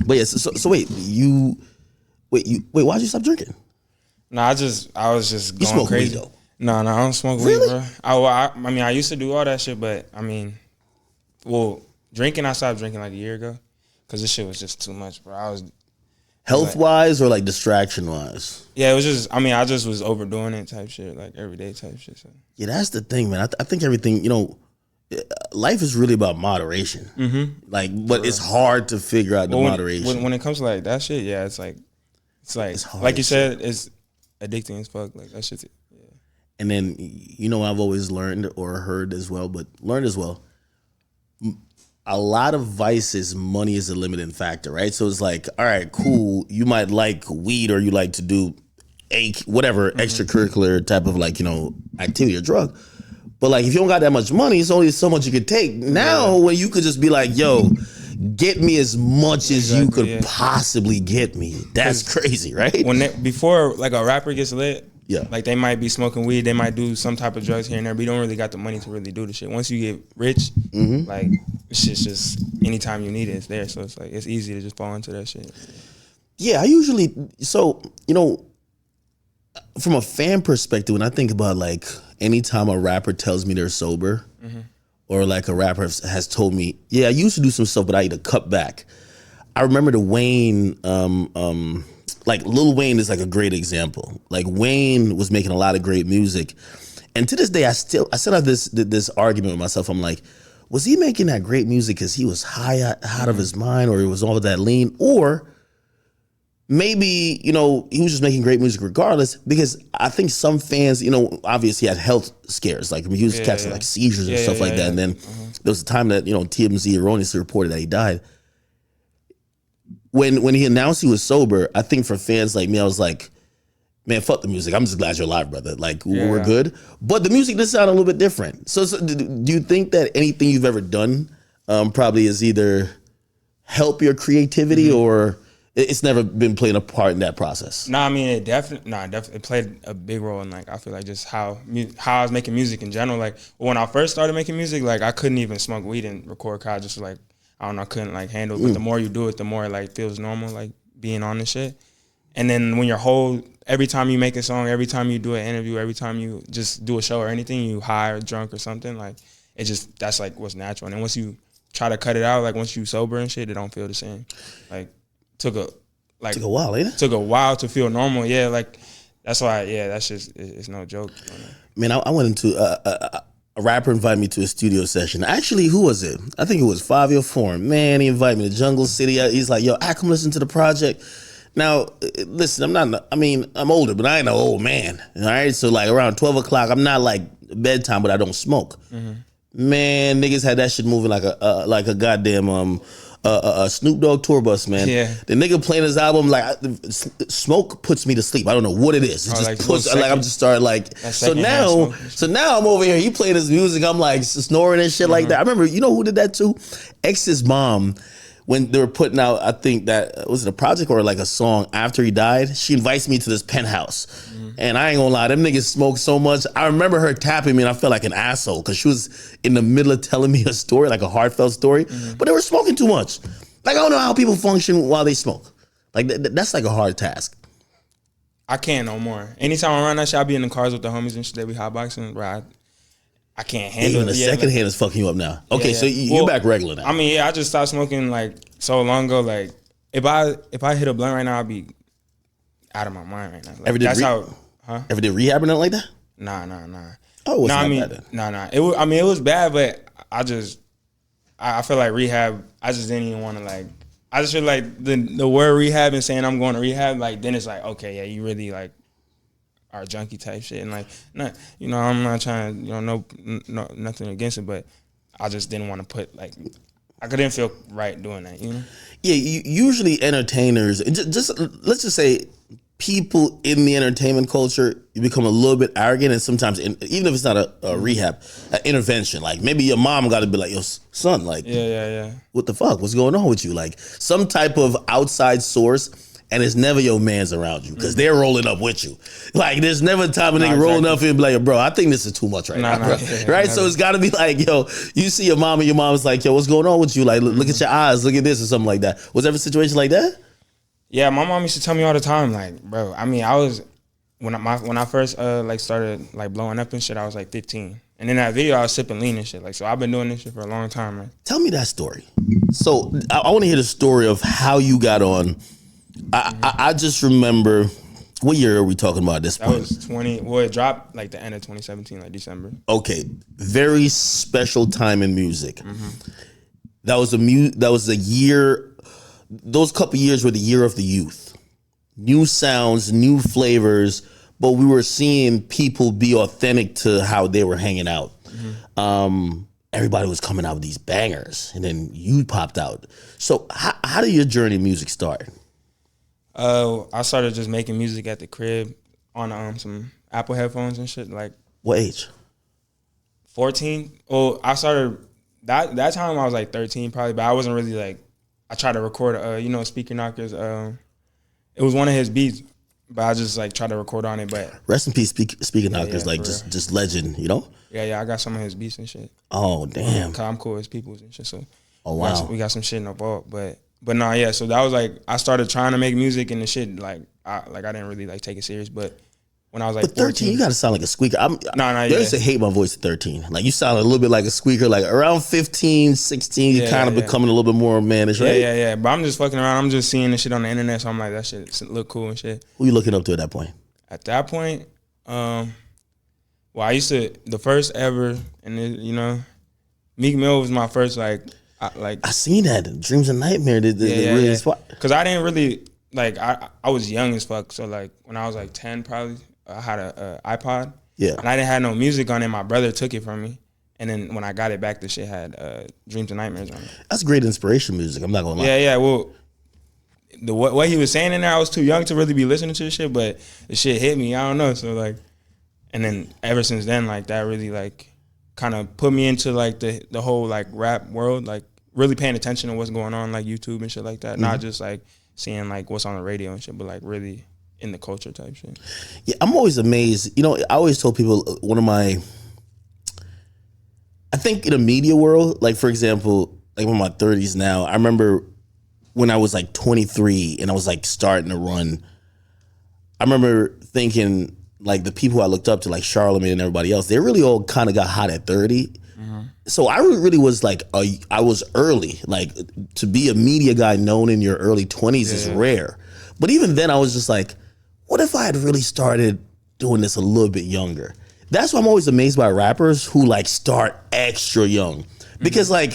But yeah, so wait, why'd you stop drinking? No, I was just You going smoke crazy. weed though? No, I don't smoke Really? weed, bro. I mean, I used to do all that shit, but I mean, drinking, I stopped drinking like a year ago because this shit was just too much, bro. I was Health wise or like distraction wise? Yeah, it was just. I mean, I just was overdoing it type shit, like everyday type shit. So. Yeah, that's the thing, man. I think everything, life is really about moderation. Mm-hmm. Like, but it's hard to figure out the moderation. When it comes to like that shit, yeah, it's like like you said, it's addicting as fuck. Like that shit's. Yeah. And then I've always learned or heard as well, but learned as well. A lot of vices, money is a limiting factor, right? So it's like, all right, cool. You might like weed or you like to do whatever extracurricular type of activity or drug. But like, if you don't got that much money, it's only so much you could take. Now, when you could just be like, yo, get me as much as you could possibly get me. That's crazy, right? Before like a rapper gets lit, yeah, like they might be smoking weed, they might do some type of drugs here and there, but you don't really got the money to really do the shit. Once you get rich, like shit's just anytime you need it, it's there. So it's like it's easy to just fall into that shit. Yeah, from a fan perspective, when I think about like anytime a rapper tells me they're sober, or like a rapper has told me, yeah, I used to do some stuff, but I need to cut back. I remember the Wayne, like Lil Wayne is like a great example. Like Wayne was making a lot of great music, and to this day, I still have this argument with myself. I'm like, was he making that great music because he was high out of his mind, or it was all that lean, or maybe, he was just making great music regardless? Because I think some fans, obviously had health scares. Like he was catching like seizures and stuff like that. And then there was a time that, TMZ erroneously reported that he died. When he announced he was sober, I think for fans like me, I was like, man, fuck the music. I'm just glad you're alive, brother. Like, we're good. But the music does sound a little bit different. So do you think that anything you've ever done probably is either help your creativity or it's never been playing a part in that process? No, I mean, it definitely played a big role in, like, I feel like just how I was making music in general. Like, when I first started making music, like, I couldn't even smoke weed and record, cause I just, like, I don't know, I couldn't, like, handle it. But the more you do it, the more it, like, feels normal, like, being on this shit. And then when every time you make a song, every time you do an interview, every time you just do a show or anything, you high or drunk or something, like, that's, like, what's natural. And then once you try to cut it out, like, once you sober and shit, it don't feel the same. Like, took a while, ain't it? Took a while to feel normal, yeah. Like, that's why, that's just, it's no joke. Man, I went into a rapper invited me to a studio session. Actually, who was it? I think it was Fabio Foreign. Man, he invited me to Jungle City. He's like, yo, I come listen to the project. Now, listen, I'm older, but I ain't no old man. All right, so like around 12 o'clock, I'm not like bedtime, but I don't smoke. Man, niggas had that shit moving like a goddamn Snoop Dogg tour bus, man. Yeah. The nigga playing his album, like, smoke puts me to sleep. I don't know what it is. It just puts, like, I'm just started like. So now I'm over here. He playing his music. I'm like snoring and shit like that. I remember, you know who did that too? X's mom. When they were putting out, I think that was it a project or like a song after he died. She invites me to this penthouse, and I ain't gonna lie, them niggas smoke so much. I remember her tapping me, and I felt like an asshole because she was in the middle of telling me a story, like a heartfelt story, but they were smoking too much. Like, I don't know how people function while they smoke. Like that's like a hard task. I can't no more. Anytime I'm around that shit, I be in the cars with the homies and shit. They be hotboxing, bro. I can't handle it. Even the second hand is fucking you up now. Okay, so you're back regular now. I mean, I just stopped smoking like so long ago. Like, if I hit a blunt right now, I'd be out of my mind right now. Like, ever did rehab or nothing like that? Nah. Oh, it's not bad then. Nah. It was bad, but I feel like rehab, I just didn't even want to, like, I just feel like the word rehab and saying I'm going to rehab, like, then it's like, okay, yeah, you really, like, are junkie type shit. And, like, I'm not trying to, no, nothing against it, but I just didn't want to put, like, I couldn't feel right doing that, you know? Yeah, usually entertainers, just let's just say people in the entertainment culture, you become a little bit arrogant, and sometimes, even if it's not a rehab, an intervention, like maybe your mom got to be like, yo, son, like, yeah, what the fuck? What's going on with you? Like some type of outside source and it's never your mans around you because they're rolling up with you. Like there's never a time a nigga rolling up and be like, bro, I think this is too much right now, bro. Right? Never. So it's got to be like, yo, you see your mom and your mom's like, yo, what's going on with you? Like, look at your eyes, look at this or something like that. Was there ever a situation like that? Yeah, my mom used to tell me all the time, like, bro. I mean, I was when I first like started like blowing up and shit, I was like 15. And in that video, I was sipping lean and shit. Like, so I've been doing this shit for a long time, man. Tell me that story. So I want to hear the story of how you got on. I just remember, what year are we talking about at this point? That was 20. Well, it dropped like the end of 2017, like December. Okay, very special time in music. That was a year. Those couple years were the year of the youth. New sounds, new flavors. But we were seeing people be authentic to how they were hanging out. Everybody was coming out with these bangers, and then you popped out. So how did your journey in music start? I started just making music at the crib on some Apple headphones and shit. Like, what age? 14. Well, I started that time I was like 13 probably, but I wasn't really like. I tried to record, Speaker Knockers. It was one of his beats. But I just like try to record on it. But rest in peace, Speaker Knockers, like just legend, you know. Yeah, I got some of his beats and shit. Oh damn, cause I'm cool with his peoples and shit. So wow, we got some shit in the vault. But no, yeah. So that was like I started trying to make music and the shit I didn't really like take it serious. But when I was like 13, 14, you gotta sound like a squeaker. No, they used to hate my voice at 13. Like you sound a little bit like a squeaker. Like around 15, 16, you kind of becoming a little bit more mannish, right? Yeah. But I'm just fucking around. I'm just seeing this shit on the internet. So I'm like, that shit look cool and shit. Who you looking up to at that point? At that point, I used to the first ever, and Meek Mill was my first I seen that Dreams and Nightmare. Really because I didn't really like I was young as fuck. So like when I was like 10 probably. I had a iPod, and I didn't have no music on it. My brother took it from me, and then when I got it back, the shit had Dreams and Nightmares on it. That's great inspiration music. I'm not gonna lie. Yeah. Well, what he was saying in there, I was too young to really be listening to the shit, but the shit hit me. I don't know. So like, and then ever since then, like that really like kind of put me into like the whole like rap world, like really paying attention to what's going on like YouTube and shit like that, not just like seeing like what's on the radio and shit, but like really in the culture type shit. Yeah, I'm always amazed. I always told people I think in the media world, like for example, like I'm in my 30s now, I remember when I was like 23 and I was like starting to run, I remember thinking like the people I looked up to, like Charlamagne and everybody else, they really all kind of got hot at 30. So I really was like, I was early. Like to be a media guy known in your early 20s is rare. But even then I was just like, what if I had really started doing this a little bit younger? That's why I'm always amazed by rappers who like start extra young. Because like,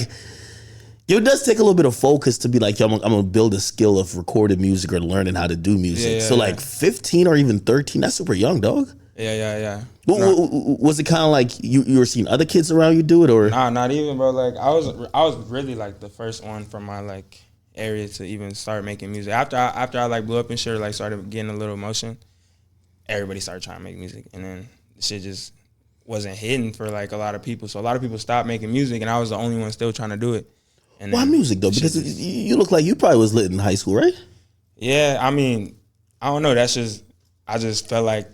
it does take a little bit of focus to be like, yo, I'm gonna build a skill of recording music or learning how to do music. So like 15 or even 13, that's super young, dog. Yeah. Was it kind of like you were seeing other kids around you do it, or? Nah, not even, bro. Like I was really like the first one from my like area to even start making music. After I like blew up and shit, like started getting a little motion, everybody started trying to make music, and then the shit just wasn't hitting for like a lot of people. So a lot of people stopped making music, and I was the only one still trying to do it. And why music though? Because you look like you probably was lit in high school, right? Yeah, I mean, I don't know. I just felt like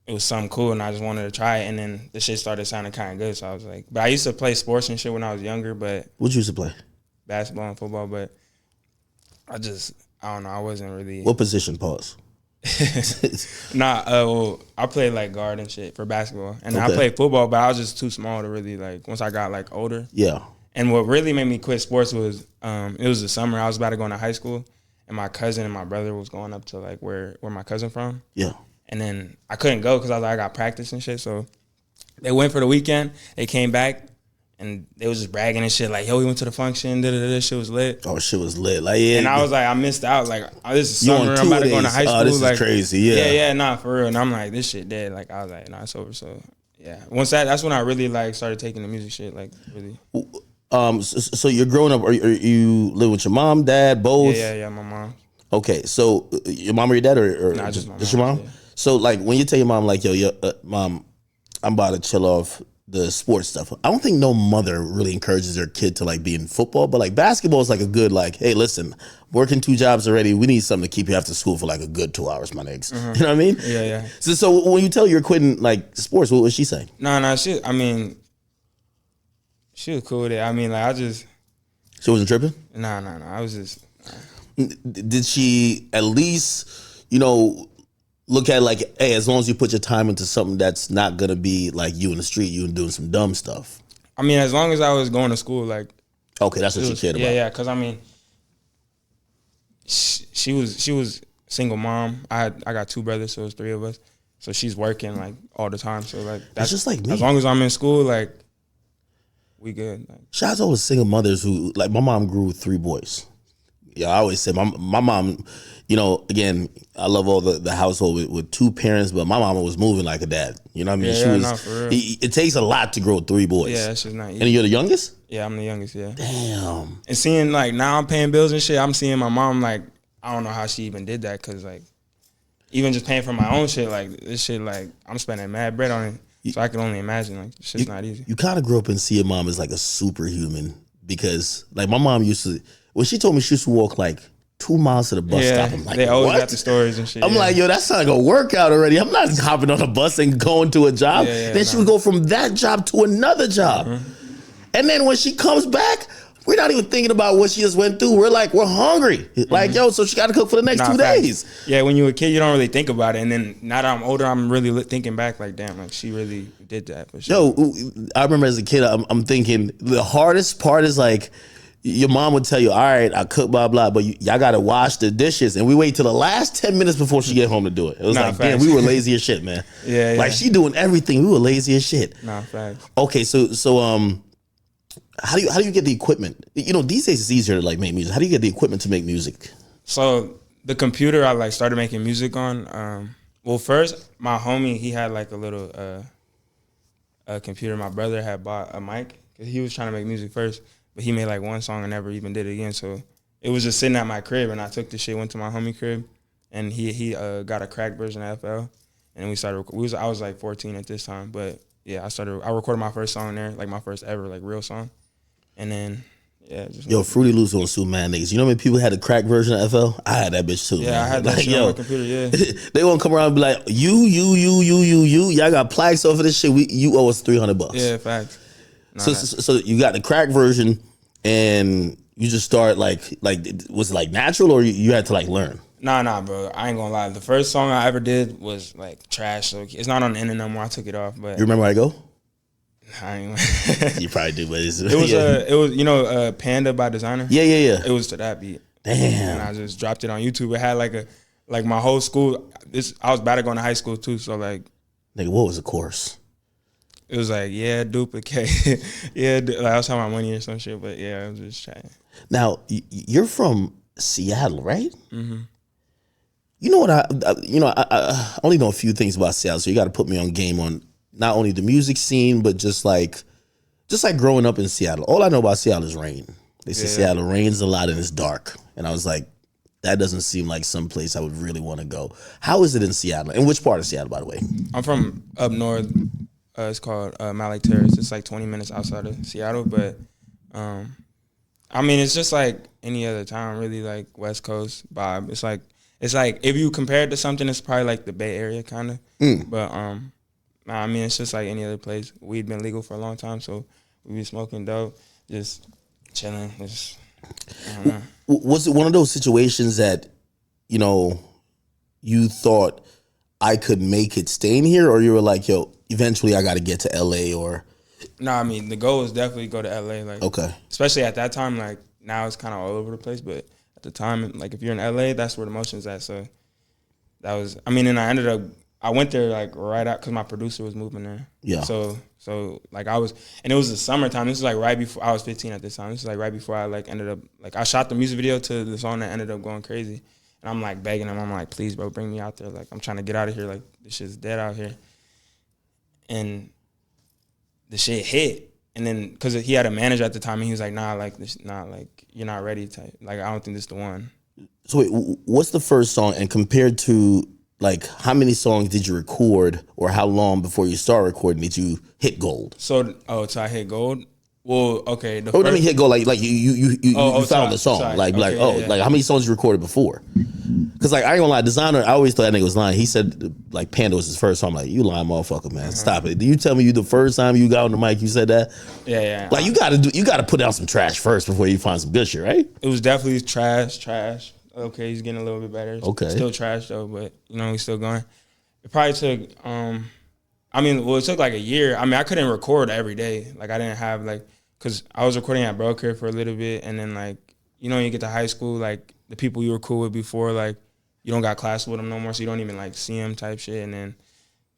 it was something cool, and I just wanted to try it. And then the shit started sounding kind of good, so I was like, but I used to play sports and shit when I was younger. But what you used to play? Basketball and football, but I don't know. I wasn't really. What position? Pause. Well, I played like guard and shit for basketball, and I played football, but I was just too small to really like. Once I got like older, And what really made me quit sports was it was the summer. I was about to go into high school, and my cousin and my brother was going up to like where my cousin from. Yeah. And then I couldn't go because I got practice and shit. So they went for the weekend. They came back. And they was just bragging and shit like, yo, we went to the function, shit was lit. Oh, shit was lit. Like, yeah. And I was like, I missed out. Like, this is summer, I'm about to go into high school. Oh, this like, is crazy, yeah. Yeah, nah, for real. And I'm like, this shit dead. Like, I was like, nah, it's over. So, yeah. Once that's when I really, like, started taking the music shit, like, really. So you're growing up, are you live with your mom, dad, both? Yeah, my mom. Okay, so your mom or your dad, or nah, just my mom. Your mom? Yeah. So, like, when you tell your mom, like, yo, mom, I'm about to chill off the sports stuff. I don't think no mother really encourages their kid to like be in football, but like basketball is like a good like, hey, listen, working 2 jobs already. We need something to keep you after school for like a good 2 hours, my niggas. Mm-hmm. You know what I mean? Yeah. So when you tell her you're quitting like sports, what was she saying? No, she was cool with it. I mean, like I just. She wasn't tripping? No. I was just. Did she at least, look at like, hey, as long as you put your time into something that's not gonna be like you in the street, you doing some dumb stuff. I mean, as long as I was going to school, like. Okay, that's what she cared about. Yeah, because I mean, she was single mom. I got 2 brothers, so it was 3 of us. So she's working like all the time. So like that's just like me. As long as I'm in school, like we good. Like, shout out to all the single mothers who like my mom grew 3 boys. Yeah, I always say my mom, again, I love all the household with 2 parents, but my mama was moving like a dad. You know what I mean? Yeah, for real. It takes a lot to grow 3 boys. Yeah, that's just not easy. And you're the youngest? Yeah, I'm the youngest, yeah. Damn. And seeing like now I'm paying bills and shit, I'm seeing my mom like, I don't know how she even did that because like, even just paying for my own shit, like this shit, like I'm spending mad bread on it. So I can only imagine, like, this shit's not easy. You kind of grew up and see your mom as like a superhuman because like my mom used to, when she told me she used to walk like 2 miles to the bus stop, I'm like, they always what? got the stories and shit. I'm like, yo, that's not like a workout already. I'm not hopping on a bus and going to a job. Then she would go from that job to another job. And then when she comes back, we're not even thinking about what she just went through. We're hungry. Like, yo, so she got to cook for the next 2 days. Yeah, when you were a kid, you don't really think about it. And then now that I'm older, I'm really thinking back like, damn, like she really did that. For sure. Yo, I remember as a kid, I'm thinking the hardest part is like, your mom would tell you, all right, I cook, blah, blah, but y'all got to wash the dishes. And we wait till the last 10 minutes before she get home to do it. It was like, damn, we were lazy as shit, man. Yeah. Like, she doing everything. We were lazy as shit. Nah, facts. Okay, so how do you get the equipment? These days it's easier to like make music. How do you get the equipment to make music? So the computer I like started making music on, well, first, my homie, he had like a little computer. My brother had bought a mic because he was trying to make music first. But he made like 1 song and never even did it again. So it was just sitting at my crib, and I took the shit, went to my homie crib, and he got a cracked version of FL, and we started. I was like 14 at this time, but yeah, I recorded my first song there, like my first ever like real song, and then Yo, Fruity Loops gonna sue mad niggas. You know how many people had a cracked version of FL? I had that bitch too. Yeah, man. I had that shit on my computer. Yeah, they gonna come around and be like, you, y'all got plaques over this shit. You owe us $300. Yeah, facts. So you got the crack version, and you just start like was it like natural, or you had to like learn? Nah, bro. I ain't gonna lie. The first song I ever did was like trash. So it's not on the internet no more. I took it off. But you remember how I go? I ain't. You probably do, but it was Panda by Designer. Yeah. It was to that beat. Damn. And I just dropped it on YouTube. It had like my whole school. I was about to go into high school too. So like, nigga, what was the course? It was like, yeah, duplicate. Like I was talking about money or some shit, but yeah, I was just trying. Now, you're from Seattle, right? Mm-hmm. You know what? I only know a few things about Seattle, so you got to put me on game on not only the music scene, but just like growing up in Seattle. All I know about Seattle is rain. They say Seattle rains a lot and it's dark. And I was like, that doesn't seem like some place I would really want to go. How is it in Seattle? And which part of Seattle, by the way? I'm from up north. It's called Malik Terrace. It's like 20 minutes outside of Seattle, but I mean, it's just like any other town, really, like West Coast vibe. It's like if you compare it to something, it's probably like the Bay Area kind of. But I mean, it's just like any other place. Weed been legal for a long time, so we be smoking dope, just chilling. Just, I don't know. Was it one of those situations that you thought I could make it staying here, or you were like, yo, eventually I got to get to LA? Or no, I mean, the goal is definitely go to LA. Like, okay, especially at that time. Like now, it's kind of all over the place, but at the time, like if you're in LA, that's where the motion's at. So that was, I mean, and I went there like right out because my producer was moving there. Yeah. So like I was, and it was the summertime. This was like right before I was 15 at this time. This was like right before I like ended up like I shot the music video to the song that ended up going crazy. And I'm like begging him. I'm like, please, bro, bring me out there. Like I'm trying to get out of here. Like this shit's dead out here. And the shit hit. And then because he had a manager at the time, and he was like, nah, like this, nah, like you're not ready. Type. Like I don't think this is the one. So wait, what's the first song? And compared to like how many songs did you record, or how long before you start recording did you hit gold? So I hit gold. Well, okay. Let me hit gold. Like you found the song. sorry. Like Okay, yeah. like how many songs you recorded before? Because like I ain't gonna lie, Designer. I always thought that nigga was lying. He said like Panda was his first song. I'm like, you lying motherfucker, man. Stop it. Do you tell me you the first time you got on the mic you said that? Yeah. Like you gotta put out some trash first before you find some good shit, right? It was definitely trash. Okay, he's getting a little bit better. Okay. Still trash though, but he's still going. It probably took it took like a year. I mean, I couldn't record every day. Like I didn't have because I was recording at Broker for a little bit, and then you get to high school, like the people you were cool with before, like you don't got class with them no more, so you don't even like see them type shit. And then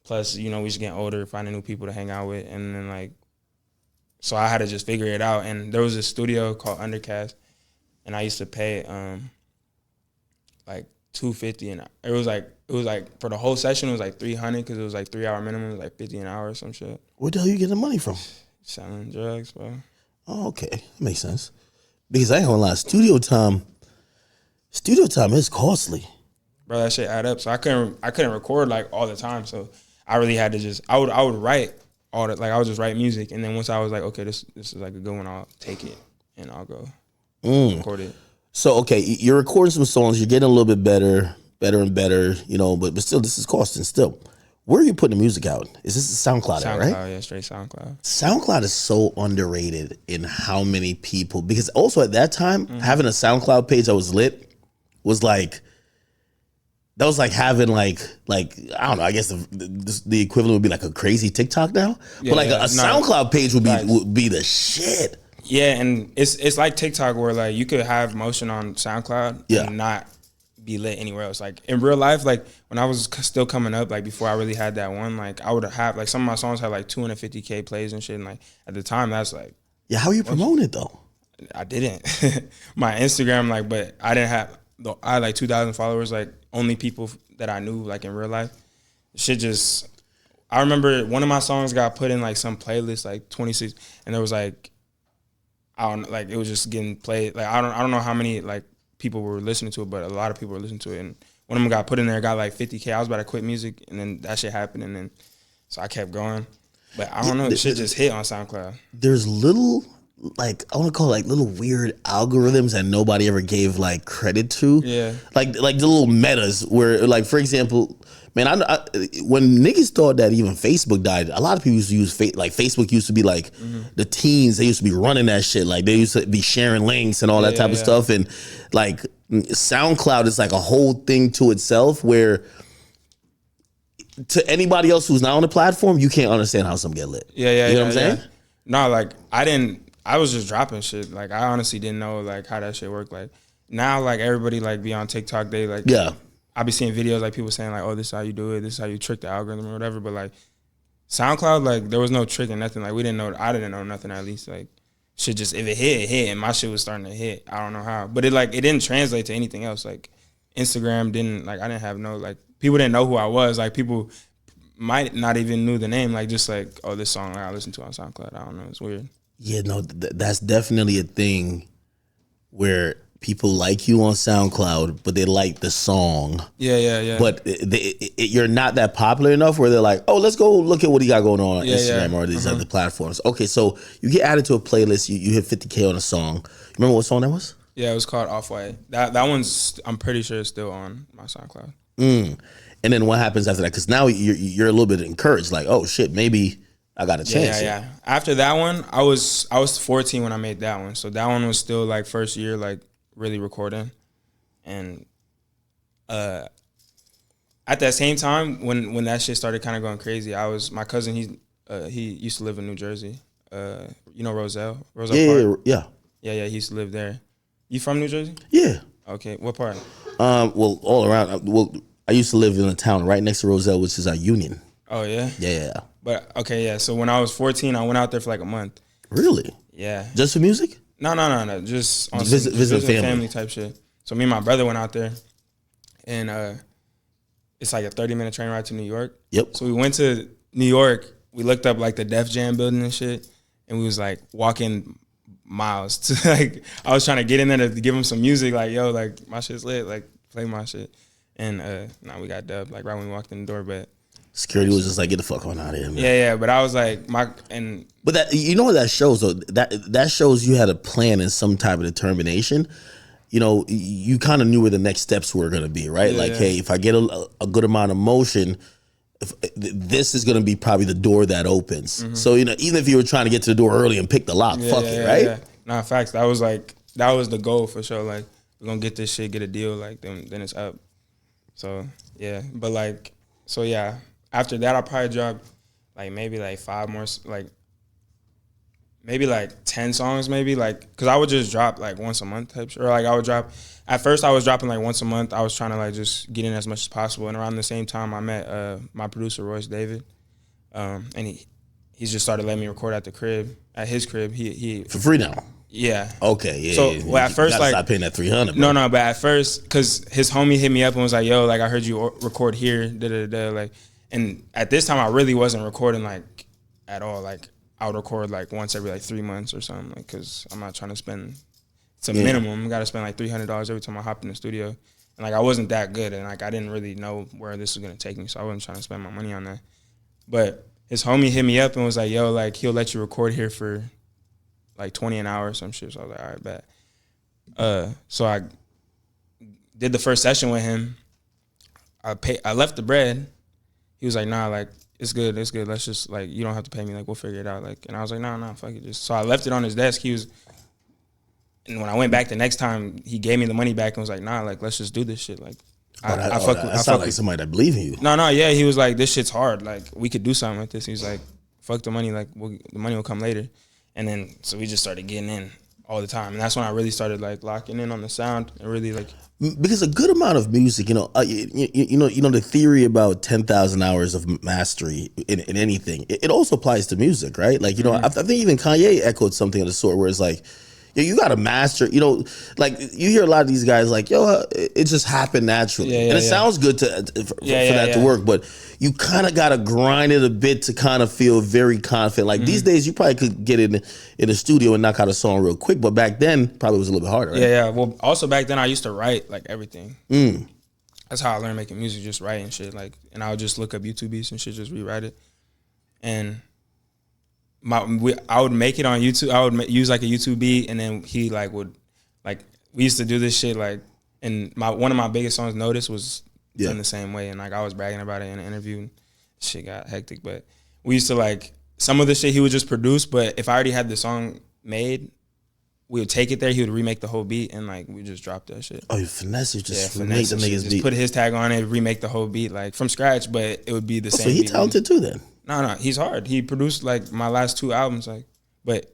plus, we just getting older, finding new people to hang out with, and then so I had to just figure it out. And there was a studio called Undercast, and I used to pay like $250, and it was like for the whole session it was like $300 because it was like 3 hour minimum, it was like $50 an hour or some shit. Where the hell you getting the money from? Selling drugs, bro. Oh, okay, that makes sense. Because I ain't gonna lie, studio time is costly, bro. That shit add up. So I couldn't record like all the time. So I really had to I would write all the I would just write music, and then once I was like, okay, this is like a good one, I'll take it and I'll go record it. So okay, you're recording some songs, you're getting a little bit better and better, but still this is costing still. Where are you putting the music out? Is this SoundCloud, right? SoundCloud, yeah, straight SoundCloud. SoundCloud is so underrated in how many people, because also at that time, having a SoundCloud page that was lit was like having like I don't know, I guess the equivalent would be like a crazy TikTok now. Yeah, but a SoundCloud page would be the shit. Yeah, and it's like TikTok where like you could have motion on SoundCloud and not be lit anywhere else. Like in real life, like when I was still coming up, like before I really had that one, like I would have like some of my songs had like 250K plays and shit, and like at the time that's like, yeah, how are you promoting it though? I didn't. My Instagram, but I didn't have I had like 2,000 followers, like only people that I knew like in real life. Shit just, I remember one of my songs got put in like some playlist like 26, and there was like, I don't like, it was just getting played. Like I don't know how many like people were listening to it, but a lot of people were listening to it. And one of them got put in there, got like 50K. I was about to quit music, and then that shit happened, and then so I kept going. But I don't know, the shit just hit on SoundCloud. There's little, I want to call it little weird algorithms that nobody ever gave like credit to. Yeah. Like the little metas where for example, man, I when niggas thought that even Facebook died, a lot of people used to use Facebook used to be like the teens, they used to be running that shit. Like they used to be sharing links and all that type of stuff. And like SoundCloud is like a whole thing to itself where to anybody else who's not on the platform, you can't understand how some get lit. Yeah. You know what I'm saying? No, I was just dropping shit. Like I honestly didn't know like how that shit worked. Like now, like everybody like be on TikTok. They like I be seeing videos like people saying like, oh, this is how you do it. This is how you trick the algorithm or whatever. But like SoundCloud, like there was no trick and nothing. Like I didn't know nothing at least. Like shit just if it hit, and my shit was starting to hit. I don't know how, but it didn't translate to anything else. Like Instagram didn't I didn't have no like people didn't know who I was. Like people might not even knew the name. Like just like, oh, this song I listened to on SoundCloud. I don't know. It's weird. Yeah, no, that's definitely a thing where people like you on SoundCloud, but they like the song. Yeah. But you're not that popular enough where they're like, oh, let's go look at what he got going on Instagram or these other platforms. Okay, so you get added to a playlist, you hit 50K on a song. You remember what song that was? Yeah, it was called Off-White. That one's, I'm pretty sure it's still on my SoundCloud. And then what happens after that? Because now you're a little bit encouraged, like, oh shit, maybe I got a chance. Yeah. After that one, I was 14 when I made that one. So that one was still like first year, like really recording. And at that same time, when that shit started kind of going crazy, my cousin, he used to live in New Jersey. You know Roselle Park? Yeah. Yeah, he used to live there. You from New Jersey? Yeah. Okay, what part? Well, all around. Well, I used to live in a town right next to Roselle, which is Union. Oh, yeah? Yeah. But, okay, yeah. So when I was 14, I went out there for like a month. Really? Yeah. Just for music? No. Just on visit family type shit. So me and my brother went out there, and it's like a 30-minute train ride to New York. Yep. So we went to New York. We looked up like the Def Jam building and shit, and we was like walking miles to like I was trying to get in there to give him some music. Like, yo, like my shit's lit. Like play my shit. And we got dubbed like right when we walked in the door, but security was just like, get the fuck on out of here, man. Yeah, but I was like, but that, you know what that shows though? That shows you had a plan and some type of determination. You know, you kind of knew where the next steps were going to be, right? Hey, if I get a good amount of motion, this is going to be probably the door that opens. So, you know, even if you were trying to get to the door early and pick the lock, fuck it, right? Yeah. Nah, facts. That was the goal for sure. Like, we're going to get this shit, get a deal, like, then it's up. So, yeah. But, like, so, yeah. After that, I'll probably drop, like, maybe, like, 5 more, like, maybe, like, 10 songs, maybe. Like, because I would just drop, like, once a month type shit. Or, like, I would drop, at first I was dropping, like, once a month. I was trying to, like, just get in as much as possible. And around the same time, I met my producer, Royce David. And he just started letting me record at his crib. He for free now? Yeah. Okay, yeah. So, yeah. Well, at first, like, stop paying that $300. No, but at first, because his homie hit me up and was like, yo, like, I heard you record here, da-da-da, like, and at this time, I really wasn't recording, like, at all. Like, I would record, like, once every, like, 3 months or something, like, because I'm not trying to spend, it's a minimum. I got to spend, like, $300 every time I hop in the studio. And, like, I wasn't that good, and, like, I didn't really know where this was going to take me, so I wasn't trying to spend my money on that. But his homie hit me up and was like, yo, like, he'll let you record here for, like, $20 an hour or some shit. So I was like, all right, bet. So I did the first session with him. I left the bread. He was like, nah, like, it's good. Let's just, like, you don't have to pay me. Like, we'll figure it out. Like, and I was like, nah, fuck it. So I left it on his desk. And when I went back the next time, he gave me the money back and was like, nah, like, let's just do this shit. Like, I sound like somebody that believe in you. No, yeah. He was like, this shit's hard. Like, we could do something with this. He was like, fuck the money. Like, the money will come later. And then, so we just started getting in all the time. And that's when I really started, like, locking in on the sound and really, like. Because a good amount of music, you know, the theory about 10,000 hours of mastery in anything, it also applies to music, right? Like, you know, I think even Kanye echoed something of the sort where it's like, you got to master, you know, like you hear a lot of these guys like, yo, it just happened naturally. And it sounds good for that to work, but you kind of got to grind it a bit to kind of feel very confident. Like these days, you probably could get in the studio and knock out a song real quick, but back then, probably was a little bit harder, right? Yeah. Well, also back then, I used to write like everything. That's how I learned making music, just writing shit. Like, and I would just look up YouTube beats and shit, just rewrite it. And I would make it on YouTube. I would use like a YouTube beat, and then he like would like we used to do this shit like. And one of my biggest songs, Notice, was done the same way, and like I was bragging about it in an interview. And shit got hectic, but we used to like some of the shit he would just produce. But if I already had the song made, we would take it there. He would remake the whole beat, and like we just drop that shit. Oh, you finesse it, just remake the niggas beat. Just put his tag on it, remake the whole beat like from scratch, but it would be the same. So he talented too, then. No, he's hard. He produced like my last 2 albums, like, but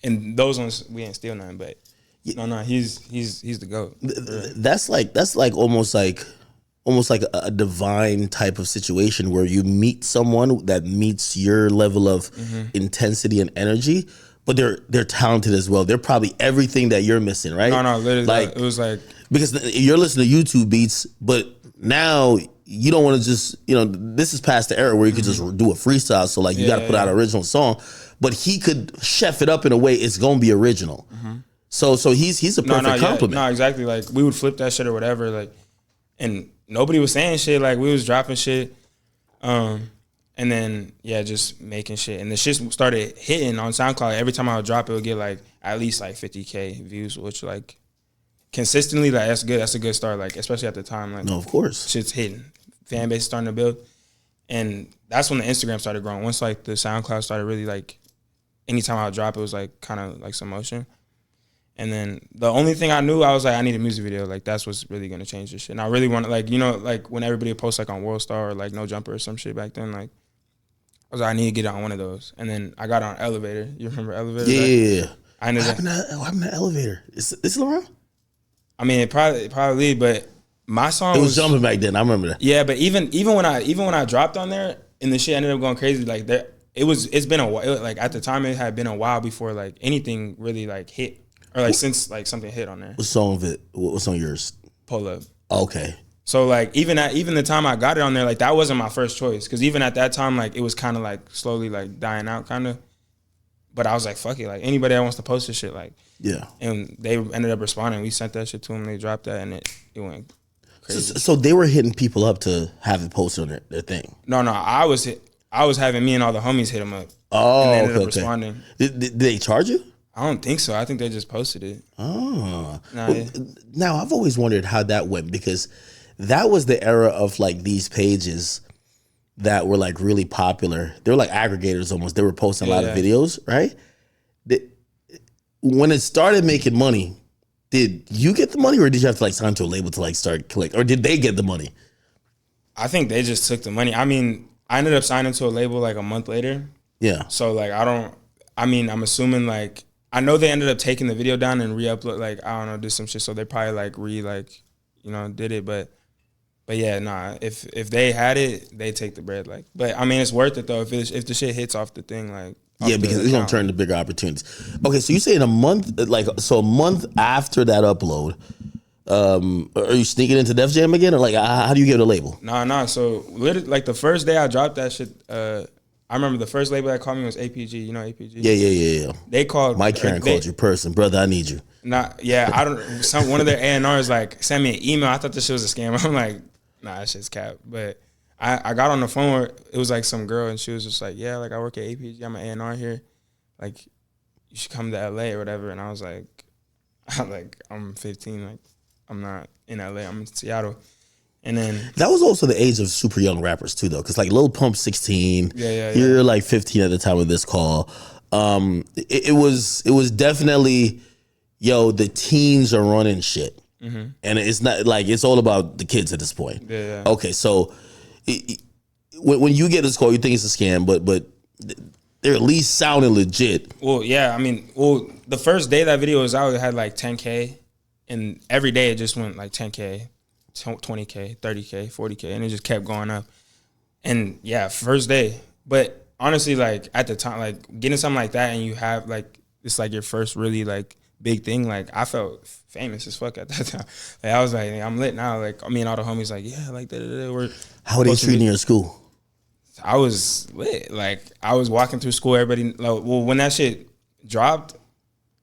in those ones we ain't steal nothing. But no, he's the GOAT. That's like almost like a divine type of situation where you meet someone that meets your level of intensity and energy, but they're talented as well. They're probably everything that you're missing, right? No, literally, like it was like because you're listening to YouTube beats, but now you don't want to just, you know, this is past the era where you could just do a freestyle. So like you got to put out an original song, but he could chef it up in a way it's gonna be original. So he's a perfect compliment. No, exactly. Like we would flip that shit or whatever. Like, and nobody was saying shit. Like we was dropping shit, and then just making shit. And the shit started hitting on SoundCloud. Every time I would drop it, would get like at least like 50K views, which like consistently, like that's good. That's a good start. Like especially at the time, like no, of course, shit's hitting. Fan base starting to build, and that's when the Instagram started growing. Once like the SoundCloud started really like, anytime I would drop, it was like kind of like some motion. And then the only thing I knew, I was like, I need a music video. Like that's what's really gonna change this shit. And I really want to, like, you know, like when everybody would post like on World Star or like No Jumper or some shit back then, like I was like, I need to get on one of those. And then I got on Elevator. You remember Elevator? Yeah. I ended what happened to Elevator? Is it around? I mean, it probably, but my song was jumping back then. I remember that. Yeah, but even when I dropped on there and the shit ended up going crazy, like that, it's been a while. Like at the time, it had been a while before like anything really like hit or like since like something hit on there. What song of it? What song yours? Pull Up. Okay. So like even the time I got it on there, like that wasn't my first choice because even at that time, like it was kind of like slowly like dying out, kind of. But I was like, fuck it, like anybody that wants to post this shit, like yeah. And they ended up responding. We sent that shit to them. They dropped that, and it went crazy. So they were hitting people up to have it posted on their thing. No, I was having me and all the homies hit them up. Oh, and they ended up okay. responding. Did they charge you? I don't think so. I think they just posted it. Oh. Yeah. Now, I've always wondered how that went, because that was the era of like these pages that were like really popular. They were like aggregators almost. They were posting a lot of videos, right? When it started making money, did you get the money, or did you have to like sign to a label to like start collect, or did they get the money? I think they just took the money. I mean, I ended up signing to a label like a month later. Yeah. So like I'm assuming like, I know they ended up taking the video down and re-upload, like, I don't know, did some shit. So they probably like did it. But yeah, nah, if they had it, they take the bread. Like, but I mean, it's worth it though. If the shit hits off the thing, like, yeah, because it's gonna turn to bigger opportunities. Okay, so you say in a month, like, so a month after that upload, are you sneaking into Def Jam again, or like how do you get a label? Nah. So literally, like the first day I dropped that shit, I remember the first label that called me was APG. You know APG? Yeah. They called Mike Karen called you person, brother. I need you. I don't. One of their A&Rs like sent me an email. I thought this shit was a scam. I'm like, nah, that shit's cap. But I got on the phone where it was like some girl, and she was just like, yeah, like I work at APG. I'm an A&R here. Like, you should come to LA or whatever. And I was like, I'm 15. Like, I'm not in LA. I'm in Seattle. And then that was also the age of super young rappers too, though, because like Lil Pump's 16. Yeah. You're like 15 at the time of this call. It was definitely, yo, the teens are running shit, and it's not like it's all about the kids at this point. Yeah. Okay, so when you get this call, you think it's a scam, but they're at least sounding legit. Well, yeah. I mean, the first day that video was out, it had like 10K, and every day it just went like 10K. 20K, 30K, 40K, and it just kept going up. And yeah, first day. But honestly, like at the time, like getting something like that and you have like, it's like your first really like big thing. Like I felt famous as fuck at that time. Like I was like, I'm lit now. Like me and all the homies like, yeah, like we're. How were they treating you in school? I was lit. Like I was walking through school, everybody, like, well, when that shit dropped,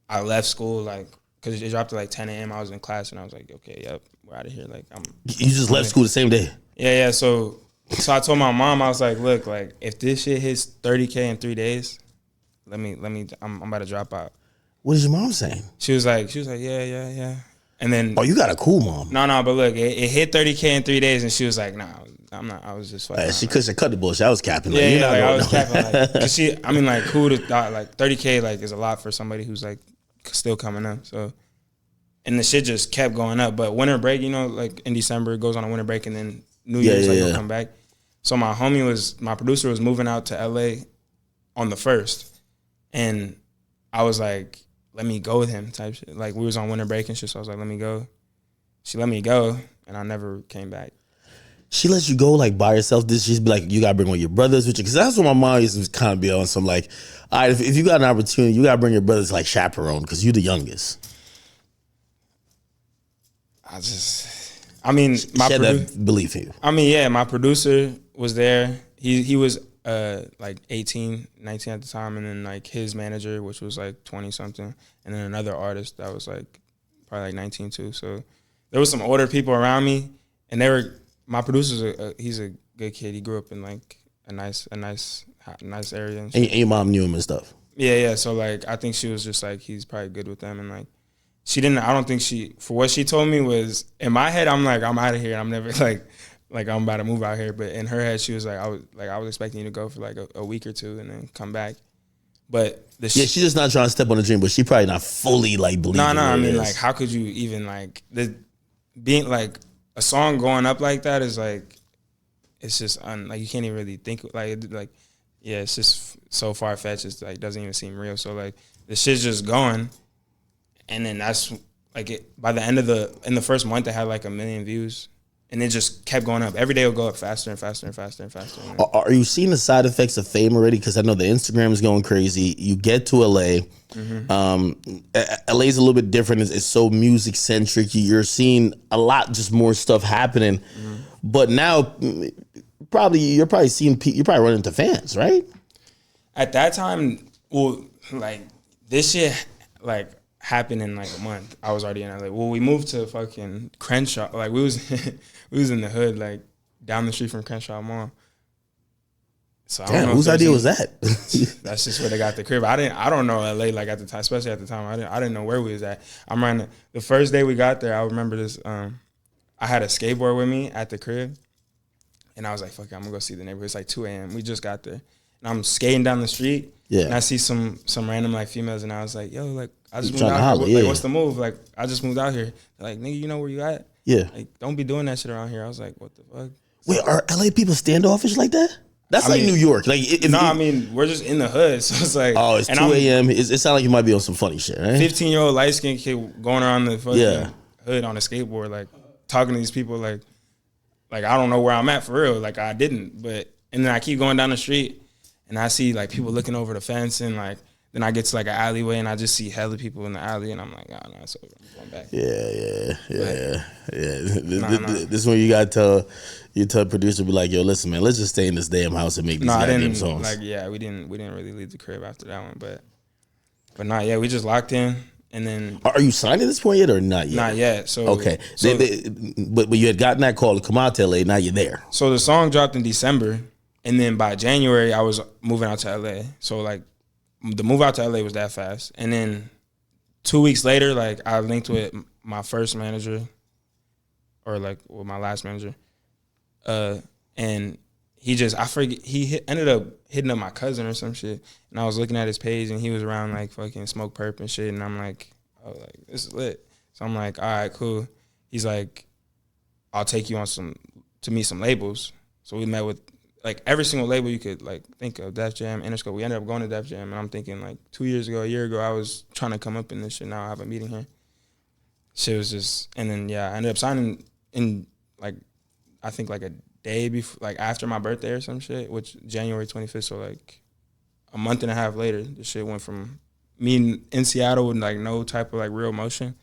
I left school like, because it dropped at like 10 a.m. I was in class and I was like, okay, yep, we're out of here. Like You just left school the same day? Yeah. So I told my mom, I was like, look, like if this shit hits 30K in 3 days, I'm about to drop out. What is your mom saying? She was like, yeah. And then you got a cool mom. No, but look, it hit 30K in 3 days, and she was like, nah, I'm not. I was just fucking. She couldn't cut the bullshit. I was capping. Like, I was capping. Like, cause who would have thought like 30K like is a lot for somebody who's like still coming up. So, and the shit just kept going up. But winter break, like in December, it goes on a winter break, and then New Year's you'll come back. So my producer was moving out to LA on the 1st, and I was like, let me go with him type shit. Like we was on winter break and shit, so I was like, let me go. She let me go, and I never came back. She lets you go like by yourself? Did she be like, you gotta bring one of your brothers with you? Because that's what my mom used to kind of be on. Some like, all right, if you got an opportunity, you gotta bring your brothers like chaperone because you're the youngest. That belief in you. I mean, yeah, my producer was there. He was like 18, 19 at the time, and then like his manager, which was like 20 something, and then another artist that was like probably like 19 too. So there was some older people around me, and my producer's he's a good kid. He grew up in like a nice area. And your mom knew him and stuff. Yeah. So like I think she was just like, he's probably good with them, and like I don't think for what she told me was, in my head, I'm like, I'm out of here. I'm never like I'm about to move out here. But in her head, she was like, I was expecting you to go for like a week or two and then come back. But she's just not trying to step on the dream, but she probably not fully like believing. No, I mean, like, how could you even like being like a song going up like that is like, it's just like you can't even really think like yeah, it's just so far fetched. It's like doesn't even seem real. So like the shit's just going. And then that's like by the end of in the first month, it had like 1 million views, and it just kept going up. Every day it would go up faster and faster and faster and faster. Are you seeing the side effects of fame already? Because I know the Instagram is going crazy. You get to LA. LA is a little bit different. It's so music centric. You're seeing a lot, just more stuff happening. But now, you're probably running into fans, right? At that time, well, like this shit, like happened in like a month. I was already in LA. Well, we moved to fucking Crenshaw. Like we was we was in the hood, like down the street from Crenshaw Mall. So I don't know whose idea was that? That's just where they got the crib. I don't know LA like at the time, especially at the time. I didn't know where we was at. I'm running the first day we got there. I remember this. I had a skateboard with me at the crib, and I was like, "Fuck it, I'm gonna go see the neighborhood." It's like 2 a.m. We just got there, and I'm skating down the street. Yeah. And I see some random like females, and I was like, "Yo, like I just moved trying to out holler, here. yeah. Like, what's the move? Like I just moved out here." They're like, "Nigga, you know where you at? Yeah. Like don't be doing that shit around here." I was like, "What the fuck?" Wait, are LA people standoffish like that? That's I like mean, New York. Like, I mean, we're just in the hood, so it's like, oh, it's 2 a.m. It sounds like you might be on some funny shit, right? 15-year-old light skinned kid going around the fucking Yeah. hood on a skateboard, like talking to these people, like I don't know where I'm at for real. Like I didn't, and then I keep going down the street, and I see like people looking over the fence, and like then I get to like an alleyway, and I just see hella people in the alley, and I'm like, oh no, so I'm going back. Yeah. Nah. This is when you got to tell producer, be like, yo, listen, man, let's just stay in this damn house and make these goddamn songs. Like, yeah, we didn't really leave the crib after that one, but not yet. We just locked in, and then Are you signed at this point yet or not yet? not yet. So Okay, so, but you had gotten that call to come out to LA. Now you're there. so the song dropped in December, and then by January I was moving out to LA. So like the move out to LA was that fast, and then 2 weeks later, like I linked with my first manager, or like with my last manager, and he ended up hitting up my cousin or some shit, and I was looking at his page, and he was around like fucking Smoke Perp and shit, and I'm like, oh, like this is lit. So I'm like, all right, cool. He's like, I'll take you on to meet some labels. So we met with like every single label you could like think of, Def Jam, Interscope. We ended up going to Def Jam, and I'm thinking like 2 years ago, a year ago, I was trying to come up in this shit. Now I have a meeting here. Shit was just, and then yeah, I ended up signing in like, I think like a day before, like after my birthday or some shit, which January 25th. So like a month and a half later, the shit went from me in Seattle with like no type of like real motion.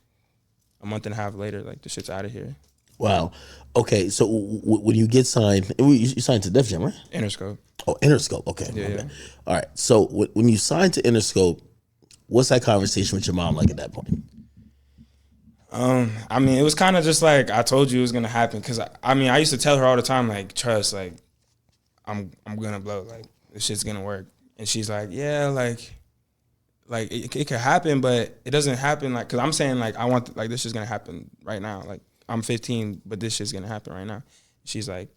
A month and a half later, like the shit's out of here. Wow. Okay, so when you get signed, you signed to Def Jam, right? Interscope. Oh, Interscope. Okay. Yeah. All right. So when you signed to Interscope, what's that conversation with your mom like at that point? I mean, it was kind of just like I told you it was gonna happen, because I mean I used to tell her all the time, like, trust, like I'm gonna blow, like this shit's gonna work, and she's like, yeah, like it could happen, but it doesn't happen, like, because I'm saying like I want like this shit's gonna happen right now, like I'm 15, but this shit's gonna happen right now. She's like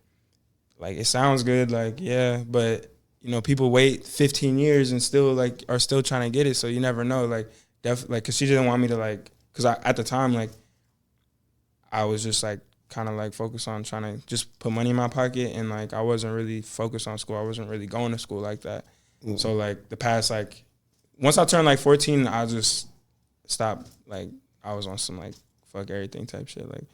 it sounds good, like yeah, but you know people wait 15 years and still like are still trying to get it, so you never know, like definitely, like because she didn't want me to like. Because at the time, like, I was just, like, kind of, like, focused on trying to just put money in my pocket. And, like, I wasn't really focused on school. I wasn't really going to school like that. Mm-hmm. So, like, the past, like, once I turned, like, 14, I just stopped. Like, I was on some, like, fuck everything type shit. Like,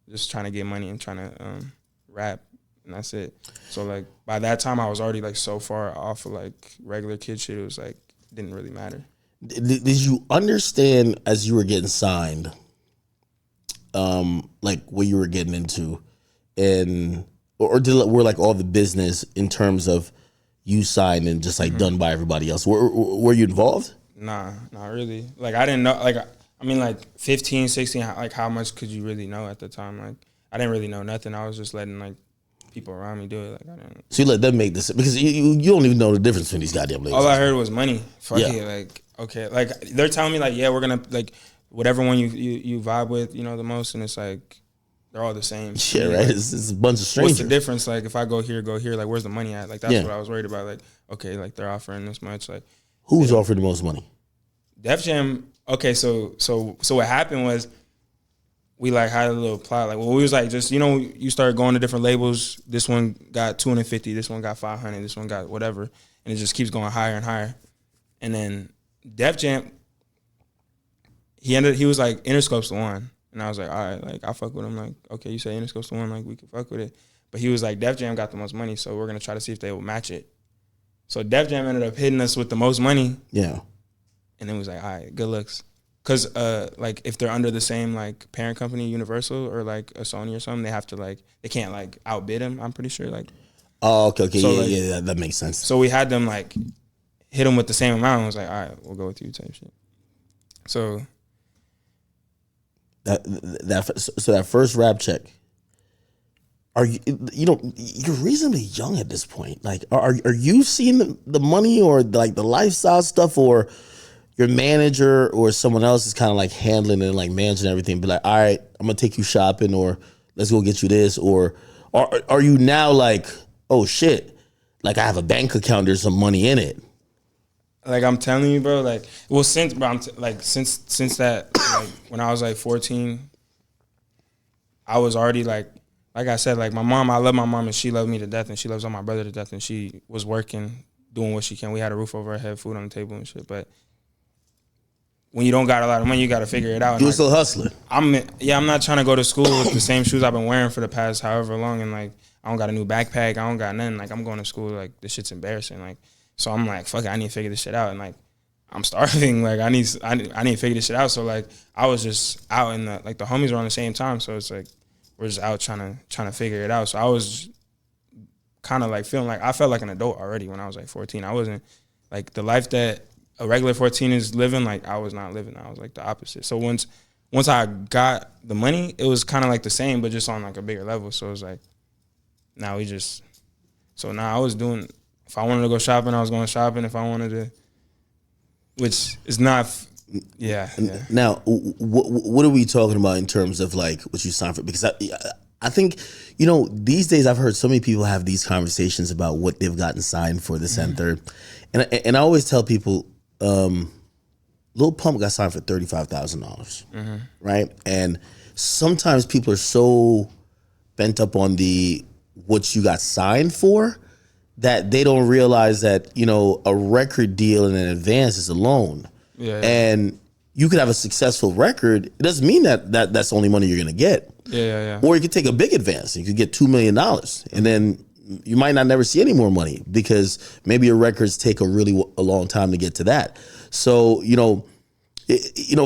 just trying to get money and trying to rap. And that's it. So, like, by that time, I was already, like, so far off of, like, regular kid shit. It was, like, didn't really matter. Did you understand as you were getting signed, like what you were getting into, and were like all the business in terms of you signed and just like done by everybody else? Were you involved? Nah, not really. Like I didn't know. Like I mean, like 15, 16. Like how much could you really know at the time? Like I didn't really know nothing. I was just letting like people around me do it. Like I didn't. So you let them make this, because you don't even know the difference between these goddamn labels. All I heard was money. Fuck Yeah. it. Like okay. Like they're telling me like, yeah, we're gonna like whatever one you vibe with, you know, the most, and it's like they're all the same. Yeah, right. Like, it's a bunch of strangers. what's the difference? Like if I go here, like where's the money at? Like that's what I was worried about. Like okay, like they're offering this much. Like who's offering the most money? Def Jam. Okay, so what happened was, we like had a little plot. Like, well, we was like, just, you know, you start going to different labels. This one got 250. This one got 500. This one got whatever, and it just keeps going higher and higher. And then Def Jam, he was like, Interscope's the one, and I was like, all right, like I fuck with him. Like, okay, you say Interscope's the one, like we can fuck with it. But he was like, Def Jam got the most money, so we're gonna try to see if they will match it. So Def Jam ended up hitting us with the most money. Yeah. And then was like, all right, good looks. Cause like if they're under the same like parent company, Universal or like a Sony or something, they have to like, they can't like outbid them. I'm pretty sure. Like, oh, okay, so yeah, like, yeah, that makes sense. So we had them like hit them with the same amount. I was like, all right, we'll go with you type shit. So that first rap check. Are you you're reasonably young at this point? Like, are you seeing the money or like the lifestyle stuff, or your manager or someone else is kind of like handling it and like managing everything? Be like, all right, I'm gonna take you shopping, or let's go get you this, or are you now like, oh shit, like I have a bank account, there's some money in it? Like I'm telling you, bro. Like, well, since that, like when I was like 14, I was already like I said, like my mom. I love my mom, and she loved me to death, and she loves all my brother to death, and she was working, doing what she can. We had a roof over our head, food on the table, and shit. But when you don't got a lot of money, you got to figure it out. You were still hustling. I'm not trying to go to school with the same shoes I've been wearing for the past however long, and like I don't got a new backpack, I don't got nothing. Like I'm going to school, like this shit's embarrassing. Like so, I'm like, fuck it, I need to figure this shit out, and like I'm starving. Like I need to figure this shit out. So like I was just out in the like the homies were on the same time, so it's like we're just out trying to figure it out. So I was kind of like feeling like I felt like an adult already when I was like 14. I wasn't like the life that a regular 14 is living, like I was not living. I was like the opposite. So once I got the money, it was kind of like the same, but just on like a bigger level. So it was like, now I was doing, if I wanted to go shopping, I was going shopping. If I wanted to, which is not, yeah. Now, what are we talking about in terms of like what you signed for? Because I think, these days I've heard so many people have these conversations about what they've gotten signed for this and third. And I always tell people, Lil Pump got signed for $35,000, right? And sometimes people are so bent up on what you got signed for that they don't realize that, a record deal in advance is a loan. Yeah. And you could have a successful record. It doesn't mean that's the only money you're going to get. Yeah. Or you could take a big advance. You could get $2 million, and then you might not never see any more money because maybe your records take a long time to get to that. So,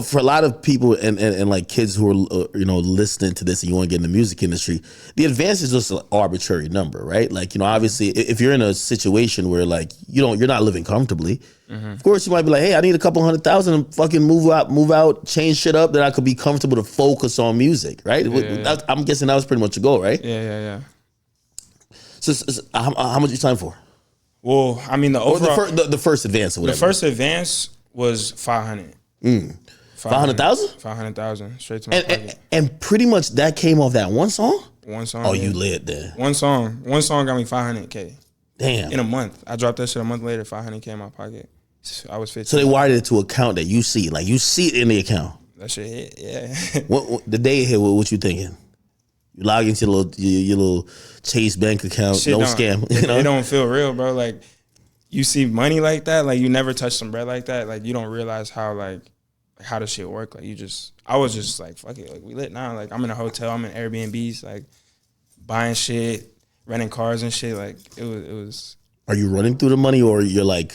for a lot of people and like kids who are, listening to this and you want to get in the music industry, the advance is just an arbitrary number, right? Like, obviously if you're in a situation where like, you're not living comfortably, of course you might be like, hey, I need a couple $100,000 and fucking move out, change shit up that I could be comfortable to focus on music, right? Yeah. I'm guessing that was pretty much the goal, right? Yeah. So how much you signed for? Well, I mean, the first advance or whatever. The first advance was $500. 500,000? 500,000 straight to my pocket. And pretty much that came off that one song? One song. Oh, you lit there. One song got me $500K. Damn. In a month. I dropped that shit a month later, $500K in my pocket. I was 15. So they wired it to an account that you see. Like you see it in the account. That shit hit, yeah. What the day it hit, what you thinking? You log into your little Chase bank account, shit no scam. It don't feel real, bro. Like you see money like that, like you never touch some bread like that, like you don't realize how how does shit work. Like I was just like, fuck it, like we lit now. Like I'm in a hotel, I'm in Airbnbs, like buying shit, renting cars and shit. Like it was. Are you running through the money, or you're like,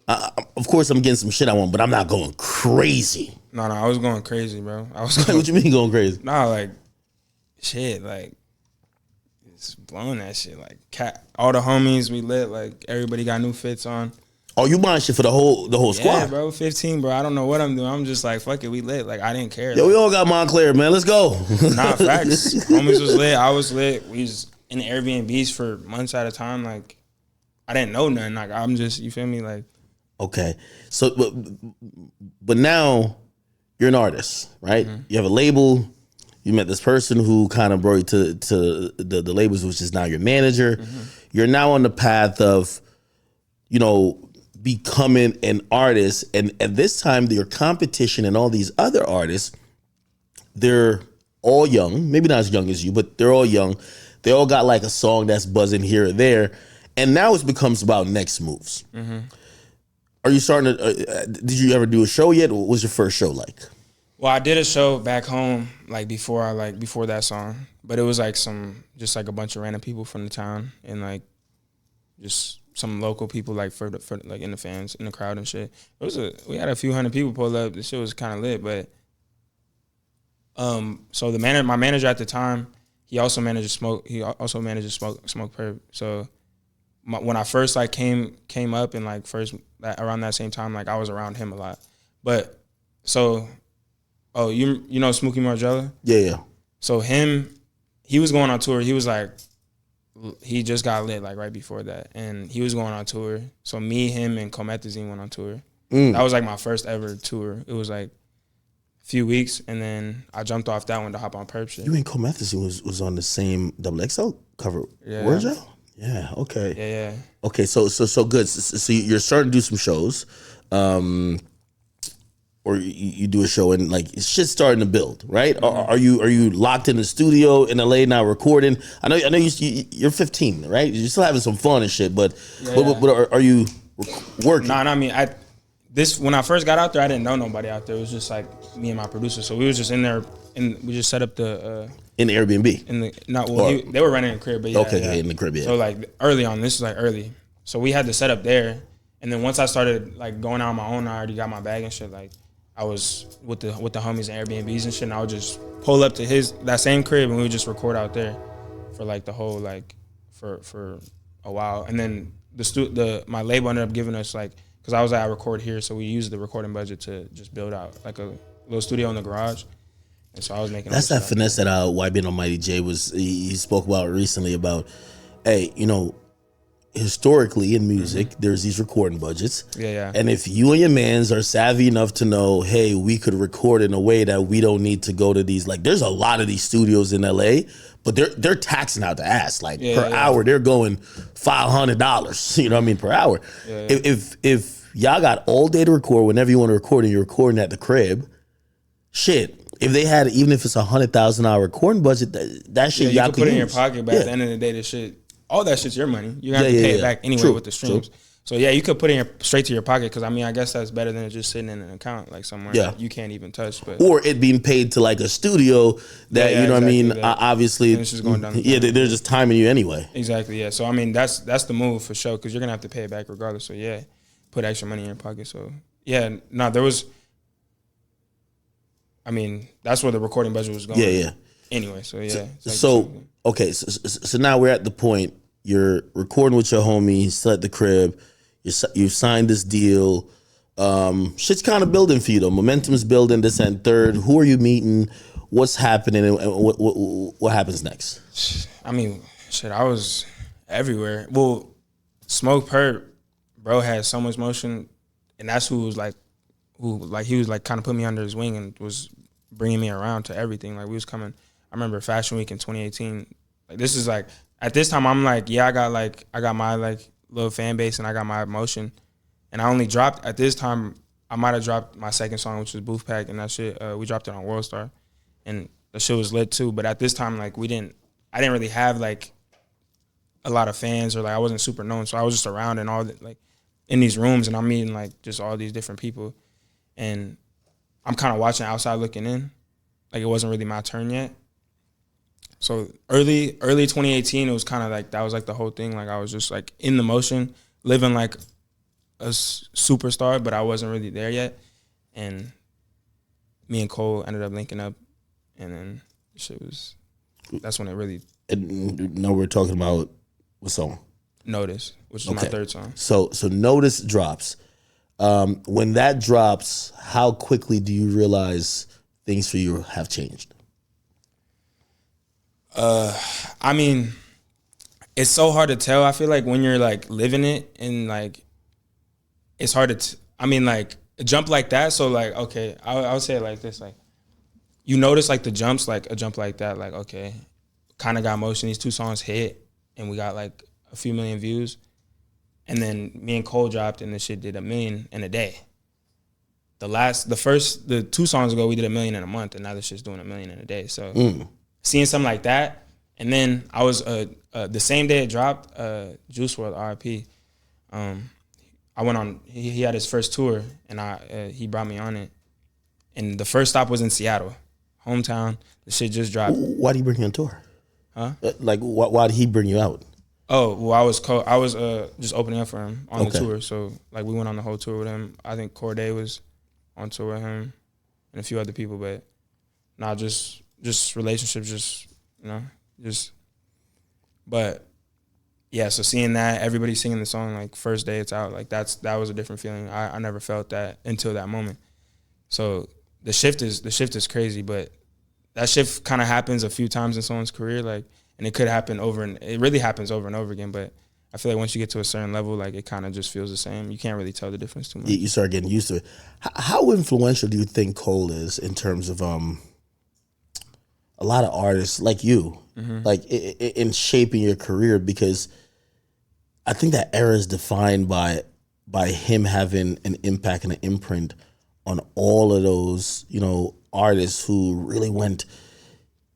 of course I'm getting some shit I want, but I'm not going crazy? No, I was going crazy, bro. What you mean going crazy? Nah, like shit, like it's blowing that shit. Like all the homies we lit, like everybody got new fits on. Oh, you buying shit for the whole squad? Yeah, bro. 15, bro. I don't know what I'm doing. I'm just like, fuck it, we lit. Like I didn't care. Yo, we all got Montclair, man. Let's go. Nah, facts. Homies was lit. I was lit. We was in the Airbnbs for months at a time. Like I didn't know nothing. Like I'm just, you feel me? Like okay. So, but now you're an artist, right? Mm-hmm. You have a label. You met this person who kind of brought you to the labels, which is now your manager. Mm-hmm. You're now on the path of, becoming an artist. And at this time, your competition and all these other artists, they're all young. Maybe not as young as you, but they're all young. They all got like a song that's buzzing here or there. And now it becomes about next moves. Mm-hmm. Are you starting to, did you ever do a show yet? What was your first show like? Well, I did a show back home, like before that song, but it was like just like a bunch of random people from the town and like just some local people like for like in the fans, in the crowd and shit. We had a few hundred people pull up. The shit was kind of lit, but so my manager at the time, he also manages Smoke Perp. So when I first like came up and like around that same time, like I was around him a lot, but so. Oh, you know Smokey Margella? Yeah. So he was going on tour. He was like, he just got lit like right before that, and he was going on tour. So me, him, and Comethazine went on tour. That was like my first ever tour. It was like a few weeks, and then I jumped off that one to hop on Perp Shit. You and Comethazine was on the same XXL cover. Yeah. Where's y'all? Yeah. Okay. Yeah. Okay. So good. So you're starting to do some shows, or you do a show and like shit's starting to build, right? Mm-hmm. Are you locked in the studio in LA now recording? I know you're 15, right? You're still having some fun and shit, but are you working? Nah, I mean when I first got out there, I didn't know nobody out there. It was just like me and my producer. So we was just in there, and we just set up the in the Airbnb. They were renting a crib, but yeah, okay, in the crib. Yeah. So like early on, this was like early. So we had the setup there, and then once I started like going out on my own, I already got my bag and shit. Like I was with the homies and Airbnbs and shit, and I would just pull up to that same crib, and we would just record out there for like the whole like for a while, and then my label ended up giving us like. Because I was like, I record here, so we used the recording budget to just build out like a little studio in the garage. And so I was making. That's that finesse that YB and Almighty J he spoke about recently about, hey, historically in music, there's these recording budgets. Yeah. And if you and your mans are savvy enough to know, hey, we could record in a way that we don't need to go to these, like there's a lot of these studios in LA, but they're taxing out the ass. Like per hour, they're going $500, you know what I mean, per hour. Yeah. If y'all got all day to record whenever you want to record and you're recording at the crib, shit. If they had, even if it's $100,000 recording budget, that shit y'all could put use. In your pocket, but at the end of the day, all that shit's your money. You're gonna have to pay it back anyway with the streams. True. So yeah, you could put it straight to your pocket because I mean I guess that's better than it just sitting in an account like somewhere that you can't even touch. But or it being paid to like a studio that you know what I mean. Obviously, it's just going down. They're just timing you anyway. Exactly. Yeah. So I mean that's the move for sure because you're gonna have to pay it back regardless. So yeah, put extra money in your pocket. So yeah, there was. I mean that's where the recording budget was going. Yeah. Anyway, so yeah. So now we're at the point. You're recording with your homies, still at the crib. You signed this deal. Shit's kind of building for you though. Momentum's building. This and third. Who are you meeting? What's happening? And what happens next? I mean, shit. I was everywhere. Well, Smoke Perp, bro, had so much motion, and that's he was like kind of put me under his wing and was bringing me around to everything. Like we was coming. I remember Fashion Week in 2018. Like this is like. At this time, I'm like, I got my like little fan base and I got my emotion, and I only dropped at this time. I might have dropped my second song, which was Booth Pack, and that shit. We dropped it on World Star, and the shit was lit too. But at this time, like I didn't really have like a lot of fans or like I wasn't super known, so I was just around and all that, like in these rooms, and I'm meeting like just all these different people, and I'm kind of watching outside looking in, like it wasn't really my turn yet. So early 2018, it was kind of like that was like the whole thing. Like I was just like in the motion, living like a superstar, but I wasn't really there yet. And me and Cole ended up linking up, and then that's when it really. And now we're talking about what song? Notice, which is my third song. So Notice drops. When that drops, how quickly do you realize things for you have changed? I mean, it's so hard to tell. I feel like when you're like living it and like, it's hard to, like a jump like that. So like, okay, I would say it like this, like you notice like the jumps, like a jump like that, like, okay, kind of got motion. These two songs hit and we got like a few million views. And then me and Cole dropped and this shit did 1 million in a day. The 2 songs ago, we did 1 million in a month and now this shit's doing 1 million in a day. So seeing something like that, and then I was the same day it dropped, Juice WRLD, RIP. I went on. He had his first tour, and he brought me on it. And the first stop was in Seattle, hometown. The shit just dropped. Why did he bring you on tour? Huh? Like, why did he bring you out? Oh, well, I was just opening up for him on the tour. So like we went on the whole tour with him. I think Corday was on tour with him, and a few other people, but not just relationships, but yeah, so seeing that, everybody singing the song, like first day it's out, like that was a different feeling. I never felt that until that moment. So the shift is crazy, but that shift kind of happens a few times in someone's career, like, and it could happen it really happens over and over again, but I feel like once you get to a certain level, like, it kind of just feels the same. You can't really tell the difference too much. You start getting used to it. How influential do you think Cole is in terms of a lot of artists like you, like in shaping your career? Because I think that era is defined by him having an impact and an imprint on all of those, you know, artists who really went,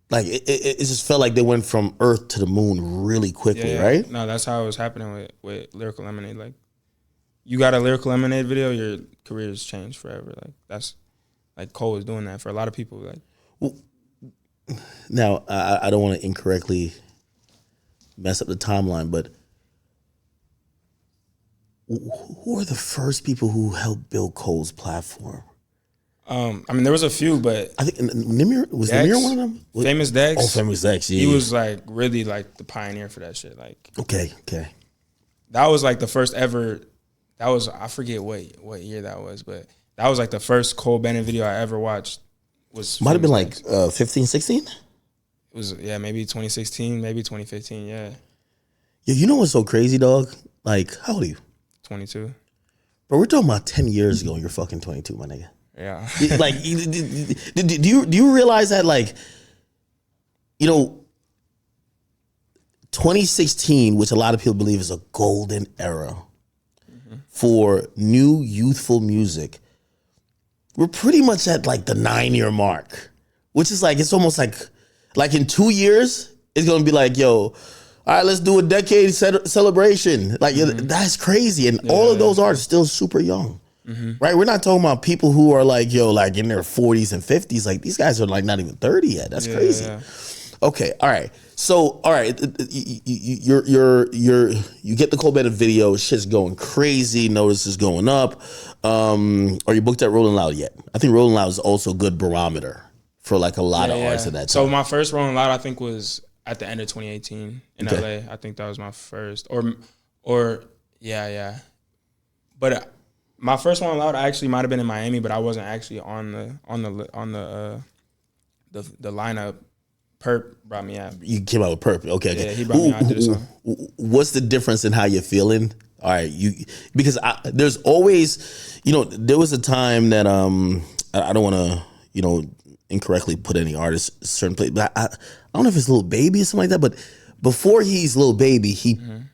like, it just felt like they went from Earth to the moon really quickly, right? No, that's how it was happening with Lyrical Lemonade. Like, you got a Lyrical Lemonade video, your career has changed forever. Like, that's, like, Cole was doing that for a lot of people. Like, well, now, I don't want to incorrectly mess up the timeline, but who are the first people who helped build Cole's platform? I mean, there was a few, but I think Nimir was Nimir one of them. Famous Dex. Oh, Famous Dex. Yeah, he was like really like the pioneer for that shit. Like, okay, that was like the first ever. That was, I forget what year that was, but that was like the first Cole Bennett video I ever watched. Might have been like 15, 16? It was, yeah, maybe 2016, maybe 2015. Yeah. You know what's so crazy, dog? Like, how old are you? 22. Bro, we're talking about 10 years ago and you're fucking 22, my nigga. Yeah. Like, do you realize that, like, you know, 2016, which a lot of people believe is a golden era for new youthful music, we're pretty much at like the 9-year mark, which is like, it's almost like in 2 years, it's going to be like, yo, all right, let's do a decade celebration. Like, that's crazy. And all of those artists still super young. Right? We're not talking about people who are like, yo, like in their 40s and 50s. Like, these guys are like not even 30 yet. That's crazy. Yeah. Okay, all right. So, all right, you get the Cole Bennett video, shit's going crazy, notice is going up. Are you booked at Rolling Loud yet? I think Rolling Loud is also a good barometer for like a lot of artists at that time. So my first Rolling Loud, I think, was at the end of 2018 in LA. I think that was my first, or yeah. But my first Rolling Loud actually might have been in Miami, but I wasn't actually on the lineup. Perp brought me out. You came out with Perp. Okay. Yeah, he brought me out. I did a song. What's the difference in how you're feeling? All right, because there's always, you know, there was a time that I don't want to, you know, incorrectly put any artist a certain place, but I don't know if it's Lil Baby or something like that. But before he's Lil Baby,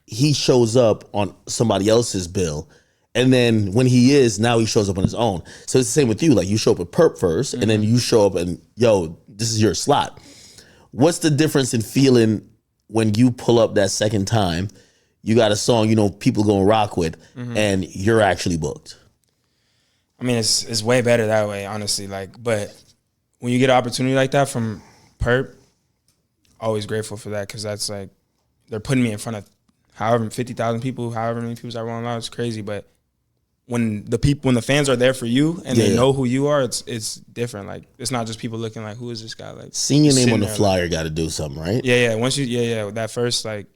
he shows up on somebody else's bill. And then when now he shows up on his own. So it's the same with you. Like, you show up with Perp first, and then you show up and, yo, this is your slot. What's the difference in feeling when you pull up that second time, you got a song, you know, people gonna rock with, and you're actually booked? I mean, it's way better that way, honestly. Like, but when you get an opportunity like that from Perp, always grateful for that, because that's like, they're putting me in front of however 50,000 people, however many people that run loud. It's crazy, but when the fans are there for you and they know who you are, it's different. Like, it's not just people looking like, who is this guy? Like, seeing your name on the flyer, like, got to do something, right? Yeah. Once you, that first, like,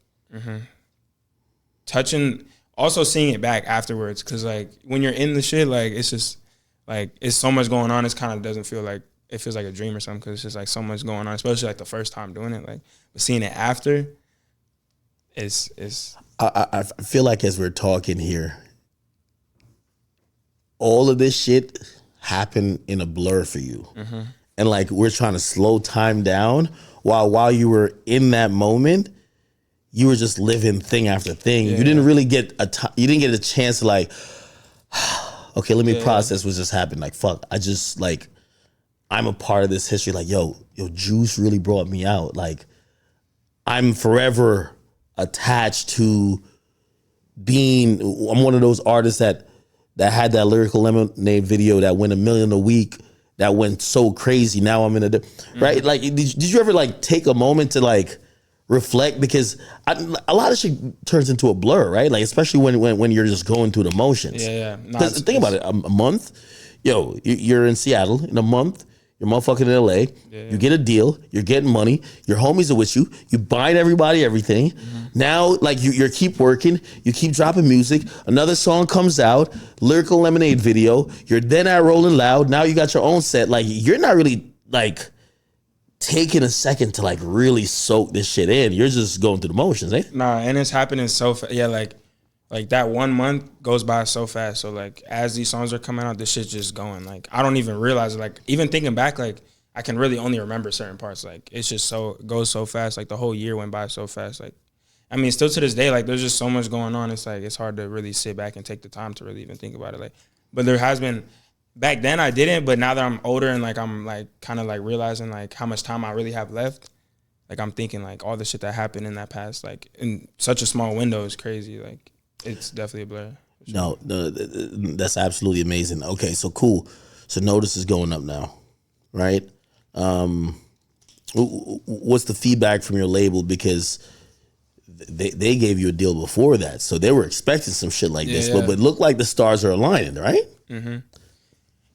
touching, also seeing it back afterwards, because like when you're in the shit, like, it's just like, it's so much going on. It's kind of doesn't feel like, it feels like a dream or something, because it's just like so much going on, especially like the first time doing it. Like, but seeing it after, it's. I feel like as we're talking here, all of this shit happened in a blur for you. And like, we're trying to slow time down while you were in that moment, you were just living thing after thing. You didn't really get a chance to like, okay, let me process what just happened. Like, fuck, I'm a part of this history. Like, yo, Juice really brought me out. Like, I'm forever attached to I'm one of those artists that had that Lyrical Lemonade video that went 1 million a week, that went so crazy. Now I'm in right? Like, did you ever like take a moment to like reflect? Because a lot of shit turns into a blur, right? Like, especially when you're just going through the motions. Yeah. Because think about it, a month, you're in Seattle. In a month, You're motherfucking in LA. Yeah. You get a deal. You're getting money. Your homies are with you. You buying everybody everything. Now, like you keep working. You keep dropping music. Another song comes out. Lyrical Lemonade video. You're then at Rolling Loud. Now you got your own set. Like you're not really like taking a second to like really soak this shit in. You're just going through the motions, eh? Nah, and it's happening so fast. Yeah, like that 1 month goes by so fast. So like as these songs are coming out, this shit's just going. Like I don't even realize it. Like even thinking back, like I can really only remember certain parts. Like it's just it goes so fast. Like the whole year went by so fast. Like I mean, still to this day, like there's just so much going on. It's like it's hard to really sit back and take the time to really even think about it. Like, but there has been back then I didn't, but now that I'm older and like I'm like kind of like realizing like how much time I really have left. Like I'm thinking like all the shit that happened in that past, like in such a small window is crazy. Like it's definitely a blur. Sure. No, that's absolutely amazing. Okay, so cool. So notice is going up now, right? What's the feedback from your label? Because they gave you a deal before that, so they were expecting some shit like this. But it looked like the stars are aligning, right? Mm-hmm.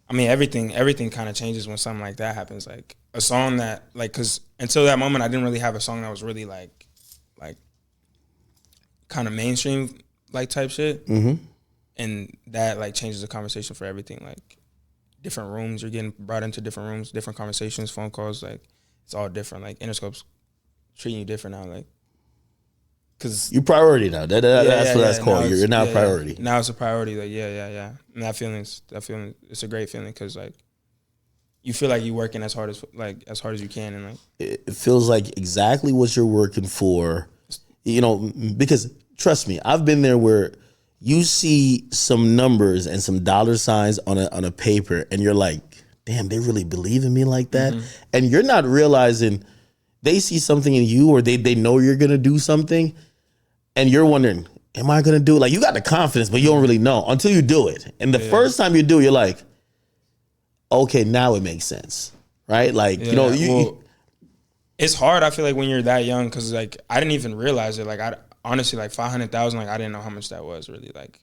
I mean, everything kind of changes when something like that happens. Like a song that, like, because until that moment, I didn't really have a song that was really like kind of mainstream like type shit. Mm-hmm. And that like changes the conversation for everything. Like different rooms, you're getting brought into different rooms, different conversations, phone calls. Like it's all different. Like Interscope's treating you different now. Like because you priority now. That's what that's called. You're now a priority. Now it's a priority. Like yeah. And that feeling, it's a great feeling because like you feel like you're working as hard as you can, and like it feels like exactly what you're working for. You know, because trust me, I've been there where you see some numbers and some dollar signs on a paper, and you're like, damn, they really believe in me like that, and you're not realizing they see something in you, or they know you're gonna do something, and you're wondering, am I gonna do it? Like you got the confidence, but you don't really know until you do it. And the first time you do it, you're like, okay, now it makes sense, right? Like you know, it's hard. I feel like when you're that young, because like I didn't even realize it. Like I honestly like 500,000. Like I didn't know how much that was really. Like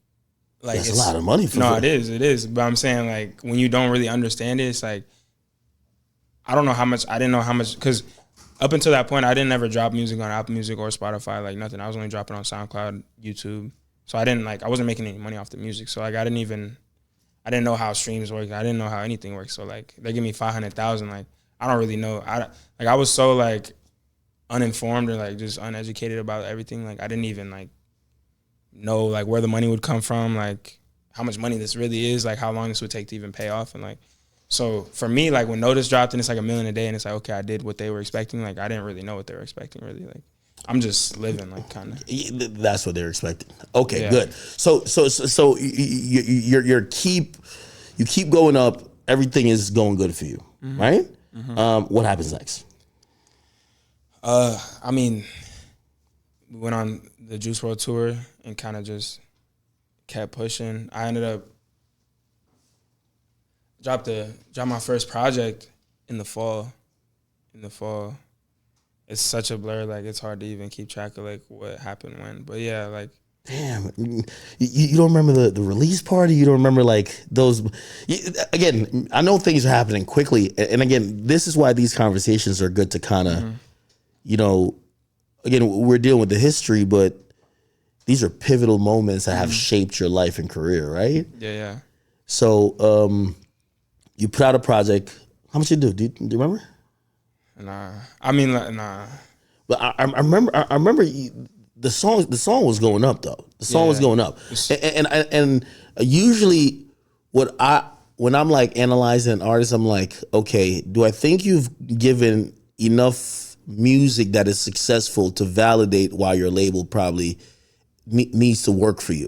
that's a lot of money for it is. But I'm saying like when you don't really understand it, it's like I don't know how much. I didn't know how much because up until that point, I didn't ever drop music on Apple Music or Spotify. Like nothing. I was only dropping on SoundCloud, YouTube. So I wasn't making any money off the music. So like I didn't know how streams work. I didn't know how anything works. So like they give me 500,000. Like I don't really know. I was so like uninformed or like just uneducated about everything. Like I didn't even like know like where the money would come from, like how much money this really is, like how long this would take to even pay off. And like so for me, like when Notice dropped and it's like $1 million a day and it's like okay, I did what they were expecting. Like I didn't really know what they were expecting really. Like I'm just living like kind of. That's what they're expecting. Okay, good. So you keep going up. Everything is going good for you, right? Mm-hmm. What happens next? I mean, we went on the Juice WRLD tour and kind of just kept pushing. I ended up dropped my first project in the fall. It's such a blur, like it's hard to even keep track of like what happened when. But yeah, like damn, you don't remember the release party? You don't remember like those? Again, I know things are happening quickly, and again, this is why these conversations are good to kind of, you know, again, we're dealing with the history, but these are pivotal moments that have shaped your life and career, right? Yeah. So, you put out a project. How much you do? Do you remember? Nah, I mean, like, nah. But I remember the song was going up though. The song was going up, and usually when I'm like analyzing an artist, I'm like, okay, do I think you've given enough music that is successful to validate why your label probably needs to work for you?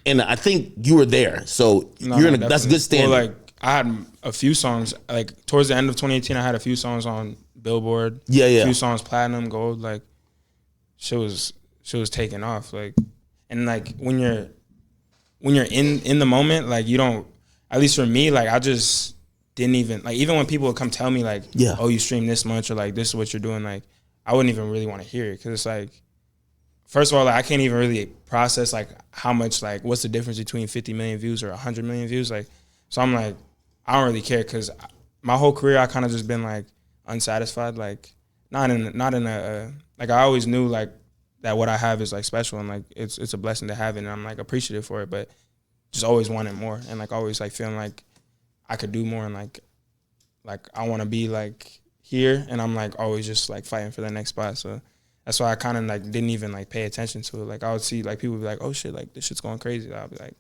And I think you were there, so that's good standing. Well, like I had a few songs like towards the end of 2018. I had a few songs on Billboard. A few songs platinum, gold. Like she was taking off. Like and like when you're in the moment, like you don't. At least for me, like I just didn't even like. Even when people would come tell me like, oh, you stream this much or like this is what you're doing, like I wouldn't even really want to hear it because it's like, first of all, like, I can't even really process like how much like what's the difference between 50 million views or 100 million views. Like so I'm like I don't really care because my whole career I kind of just been like unsatisfied, like not in a like I always knew like that what I have is like special and like it's a blessing to have it and I'm like appreciative for it, but just always wanted more and like always like feeling like I could do more and like I want to be like here and I'm like always just like fighting for the next spot. So that's why I kind of like didn't even like pay attention to it. Like I would see like people be like, oh shit, like this shit's going crazy. I'll be like,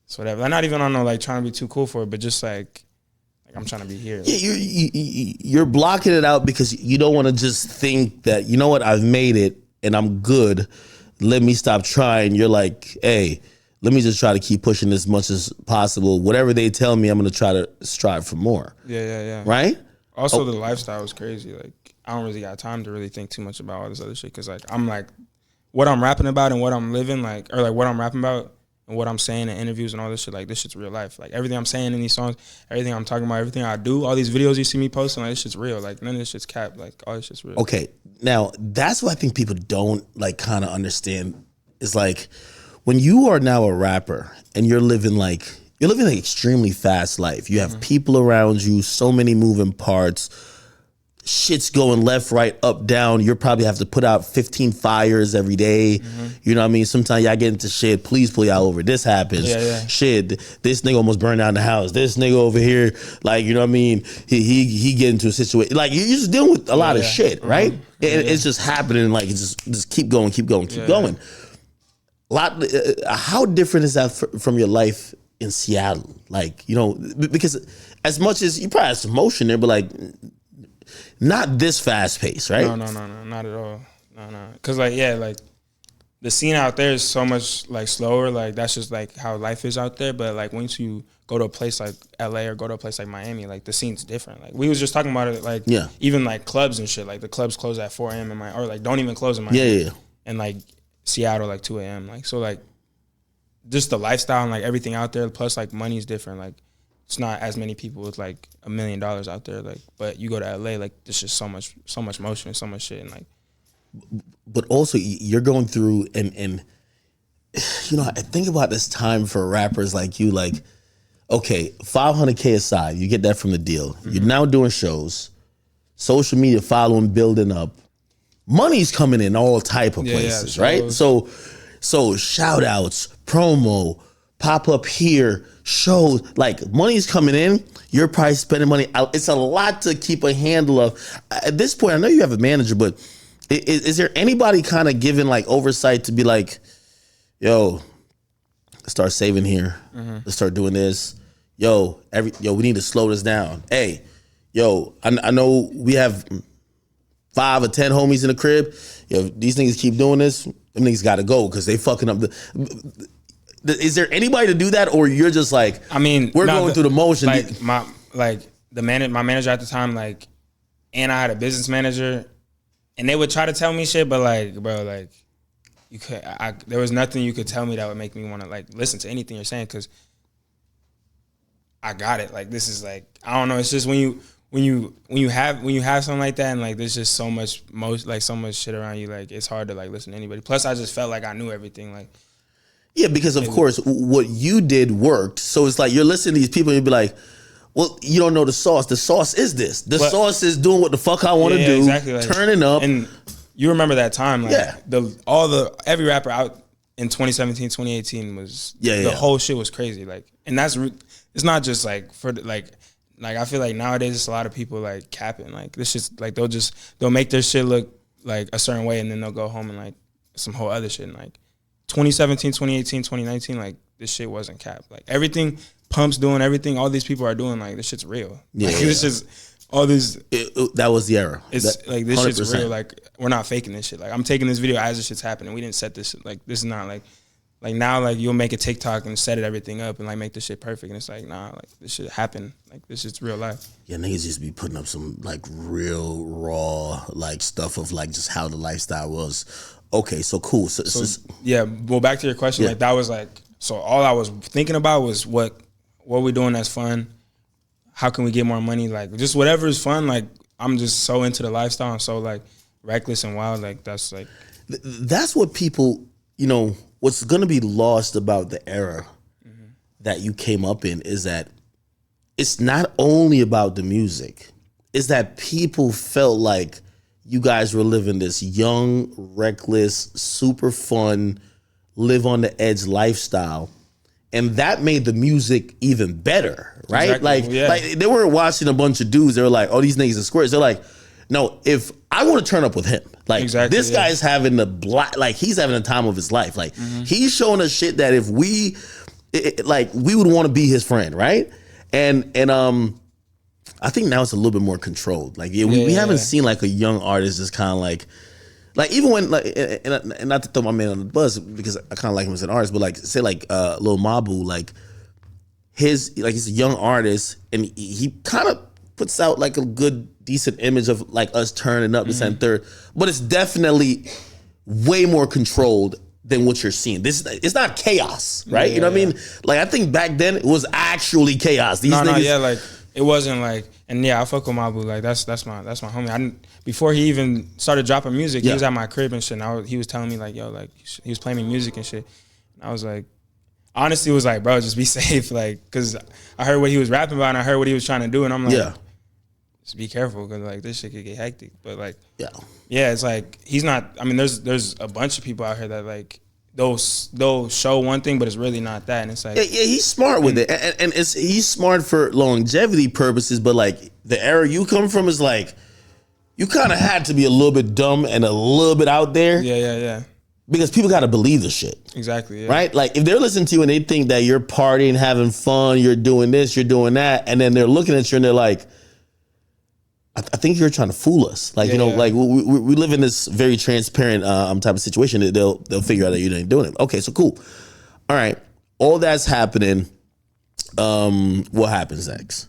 it's whatever. I'm not even on no like trying to be too cool for it, but just like I'm trying to be here. Yeah, you're blocking it out because you don't want to just think that, you know what, I've made it and I'm good. Let me stop trying. You're like, hey, let me just try to keep pushing as much as possible. Whatever they tell me, I'm going to try to strive for more. Yeah. Right? Also, the lifestyle is crazy. Like, I don't really got time to really think too much about all this other shit. Because, like, I'm like, what I'm rapping about and what I'm living, like, or like what I'm rapping about and what I'm saying in interviews and all this shit, like, this shit's real life. Like, everything I'm saying in these songs, everything I'm talking about, everything I do, all these videos you see me posting, like, this shit's real. Like, none of this shit's capped. Like, all this shit's real. Okay. Now, that's what I think people don't, like, kind of understand. Is like, when you are now a rapper and you're living an extremely fast life. You have people around you, so many moving parts. Shit's going left, right, up, down. You probably have to put out 15 fires every day. You know what I mean? Sometimes y'all get into shit. Please pull y'all over. This happens. Yeah. Shit, this nigga almost burned down the house. This nigga over here, like, you know what I mean? He get into a situation. Like, you're just dealing with a lot of shit, right? And it's just happening. Like, it's just keep going. How different is that from your life in Seattle? Like, you know, because as much as you probably have some motion there, but like not this fast pace, right? No, not at all. No. Cause like, yeah, like the scene out there is so much like slower. Like that's just like how life is out there. But like once you go to a place like LA or go to a place like Miami, like the scene's different. Like we was just talking about it, like even like clubs and shit. Like the clubs close at 4 a.m. or like don't even close in Miami. Yeah. And like Seattle like 2 a.m. Like so like just the lifestyle and like everything out there. Plus like money's different. Like it's not as many people with like $1 million out there. Like but you go to LA, like there's just so much motion and so much shit and like. But also you're going through and you know, I think about this time for rappers like you, like, okay, $500K aside, you get that from the deal. You're now doing shows, social media following, building up. Money's coming in all type of places, right? So shout outs, promo, pop up here, shows, like money's coming in. You're probably spending money. It's a lot to keep a handle of. At this point, I know you have a manager, but is there anybody kind of giving like oversight to be like, yo, let's start saving here. Let's start doing this. Yo, we need to slow this down. Hey, yo, I know we have 5 or 10 homies in the crib. Yo, these niggas keep doing this, them niggas gotta go because they fucking up is there anybody to do that, or you're just like, I mean, we're going through the motion? Like my manager at the time, like, and I had a business manager, and they would try to tell me shit, but like, bro, like, there was nothing you could tell me that would make me want to like listen to anything you're saying because I got it. Like this is like, I don't know. It's just when you have something like that and like there's just so much shit around you, like it's hard to like listen to anybody. Plus I just felt like I knew everything. Like yeah, because of course what you did worked. So it's like you're listening to these people and you'd be like, well, you don't know the sauce. The sauce is this. The sauce is doing what the fuck I want to do. Exactly, like, turning up. And you remember that time, like every rapper out in 2017, 2018 was the whole shit was crazy. Like, and it's not just like for like I feel like nowadays it's a lot of people like capping. Like this shit's like they'll make their shit look like a certain way and then they'll go home and like some whole other shit. And like 2017, 2018, 2019, like this shit wasn't capped. Like everything Pump's doing, everything all these people are doing, like this shit's real. Yeah, like, this is all this. That was the era. It's like this 100%. Shit's real. Like we're not faking this shit. Like I'm taking this video as this shit's happening. We didn't set this shit. Like this is not like now like you'll make a TikTok and set everything up and like make this shit perfect. And it's like nah, like this shit happened. Like this shit's real life. Yeah, niggas just be putting up some like real raw like stuff of like just how the lifestyle was. Okay, so cool. So yeah, well back to your question. Like that was like so all I was thinking about was what we doing that's fun. How can we get more money? Like just whatever is fun. Like I'm just so into the lifestyle and so like reckless and wild. Like that's like that's what people, you know, what's gonna be lost about the era that you came up in is that it's not only about the music. It's that people felt like you guys were living this young, reckless, super fun, live on the edge lifestyle. And that made the music even better, right? Exactly. Like they weren't watching a bunch of dudes. They were like, oh, these niggas are squares. They're like, no, if I want to turn up with him, like this guy's having he's having the time of his life. Like he's showing us shit that if we would want to be his friend, right? And I think now it's a little bit more controlled. Like we haven't seen like a young artist just kind of like even when like and not to throw my man on the bus because I kind of like him as an artist, but like say like Lil Mabu, like he's a young artist and he kind of puts out like a good decent image of like us turning up this and third, but it's definitely way more controlled than what you're seeing. It's not chaos, right? You know what I mean? Like I think back then it was actually chaos. These niggas, like it wasn't like, and I fuck with Mabu. Like that's my homie. Before he even started dropping music, he was at my crib and shit. And he was telling me like, yo, like he was playing me music and shit. And I was like, honestly, was like, bro, just be safe, like, cause I heard what he was rapping about and I heard what he was trying to do, and I'm like, just be careful, cause like this shit could get hectic. But like, it's like he's not. I mean, there's a bunch of people out here that like they'll show one thing, but it's really not that. And it's like, he's smart with it, and he's smart for longevity purposes. But like the era you come from is like, you kind of had to be a little bit dumb and a little bit out there. Yeah. Because people got to believe the shit. Exactly. Yeah. Right? Like if they're listening to you and they think that you're partying, having fun, you're doing this, you're doing that, and then they're looking at you and they're like, I think you're trying to fool us. Like, like we live in this very transparent type of situation that they'll figure out that you ain't doing it. Okay, so cool. All right. All that's happening. What happens next?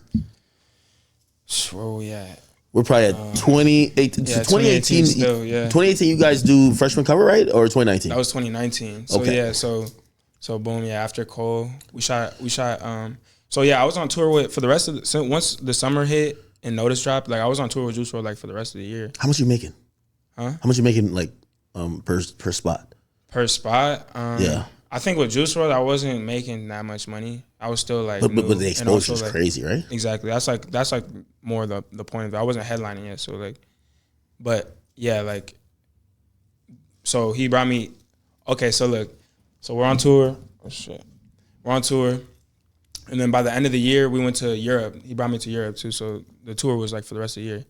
Where we at? We're probably at 2018. Yeah, 2018 still, 2018, you guys do freshman cover, right? Or 2019? That was 2019. So okay. So boom, after Cole, we shot I was on tour for the rest of once the summer hit and Notice dropped, like I was on tour with Juice WRLD like for the rest of the year. How much you making? Huh? How much you making like per spot? Per spot? I think with Juice WRLD, I wasn't making that much money. I was still like, but the exposure is crazy, right? Exactly. That's like more the point of it. I wasn't headlining yet, so like, but yeah, like, so he brought me. Okay, so look, so we're on tour. Oh shit, we're on tour, and then by the end of the year, we went to Europe. He brought me to Europe too, so the tour was like for the rest of the year.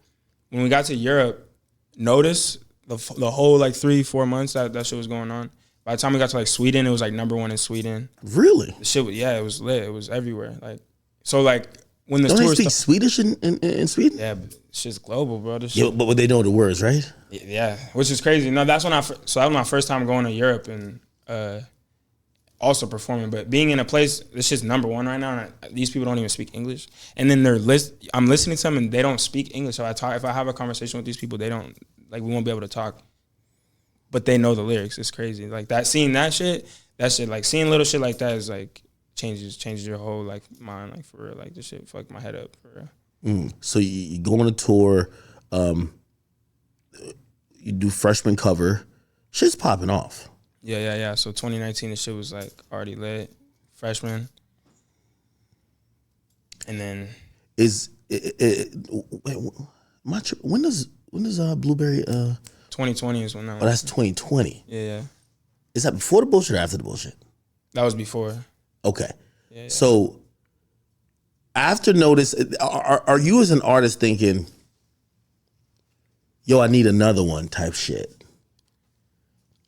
When we got to Europe, Notice the whole like 3-4 months that shit was going on. By the time we got to like Sweden, it was like #1 in Sweden. Really? The shit was, it was lit. It was everywhere. Like, so like when the Don't tour they speak Swedish in Sweden? Yeah, but shit's global, bro. This yeah, shit, but they know the words, right? Yeah, which is crazy. No, that's when that was my first time going to Europe and also performing. But being in a place, this shit's #1 right now. And these people don't even speak English. And then I'm listening to them and they don't speak English. So if I have a conversation with these people, they don't, like, we won't be able to talk. But they know the lyrics. It's crazy. Like seeing that shit, like seeing little shit like that is like changes your whole like mind, like for real. Like this shit fucked my head up for real. So you go on a tour, you do freshman cover, shit's popping off. Yeah. So 2019, the shit was like already lit, freshman, and then when does Blueberry? 2020 is when that was. Oh, that's 2020. Yeah. Is that before the bullshit or after the bullshit? That was before. Okay. Yeah. So after Notice, are you as an artist thinking, yo, I need another one type shit?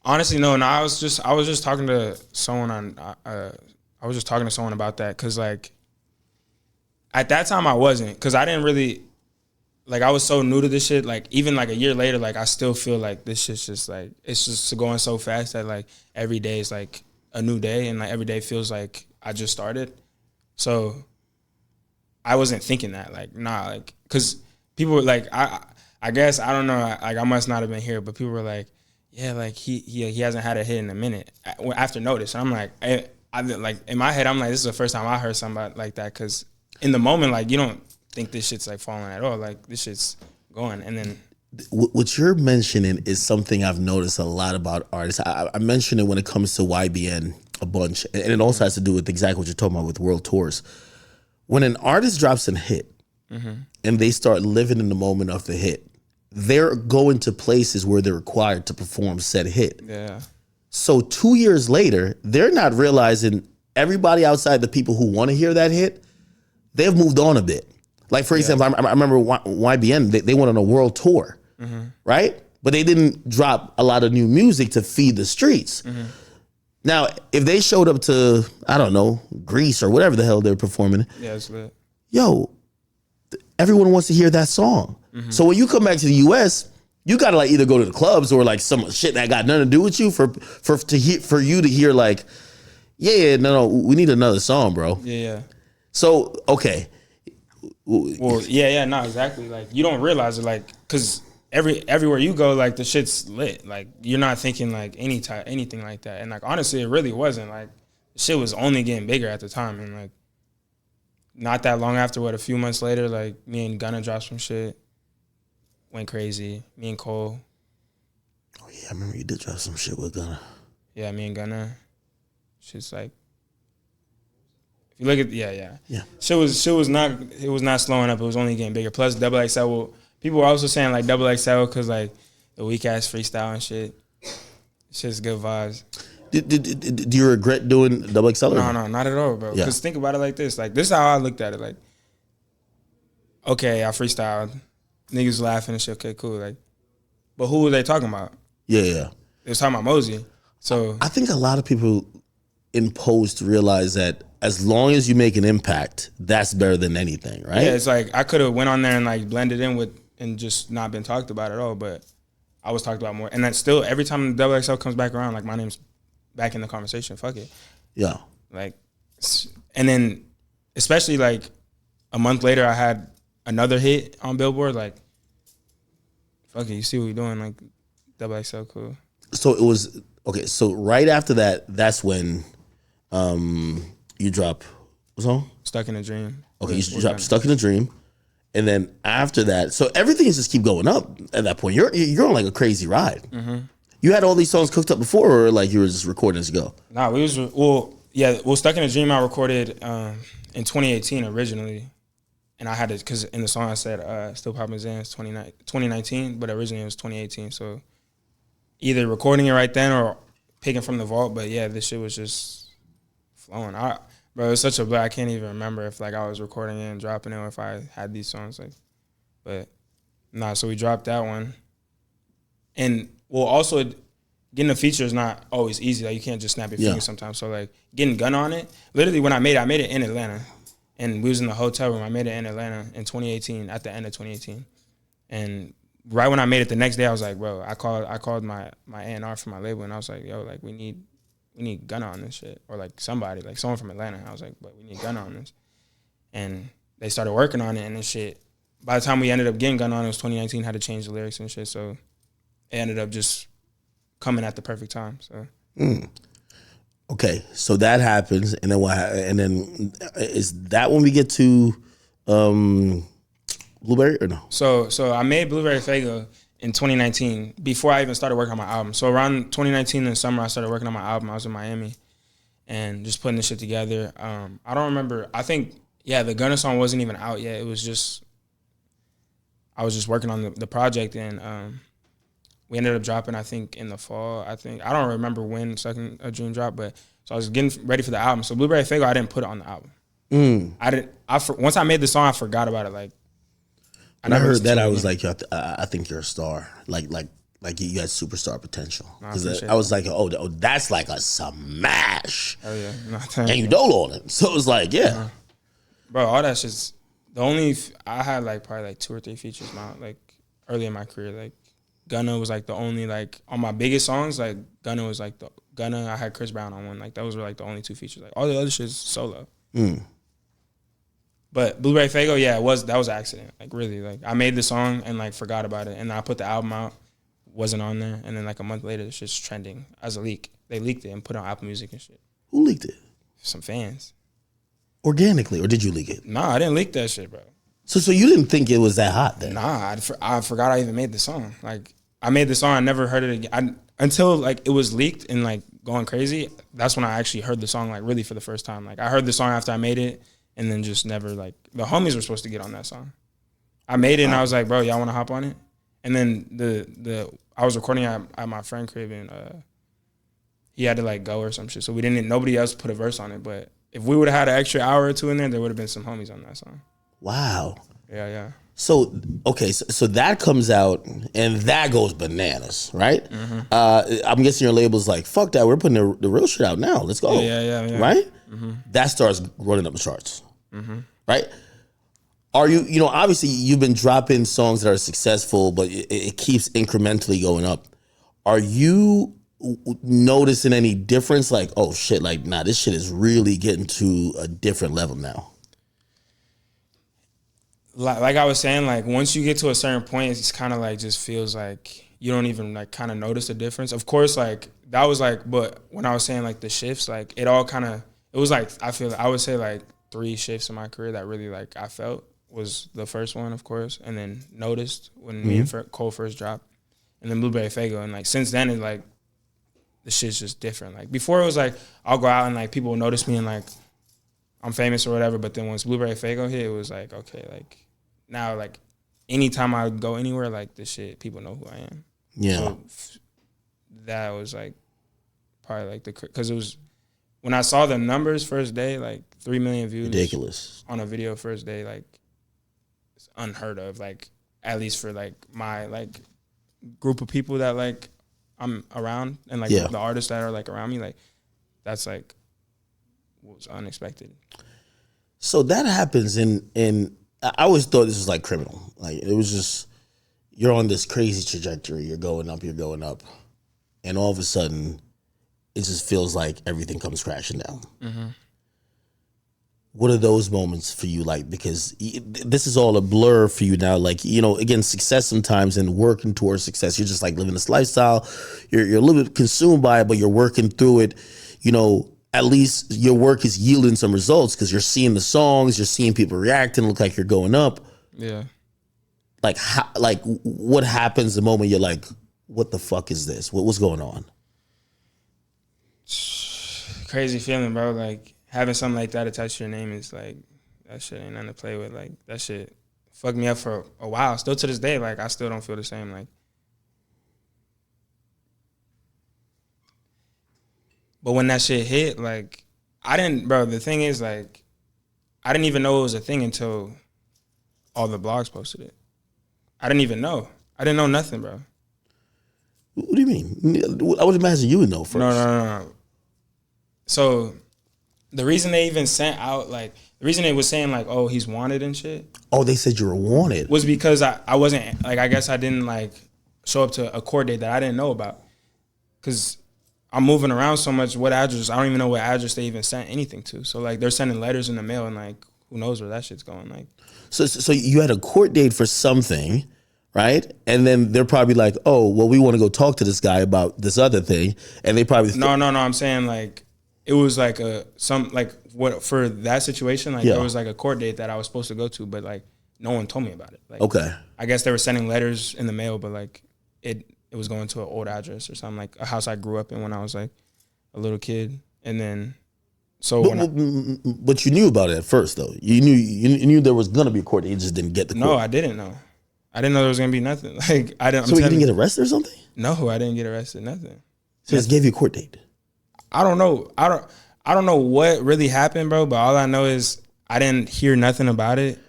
Honestly, no. I was just talking to someone I was just talking to someone about that because like at that time I wasn't, because I didn't really. Like, I was so new to this shit, like, even, like, a year later, like, I still feel like this shit's just, like, it's just going so fast that, like, every day is, like, a new day, and, like, every day feels like I just started. So I wasn't thinking that, like, nah, like, because people were, like, I guess, I don't know, like, I must not have been here, but people were like, yeah, like, he hasn't had a hit in a minute after Notice. And I'm like, I like, in my head, I'm like, this is the first time I heard somebody like that, because in the moment, like, you don't think this shit's like falling at all. Like this shit's going. And then what you're mentioning is something I've noticed a lot about artists. I mentioned it when it comes to YBN a bunch, and it also has to do with exactly what you're talking about with world tours. when an artist drops a hit and they start living in the moment of the hit, they're going to places where they're required to perform said hit. Yeah. So 2 years later, they're not realizing everybody outside the people who want to hear that hit, they've moved on a bit. Like, for example, I remember YBN, they went on a world tour, right? But they didn't drop a lot of new music to feed the streets. Now, if they showed up to, I don't know, Greece or whatever the hell they're performing, Yeah, it's lit. yo, everyone wants to hear that song. So when you come back to the US, you gotta like either go to the clubs or like some shit that got nothing to do with you for you to hear like, no, we need another song, bro. Yeah. So, okay. Well, no, exactly. Like, you don't realize it, like, because everywhere you go, like, the shit's lit. Like, you're not thinking like anything like that. And like, honestly, it really wasn't. Like, the shit was only getting bigger at the time. And like, not that long after, a few months later, like, me and Gunna dropped some shit. Went crazy. Me and Cole. Oh yeah, I remember you did drop some shit with Gunna. Yeah, me and Gunna. Shit's like, if you look at yeah. Shit was not slowing up. It was only getting bigger. Plus Double XL. People were also saying like Double XL because like the weak ass freestyle and shit. Shit's good vibes. Do you regret doing Double XL? No, not at all, bro. Because think about it like this. Like, this is how I looked at it. Like, okay, I freestyled. Niggas laughing and shit. Okay, cool. Like, but who were they talking about? Yeah. They was talking about Mosey. So I think a lot of people in post realize that as long as you make an impact, that's better than anything, right? Yeah, it's like I could have went on there and like blended in with and just not been talked about at all, but I was talked about more. And that's still, every time Double XL comes back around, like, my name's back in the conversation. Fuck it. Yeah. Like, and then especially like a month later, I had another hit on Billboard. Like, fuck it, you see what we're doing? Like, Double XL, cool. So it was okay. So right after that, that's when you drop what song? Stuck in a Dream. Okay, you drop Stuck in a Dream, and then after that, so everything just keep going up at that point. You're on like a crazy ride. You had all these songs cooked up before, or like you were just recording as you go? Nah, Stuck in a Dream I recorded in 2018 originally. And I had to, because in the song I said, Still Poppin' Zans 2019, but originally it was 2018. So either recording it right then or picking from the vault. But yeah, this shit was just flowing. Bro, it was such a blur. I can't even remember if like I was recording it and dropping it or if I had these songs. Like, but nah, so we dropped that one. And well, also getting a feature is not always easy. Like, you can't just snap your fingers sometimes. So like getting Gunna on it, literally when I made it in Atlanta. And we was in the hotel room. I made it in Atlanta in 2018, at the end of 2018. And right when I made it the next day, I was like, bro, I called my A&R for my label, and I was like, yo, like, we need Gunna on this shit. Or like somebody, like someone from Atlanta. I was like, but we need Gunna on this. And they started working on it, and this shit. By the time we ended up getting Gunna on, it was 2019, had to change the lyrics and shit. So it ended up just coming at the perfect time. So Okay, so that happens, and then what? And then is that when we get to Blueberry or no? So I made Blueberry Fago in 2019 before I even started working on my album. So around 2019 in the summer, I started working on my album. I was in Miami and just putting this shit together. I don't remember. I think the Gunna song wasn't even out yet. It was just I was just working on the project, and we ended up dropping, I think, in the fall. I don't remember when Second a Dream dropped, but so I was getting ready for the album. So Blueberry Fago, I didn't put it on the album. Once I made the song, I forgot about it. Like, when I heard that, I was like, yo, I think you're a star. Like you had superstar potential. Because I was like, oh, that's like a smash. Oh yeah, and you dole on it. So it was like, yeah, bro, all that shit's the only. I had like probably like 2 or 3 features now, like early in my career, like. Gunna was like the only, like, on my biggest songs, like Gunna was like I had Chris Brown on one, like those were like the only 2 features. Like all the other shit's solo. But Blueberry Fago, that was an accident. Like really, like I made the song and like forgot about it, and I put the album out, wasn't on there, and then like a month later, it's just trending as a leak. They leaked it and put it on Apple Music and shit. Who leaked it? Some fans. Organically, or did you leak it? Nah, I didn't leak that shit, bro. So you didn't think it was that hot then? Nah, I forgot I even made the song. Like, I made the song, I never heard it again. Until like it was leaked and like going crazy, that's when I actually heard the song like really for the first time. Like I heard the song after I made it, and then just never like the homies were supposed to get on that song. I made it and I was like, bro, y'all want to hop on it? And then I was recording at my friend crib and he had to like go or some shit, so nobody else put a verse on it. But if we would have had an extra hour or two in there would have been some homies on that song. Wow. Yeah. So okay, so that comes out and that goes bananas, right? I'm guessing your label's like, fuck that, we're putting the real shit out now. Let's go. Yeah. Right? That starts running up the charts. Right? Are you obviously you've been dropping songs that are successful, but it keeps incrementally going up. Are you noticing any difference? Like, oh shit, like, nah, this shit is really getting to a different level now. Like I was saying, like once you get to a certain point, it's kind of like just feels like you don't even like kind of notice the difference. Of course, like that was like, but when I was saying like the shifts, like it was like I would say like 3 shifts in my career that really like I felt was the first one, of course, and then Noticed when me and Cole first dropped, and then Blueberry Faygo, and like since then it's like the shit's just different. Like before it was like I'll go out and like people will notice me and like I'm famous or whatever, but then once Blueberry Faygo hit, it was like okay, like now like anytime I go anywhere, like this shit, people know who I am. Yeah. So that was like probably like because it was when I saw the numbers first day, like 3 million views, ridiculous on a video first day, like it's unheard of. Like at least for like my like group of people that like I'm around and like the artists that are like around me, like that's like was unexpected. So that happens in I always thought this was like criminal. Like it was just you're on this crazy trajectory. You're going up, and all of a sudden, it just feels like everything comes crashing down. What are those moments for you like? Because this is all a blur for you now. Like, again, success sometimes and working towards success. You're just like living this lifestyle. You're a little bit consumed by it, but you're working through it. At least your work is yielding some results because you're seeing the songs, you're seeing people reacting, look like you're going up. Yeah. Like, what happens the moment you're like, what the fuck is this? What's going on? Crazy feeling, bro. Like, having something like that attached to your name is like, that shit ain't nothing to play with. Like, that shit fucked me up for a while. Still to this day, like, I still don't feel the same. Like, but when that shit hit, like, the thing is, like, I didn't even know it was a thing until all the blogs posted it. I didn't even know. I didn't know nothing, bro. What do you mean? I would imagine you would know first. No. So the reason they even sent out, like, the reason they was saying, like, oh, he's wanted and shit. Oh, they said you were wanted. Was because I wasn't, like, I guess I didn't, like, show up to a court date that I didn't know about. Because I'm moving around so much, what address, I don't even know what address they even sent anything to. So, like, they're sending letters in the mail and, like, who knows where that shit's going, like. So you had a court date for something, right? And then they're probably like, oh, well, we want to go talk to this guy about this other thing. And they probably... No, I'm saying, like, it was, like, for that situation, like, there was, like, a court date that I was supposed to go to, but, like, no one told me about it. Like, okay. I guess they were sending letters in the mail, but, like, it was going to an old address or something, like a house I grew up in when I was, like, a little kid. And then... But you knew about it at first, though. You knew there was gonna be a court. You just didn't get the court. No, I didn't know. I didn't know there was gonna be nothing. Like I didn't. So you didn't get arrested or something? No, I didn't get arrested. Nothing. So just gave you a court date. I don't know. I don't know what really happened, bro. But all I know is I didn't hear nothing about it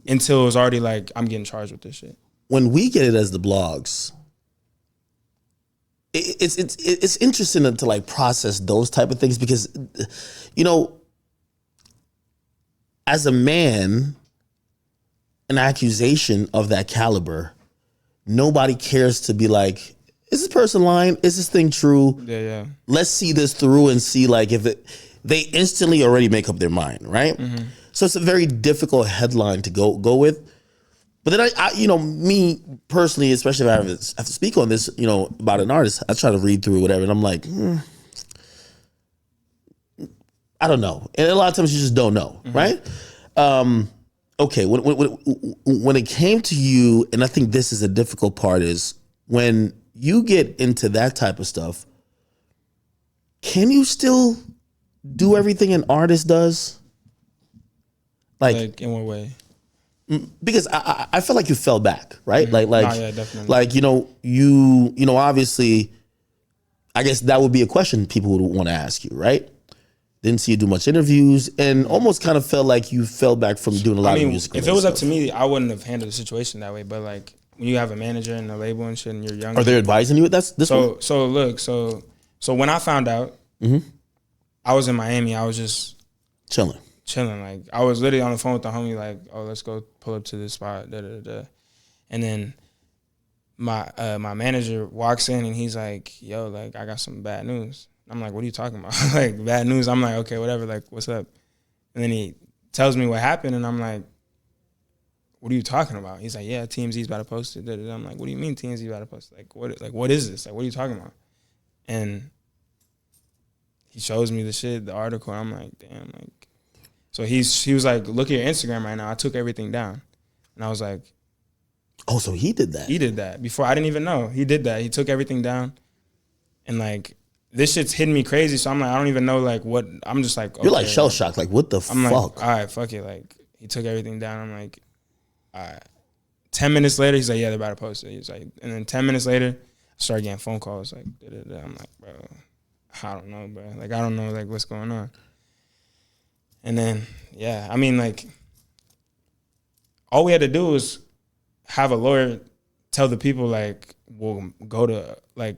until it was already like I'm getting charged with this shit. When we get it as the blogs, it's interesting to like process those type of things because, as a man, an accusation of that caliber, nobody cares to be like, is this person lying? Is this thing true? Yeah. Let's see this through and see like they instantly already make up their mind, right? Mm-hmm. So it's a very difficult headline to go with. But then I me personally, especially if I have to speak on this, about an artist, I try to read through whatever, and I'm like, I don't know. And a lot of times you just don't know, right? Okay, when it came to you, and I think this is a difficult part, is when you get into that type of stuff, can you still do everything an artist does? Like in what way? because I feel like you fell back, right? Nah, yeah, definitely. Like you obviously, I guess that would be a question people would want to ask you, right? Didn't see you do much interviews, and almost kind of felt like you fell back from doing a lot of music. If it was up to me, I wouldn't have handled the situation that way. But like when you have a manager and a label and shit, and you're young, are they advising you with this? So when I found out, I was in Miami. I was just chilling. Like I was literally on the phone with the homie, like, oh, let's go pull up to this spot, and then my manager walks in and he's like, yo, like I got some bad news. I'm like, what are you talking about? Like, bad news? I'm like, okay, whatever, like, what's up? And then he tells me what happened, and I'm like, what are you talking about? He's like, yeah, TMZ's about to post it. I'm like, what do you mean TMZ's about to post it? What is this? Like, what are you talking about? And he shows me the shit, the article, and I'm like, damn, like. So he was like, look at your Instagram right now. I took everything down. And I was like. Oh, so he did that? He did that. Before, I didn't even know. He did that. He took everything down. And like, this shit's hitting me crazy. So I'm like, I don't even know like what, I'm just like. Okay. You're like shell shocked. Like, what the fuck? I'm like, all right, fuck it. Like, he took everything down. I'm like, all right. 10 minutes later, he's like, yeah, they're about to post it. He's like, and then 10 minutes later, I started getting phone calls. Like, I'm like, bro, I don't know, bro. Like, I don't know, like, what's going on. And then, yeah, I mean, like, all we had to do was have a lawyer tell the people, like, we'll go to, like,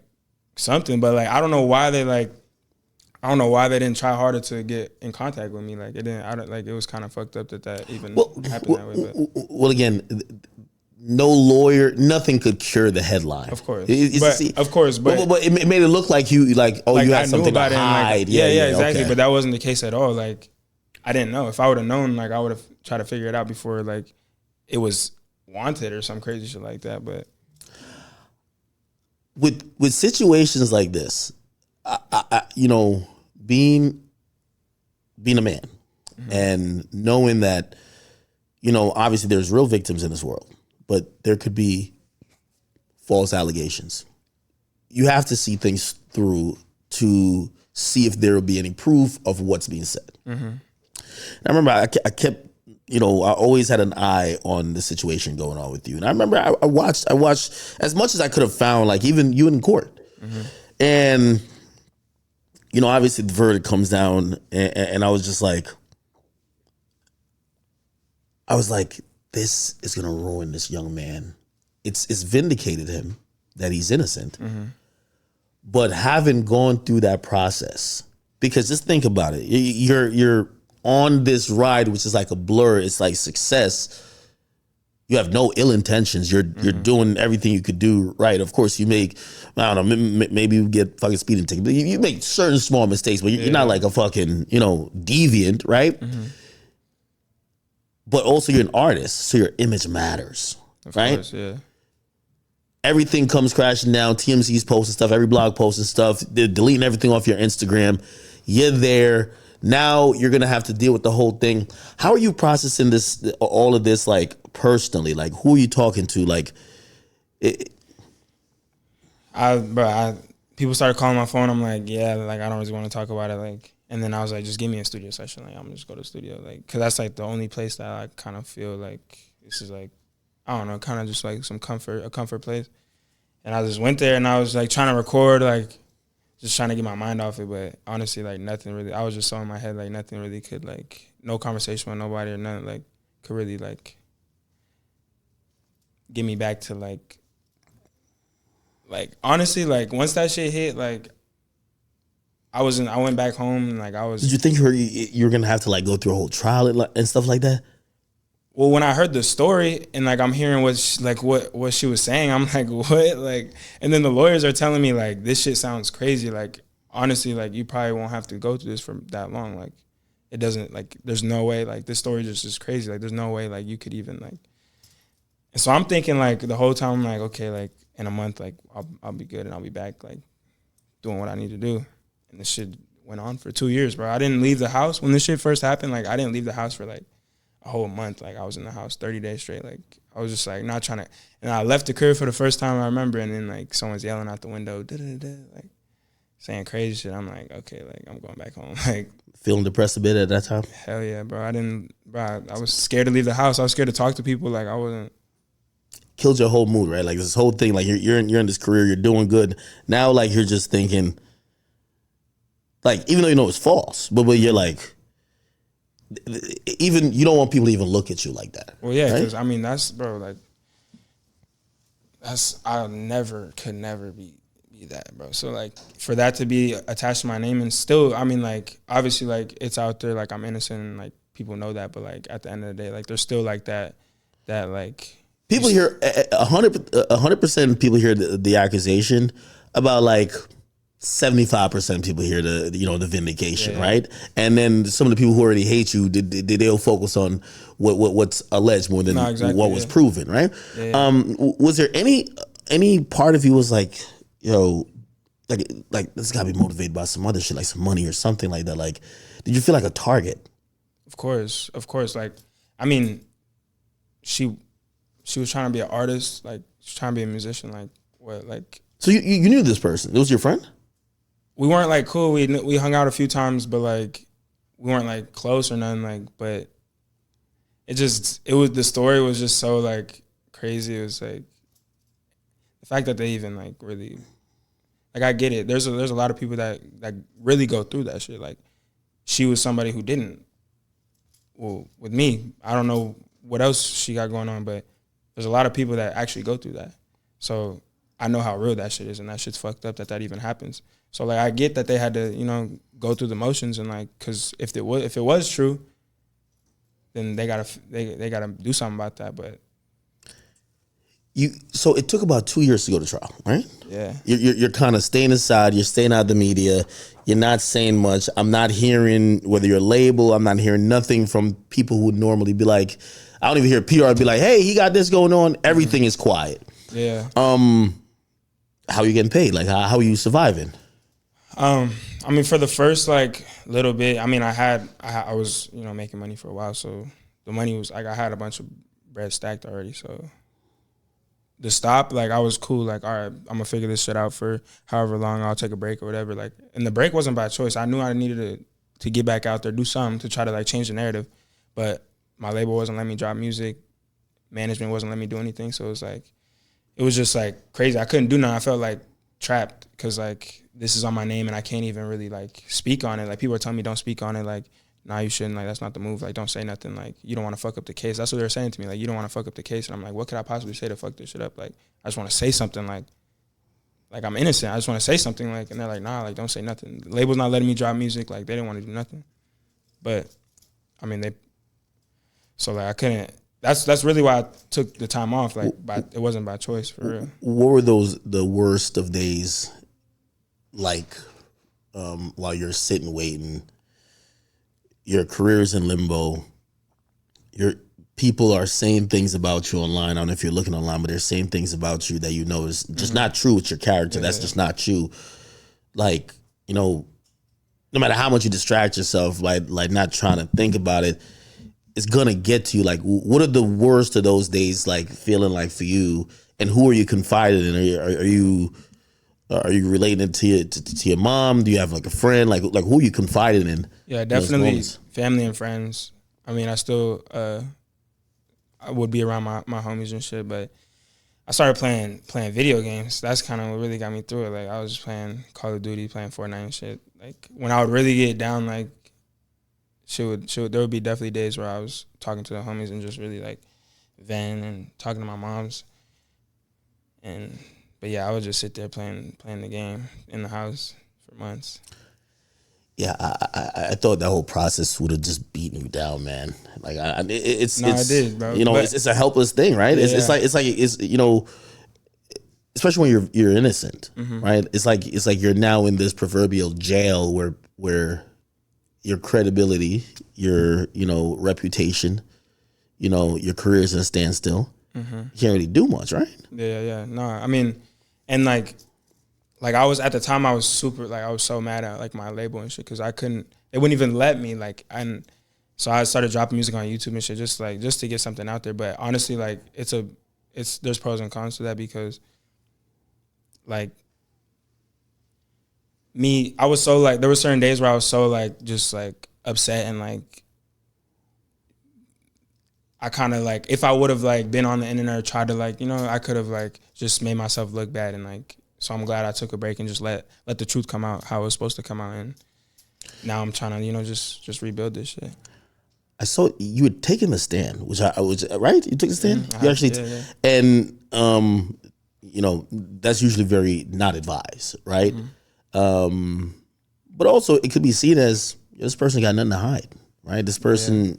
something. But, like, I don't know why they didn't try harder to get in contact with me. Like, it was kind of fucked up that even happened that way. But. Well, again, no lawyer, nothing could cure the headline. Of course. But it made it look like you, like, oh, like you had something to hide. Like, yeah, exactly. Okay. But that wasn't the case at all. Like, I didn't know. If I would have known, like, I would have tried to figure it out before, like, it was wanted or some crazy shit like that. But with situations like this, I being a man and knowing that, obviously there's real victims in this world, but there could be false allegations. You have to see things through to see if there will be any proof of what's being said. And I remember I kept, I always had an eye on the situation going on with you. And I remember I watched as much as I could have found, like even you in court. And, obviously the verdict comes down and I was just like, this is going to ruin this young man. It's vindicated him that he's innocent. But having gone through that process, because just think about it, you're on this ride, which is like a blur. It's like success. You have no ill intentions. You're doing everything you could do right. Of course, you make, I don't know, maybe you get fucking speeding ticket. You make certain small mistakes, but you're not like a fucking, deviant, right? But also you're an artist, so your image matters, right? Of course, yeah. Everything comes crashing down. TMZ's posting stuff, every blog posting stuff. They're deleting everything off your Instagram. You're there. Now you're gonna have to deal with the whole thing. How are you processing all of this, like personally? Like, who are you talking to? Like, people started calling my phone. I'm like, yeah, like I don't really want to talk about it. Like, and then I was like, just give me a studio session. Like, I'm just go to the studio, like, cause that's like the only place that I kind of feel like this is like, I don't know, kind of just like a comfort place. And I just went there and I was like trying to record, like just trying to get my mind off it. But honestly, like nothing really, I was just so in my head, like nothing really could, like no conversation with nobody or nothing, like could really like get me back to like honestly, like once that shit hit, like I went back home and like I was. Did you think you were going to have to like go through a whole trial and stuff like that? Well, when I heard the story and like I'm hearing what she was saying, I'm like, what? Like, and then the lawyers are telling me like this shit sounds crazy. Like honestly, like you probably won't have to go through this for that long. Like it doesn't, like there's no way, like this story just is crazy. Like there's no way like you could even like. And so I'm thinking like the whole time I'm like, okay, like in a month like I'll be good and I'll be back like doing what I need to do. And this shit went on for 2 years, bro. I didn't leave the house when this shit first happened. Like I didn't leave the house for like a whole month. Like I was in the house 30 days straight. Like I was just like not trying to, and I left the crib for the first time I remember, and then like someone's yelling out the window, like saying crazy shit, I'm like, okay, like I'm going back home. Like Feeling depressed a bit at that time? hell yeah, bro. I was scared to leave the house. I was scared to talk to people. Like I wasn't. Killed your whole mood, right? Like this whole thing, like you're in this career, you're doing good. Now, like you're just thinking, like even though you know it's false, but you're like, even you don't want people to even look at you like that. Well, yeah, right? because I mean that's bro, like I could never be that, bro. So like for that to be attached to my name and still, I mean like obviously like it's out there, like I'm innocent and like people know that, but like at the end of the day, like there's still like that like. People hear 100% of people hear the accusation. About like 75% of people hear the vindication, right? And then some of the people who already hate you, they'll focus on what's alleged more than what was proven, right? Was there any part of you was like, yo, like this gotta be motivated by some other shit, like some money or something like that? Like, did you feel like a target? Of course. Like, I mean, she was trying to be an artist, like she was trying to be a musician, like what, like. So you knew this person? It was your friend? We weren't like cool. We hung out a few times, but like we weren't like close or nothing. Like, but the story was just so like crazy. It was like the fact that they even like really, like I get it. There's a lot of people that really go through that shit. Like she was somebody who didn't. Well, with me, I don't know what else she got going on, but there's a lot of people that actually go through that. So I know how real that shit is, and that shit's fucked up that even happens. So like I get that they had to, go through the motions, and like, cause if it was true, then they gotta do something about that. But so it took about 2 years to go to trial, right? Yeah. You're kind of staying inside. You're staying out of the media. You're not saying much. I'm not hearing whether you're labeled. I'm not hearing nothing from people who would normally be like. I don't even hear PR be like, "Hey, he got this going on." Everything is quiet. Yeah. How are you getting paid? Like, how are you surviving? I mean, for the first like little bit, I mean, I was making money for a while, so the money was like I had a bunch of bread stacked already. So the stop, like I was cool. Like, all right, I'm gonna figure this shit out for however long. I'll take a break or whatever. Like, and the break wasn't by choice. I knew I needed to get back out there, do something to try to like change the narrative, but my label wasn't letting me drop music. Management wasn't letting me do anything. So it was just like crazy. I couldn't do nothing. I felt like trapped because like this is on my name and I can't even really like speak on it. Like people are telling me don't speak on it. Like, nah, you shouldn't. Like that's not the move. Like don't say nothing. Like you don't want to fuck up the case. That's what they're saying to me. Like you don't want to fuck up the case. And I'm like, what could I possibly say to fuck this shit up? Like I just want to say something. Like I'm innocent. I just want to say something. Like, and they're like, nah, like don't say nothing. The label's not letting me drop music. Like they didn't want to do nothing. But I mean so like I couldn't. That's really why I took the time off. Like, it wasn't by choice, for real. What were the worst of days like while you're sitting waiting? Your career's in limbo. Your people are saying things about you online. I don't know if you're looking online, but they're saying things about you that you know is just not true with your character. That's just not you. Like, no matter how much you distract yourself, like not trying to think about it, it's gonna get to you. Like, what are the worst of those days like feeling like for you? And who are you confided in? Are you related to your mom? Do you have like a friend? Like who are you confided in? Yeah, definitely family and friends. I mean, I still I would be around my homies and shit, but I started playing video games. That's kind of what really got me through it. Like I was just playing Call of Duty, playing Fortnite and shit. Like when I would really get down, like there would be definitely days where I was talking to the homies and just really like venting and talking to my moms. But yeah, I would just sit there playing the game in the house for months. Yeah, I thought that whole process would have just beaten you down, man. Like it did, bro. It's a helpless thing, right? Yeah. It's like especially when you're innocent, right? It's like you're now in this proverbial jail where your credibility, your reputation, your career is in a standstill. You can't really do much, right? Yeah. No, I mean, and like I was at the time, I was super I was so mad at like my label and shit because they wouldn't even let me and so I started dropping music on YouTube and shit just to get something out there. But honestly, like there's pros and cons to that because like I was so like, there were certain days where I was so like, just like upset and like, I kind of like, if I would have like been on the internet or tried to like, you know, I could have like just made myself look bad. And like, so I'm glad I took a break and just let the truth come out how it was supposed to come out. And now I'm trying to, you know, just rebuild this shit. I saw you had taken the stand, which I was right. You took the stand. You actually, yeah. And you know, that's usually very not advised, right? But also it could be seen as this person got nothing to hide, right? This person's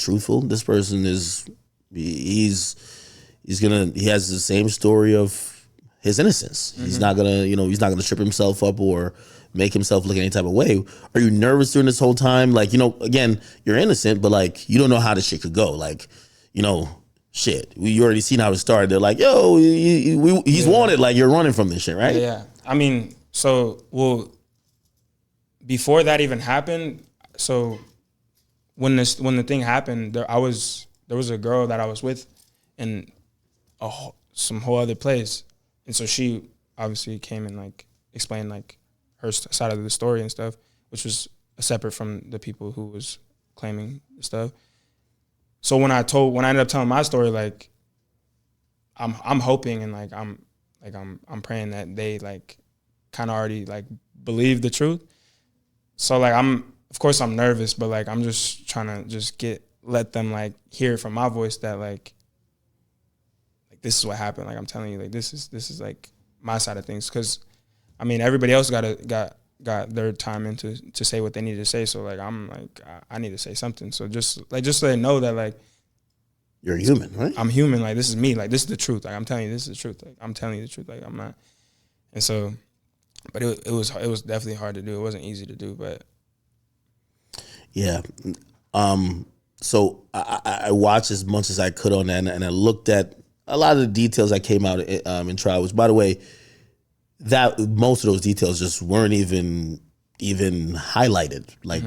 truthful. This person is he has the same story of his innocence. He's not gonna trip himself up or make himself look any type of way. Are you nervous during this whole time? Like, you know, again, you're innocent, but like you don't know how this shit could go. Like, you know, shit. You already seen how it started. They're like, yo, he's wanted. Like, you're running from this shit, right? Yeah. I mean, before that even happened, so when the thing happened, there was a girl that I was with in some whole other place, and so she obviously came and like explained like her side of the story and stuff, which was separate from the people who was claiming the stuff. So when I ended up telling my story, like I'm hoping and like I'm praying that they like kind of already like believe the truth. So like of course I'm nervous, but like I'm just trying to just let them like hear from my voice that like this is what happened. Like I'm telling you, like this is like my side of things, because I mean everybody else got their time in to say what they needed to say. So like I'm like I need to say something. So just so they know that like you're human, right? I'm human. Like this is me. Like this is the truth. Like I'm telling you, this is the truth. Like I'm telling you the truth. Like I'm not. And so, but it was definitely hard to do. It wasn't easy to do, but yeah. So I watched as much as I could on that, and I looked at a lot of the details that came out in trial. Which, by the way, that most of those details just weren't even highlighted like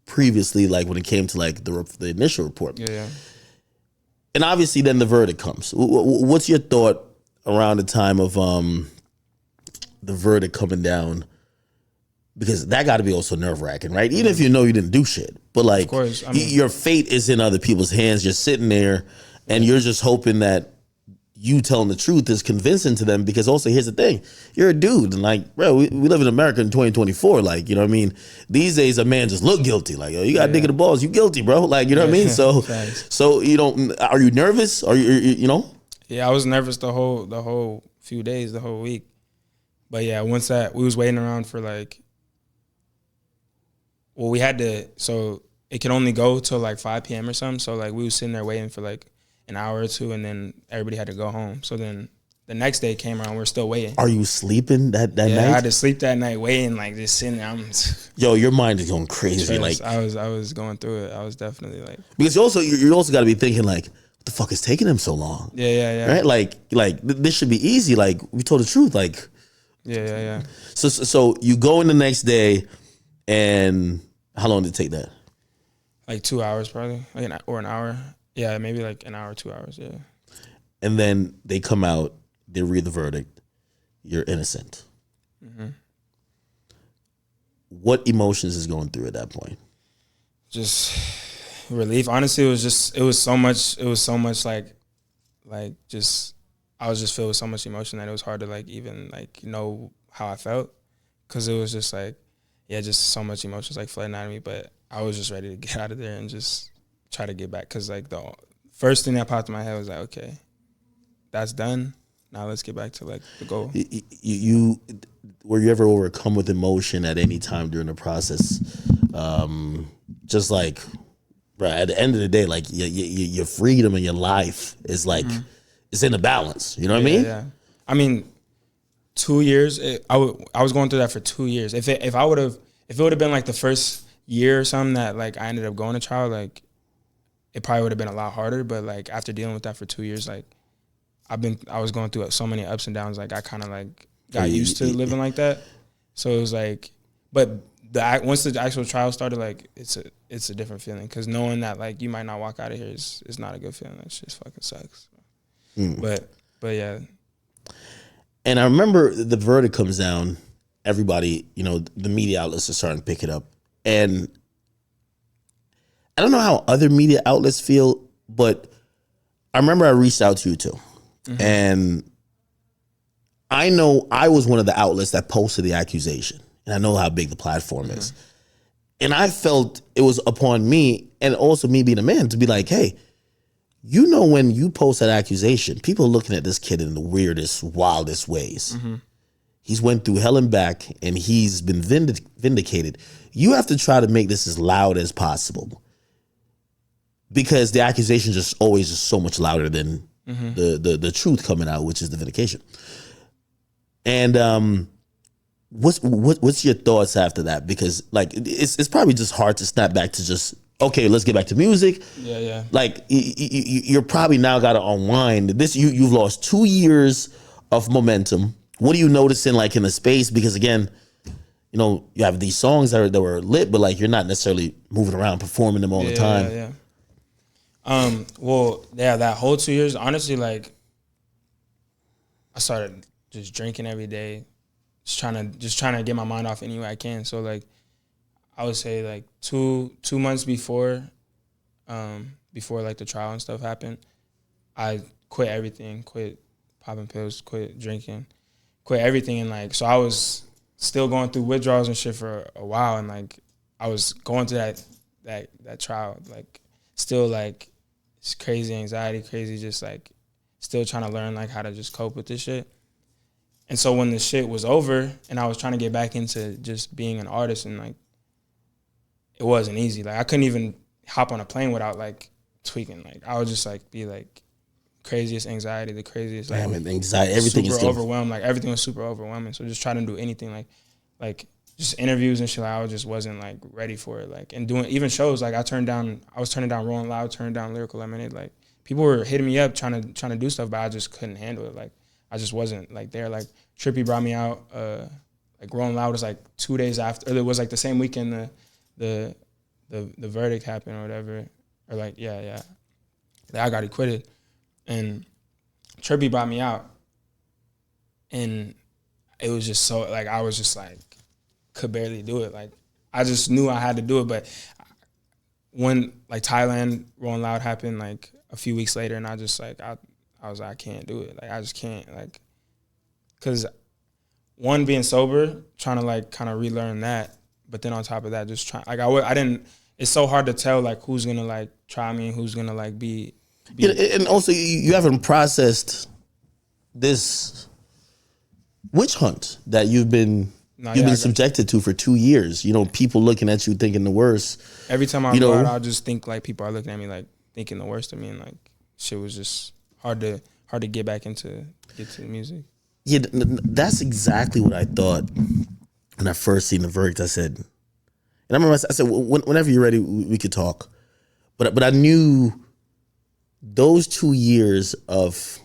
previously, like when it came to like the initial report. Yeah. And obviously, then the verdict comes. What's your thought around the time of the verdict coming down? Because that got to be also nerve-wracking, right? Even if you know you didn't do shit. But like, of course, I mean, your fate is in other people's hands. You're sitting there and you're just hoping that you telling the truth is convincing to them. Because also, here's the thing. You're a dude. And like, bro, we live in America in 2024. Like, you know what I mean? These days, a man just look guilty. Like, yo, you got dick in the balls. You guilty, bro. Like, you know what I mean? So you don't, are you nervous? Are you know? Yeah, I was nervous the whole few days, the whole week. But yeah, once that, we was waiting around for like, well, we had to, so it could only go till like 5 p.m. or something. So like we was sitting there waiting for like an hour or two, and then everybody had to go home. So then the next day came around, we're still waiting. Are you sleeping that night? Yeah, I had to sleep that night waiting, like just sitting there. Yo, your mind is going crazy. Like I was going through it. I was definitely like, because you also got to be thinking like, what the fuck is taking him so long? Yeah. Right? Like this should be easy. Like we told the truth. Like yeah. So you go in the next day, and how long did it take that? Like 2 hours probably, like or an hour. Yeah, maybe like an hour, 2 hours. Yeah. And then they come out, they read the verdict. You're innocent. Mm-hmm. What emotions is going through at that point? Just relief. Honestly, it was so much like just, I was just filled with so much emotion that it was hard to like even like know how I felt, because it was just like, yeah, just so much emotions like flooding out of me. But I was just ready to get out of there and just try to get back, because like the first thing that popped in my head was like, okay, that's done. Now let's get back to like the goal. You were you ever overcome with emotion at any time during the process? Just like, right, at the end of the day, like your freedom and your life is like, it's in the balance. You know what I mean? Yeah. I mean, 2 years. I was going through that for 2 years. If it would have been like the first year or something that like I ended up going to trial, like it probably would have been a lot harder. But like after dealing with that for 2 years, like I was going through so many ups and downs. Like I kind of like got used to living like that. So it was like, but once the actual trial started, like it's a different feeling, because knowing that like you might not walk out of here is not a good feeling. It just fucking sucks. But yeah. And I remember the verdict comes down, everybody, you know, the media outlets are starting to pick it up. And I don't know how other media outlets feel, but I remember I reached out to you too. Mm-hmm. And I know I was one of the outlets that posted the accusation. And I know how big the platform mm-hmm. is. And I felt it was upon me, and also me being a man, to be like, hey, you know, when you post that accusation, people are looking at this kid in the weirdest, wildest ways. Mm-hmm. He's went through hell and back, and he's been vindicated. You have to try to make this as loud as possible, because the accusation just always is so much louder than mm-hmm. the truth coming out, which is the vindication. And what's your thoughts after that? Because like it's probably just hard to snap back to just, okay, let's get back to music. Yeah. Like you're probably now got to unwind this. You've lost 2 years of momentum. What are you noticing like in the space? Because again, you know, you have these songs that were lit, but like you're not necessarily moving around performing them all the time. Yeah. Well, yeah, that whole 2 years, honestly, like I started just drinking every day, just trying to get my mind off any way I can. So like I would say like two months before like the trial and stuff happened, I quit everything, quit popping pills, quit drinking, quit everything. And like, so I was still going through withdrawals and shit for a while. And like, I was going through that trial, like still like it's crazy anxiety, crazy, just like still trying to learn like how to just cope with this shit. And so when the shit was over and I was trying to get back into just being an artist, and like, it wasn't easy. Like I couldn't even hop on a plane without like tweaking. Like I would just like be like craziest anxiety, the craziest like anxiety, everything super is overwhelmed. Like everything was super overwhelming. So just trying to do anything like just interviews and shit. Like, I just wasn't like ready for it. Like, and doing even shows. Like I was turning down Rolling Loud, turning down Lyrical Lemonade. Like people were hitting me up trying to do stuff, but I just couldn't handle it. Like I just wasn't like there. Like Trippy brought me out. Like Rolling Loud was like 2 days after. Or it was like the same weekend the verdict happened or whatever. Or like yeah. I got acquitted, and Trippy brought me out, and it was just so like I was just like could barely do it. Like I just knew I had to do it, but when like Thailand Rolling Loud happened like a few weeks later, and I just like I was like I can't do it. Like I just can't, like, because one, being sober, trying to like kind of relearn that, but then on top of that, just trying like I didn't. It's so hard to tell like who's gonna like try me and who's gonna like be. Yeah, and also you haven't processed this witch hunt that you've been subjected to for 2 years. You know, people looking at you thinking the worst. Every time I go out, I'll just think like people are looking at me like thinking the worst of me, and like shit was just hard to get back get to the music. Yeah, that's exactly what I thought when I first seen the verdict. I said, and I remember I said, whenever you're ready, we could talk. But I knew those 2 years of,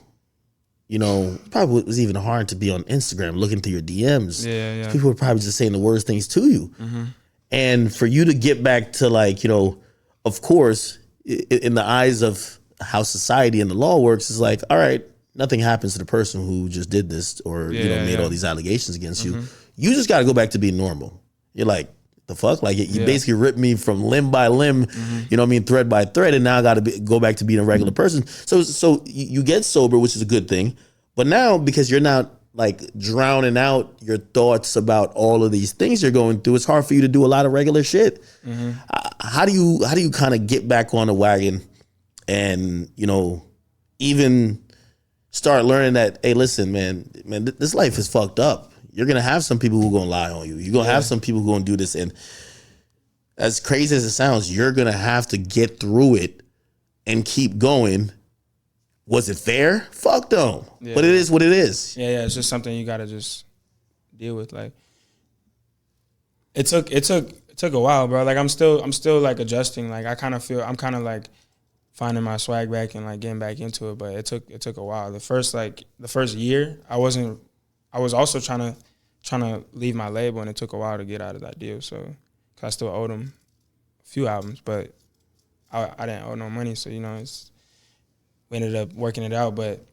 you know, probably was even hard to be on Instagram looking through your DMs. Yeah. People were probably just saying the worst things to you. Mm-hmm. And for you to get back to like, you know, of course, in the eyes of how society and the law works, is like, all right, nothing happens to the person who just did this or, made all these allegations against you. You just got to go back to being normal. You're like, the fuck? Like, you basically ripped me from limb by limb, you know what I mean, thread by thread, and now I got to go back to being a regular person. So you get sober, which is a good thing. But now, because you're not like drowning out your thoughts about all of these things you're going through, it's hard for you to do a lot of regular shit. Mm-hmm. How do you kind of get back on the wagon and, you know, even start learning that, hey, listen, man, this life is fucked up. You're going to have some people who are going to lie on you. You're going to have some people who are going to do this. And as crazy as it sounds, you're going to have to get through it and keep going. Was it fair? Fuck no. Yeah. But it is what it is. Yeah. It's just something you got to just deal with. Like, it took a while, bro. Like, I'm still like adjusting. Like, I kind of feel, I'm kind of like finding my swag back and like getting back into it. But it took a while. The first year, I was also trying to leave my label, and it took a while to get out of that deal. So, 'cause I still owed them a few albums, but I didn't owe no money. So, you know, we ended up working it out. But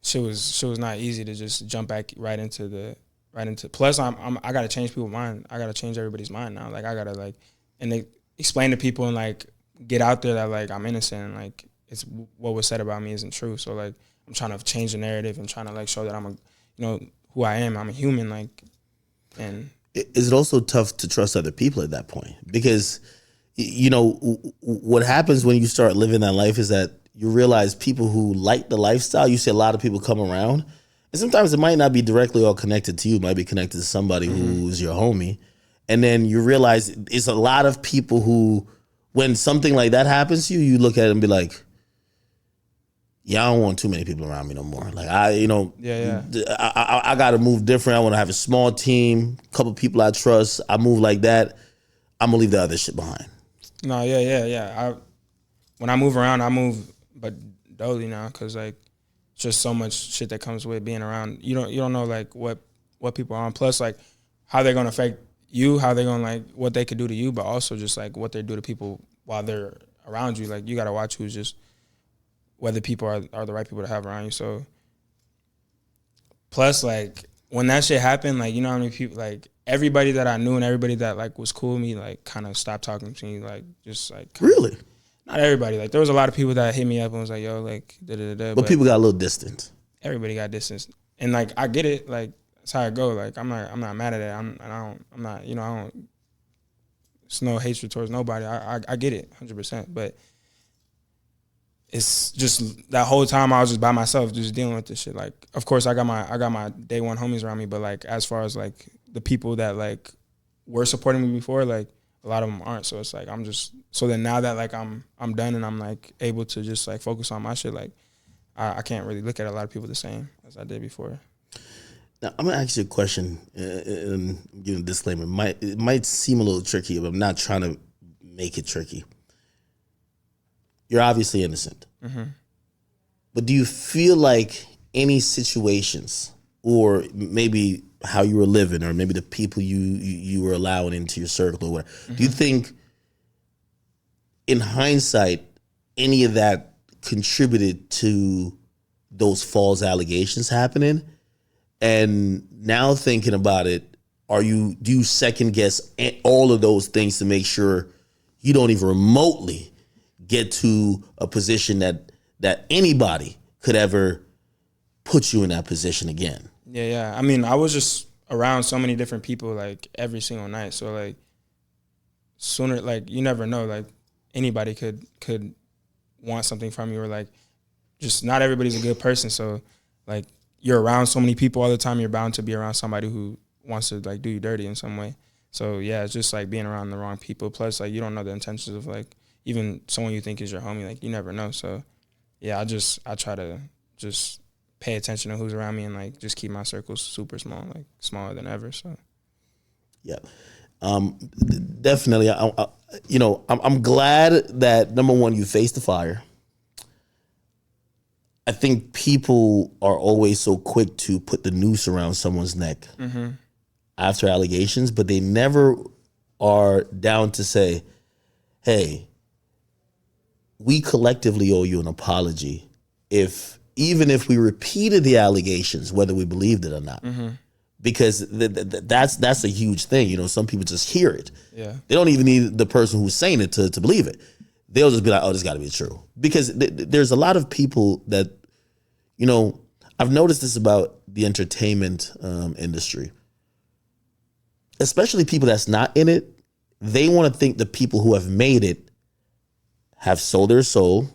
shit was not easy to just jump back right into right into. Plus, I gotta change people's mind. I gotta change everybody's mind now. Like I gotta like, and they explain to people and like get out there that like I'm innocent and like it's what was said about me isn't true. So like I'm trying to change the narrative and trying to like show that I'm who I am. I'm a human. Like, and is it also tough to trust other people at that point? Because what happens when you start living that life is that you realize people who like the lifestyle. You see a lot of people come around. And sometimes it might not be directly all connected to you. It might be connected to somebody who's your homie. And then you realize it's a lot of people who, when something like that happens to you, you look at it and be like, yeah, I don't want too many people around me no more. Like, I got to move different. I want to have a small team, a couple people I trust. I move like that. I'm going to leave the other shit behind. No, yeah. When I move around, I move, but dully now, because like, just so much shit that comes with being around. You don't know like what people are on. Plus like how they're gonna affect you, how they're gonna like what they could do to you, but also just like what they do to people while they're around you. Like you gotta watch who's just whether people are the right people to have around you. So plus like when that shit happened, like you know how many people like everybody that I knew and everybody that like was cool with me like kind of stopped talking to me, like just like really. Not everybody. Like there was a lot of people that hit me up and was like, "Yo, like da da da." But people got a little distance. Everybody got distance, and like I get it. Like that's how it go. Like I'm not mad at it. I'm not. I don't. It's no hatred towards nobody. I get it 100%. But it's just that whole time I was just by myself, just dealing with this shit. Like, of course, I got my day one homies around me, but like as far as like the people that like were supporting me before, like. A lot of them aren't, so it's like I'm just. So then now that like I'm done and I'm like able to just like focus on my shit, like I can't really look at a lot of people the same as I did before. Now I'm gonna ask you a question, and give a disclaimer. It might seem a little tricky, but I'm not trying to make it tricky. You're obviously innocent, but do you feel like any situations, or maybe how you were living, or maybe the people you were allowing into your circle or whatever. Do you think, in hindsight, any of that contributed to those false allegations happening? And now thinking about it, do you second guess all of those things to make sure you don't even remotely get to a position that anybody could ever put you in that position again? Yeah. I mean, I was just around so many different people like every single night. So like sooner, like you never know, like anybody could want something from you, or like just not everybody's a good person. So like you're around so many people all the time, you're bound to be around somebody who wants to like do you dirty in some way. So yeah, it's just like being around the wrong people. Plus like you don't know the intentions of like even someone you think is your homie, like you never know. So yeah, I try to just pay attention to who's around me and like just keep my circles super small, like smaller than ever. So yeah, definitely. I'm glad that number one, you faced the fire. I think people are always so quick to put the noose around someone's neck after allegations, but they never are down to say, hey, we collectively owe you an apology even if we repeated the allegations, whether we believed it or not. Because that's a huge thing. Some people just hear it. Yeah. They don't even need the person who's saying it to believe it. They'll just be like, oh, this got to be true. Because there's a lot of people that, I've noticed this about the entertainment industry, especially people that's not in it. They want to think the people who have made it have sold their soul,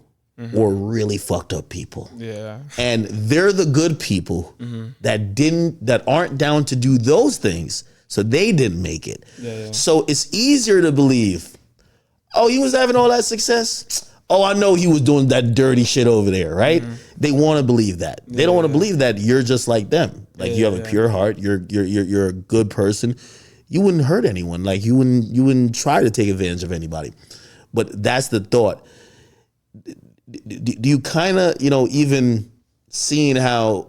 or really fucked up people. Yeah. And they're the good people that aren't down to do those things, so they didn't make it. Yeah. So it's easier to believe, oh, he was having all that success. Oh, I know he was doing that dirty shit over there, right? They want to believe that. They don't want to believe that you're just like them. Like you have a pure heart. You're a good person. You wouldn't hurt anyone. Like you wouldn't try to take advantage of anybody. But that's the thought. Do you kind of, even seeing how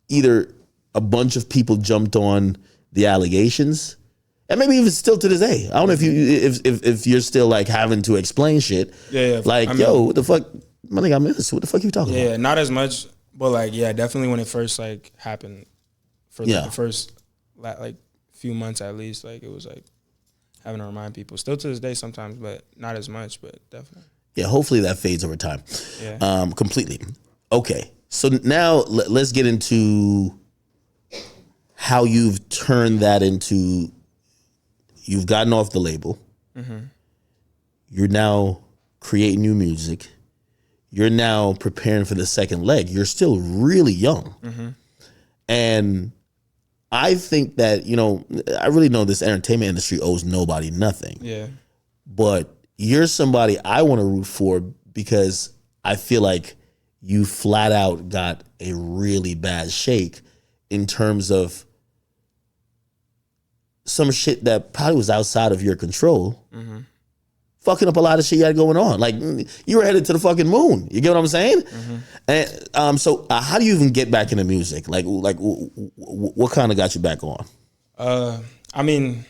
either a bunch of people jumped on the allegations, and maybe even still to this day, I don't know if you're still like having to explain shit. Yeah. Like, yo, what the fuck? My nigga, I'm innocent. What the fuck you talking about? Yeah, not as much, But like, yeah, definitely when it first like happened, for like, the first like few months at least, like it was like having to remind people. Still to this day sometimes, but not as much. But definitely. Yeah, hopefully that fades over time. Yeah. Completely. Okay, so now let's get into how you've turned that into. You've gotten off the label. Mm-hmm. You're now creating new music. You're now preparing for the second leg. You're still really young. Mm-hmm. And I think that, I really know this entertainment industry owes nobody nothing. Yeah. But you're somebody I want to root for because I feel like you flat out got a really bad shake in terms of some shit that probably was outside of your control, fucking up a lot of shit you had going on. Like, you were headed to the fucking moon. You get what I'm saying? And so how do you even get back into music? Like what kind of got you back on? I mean,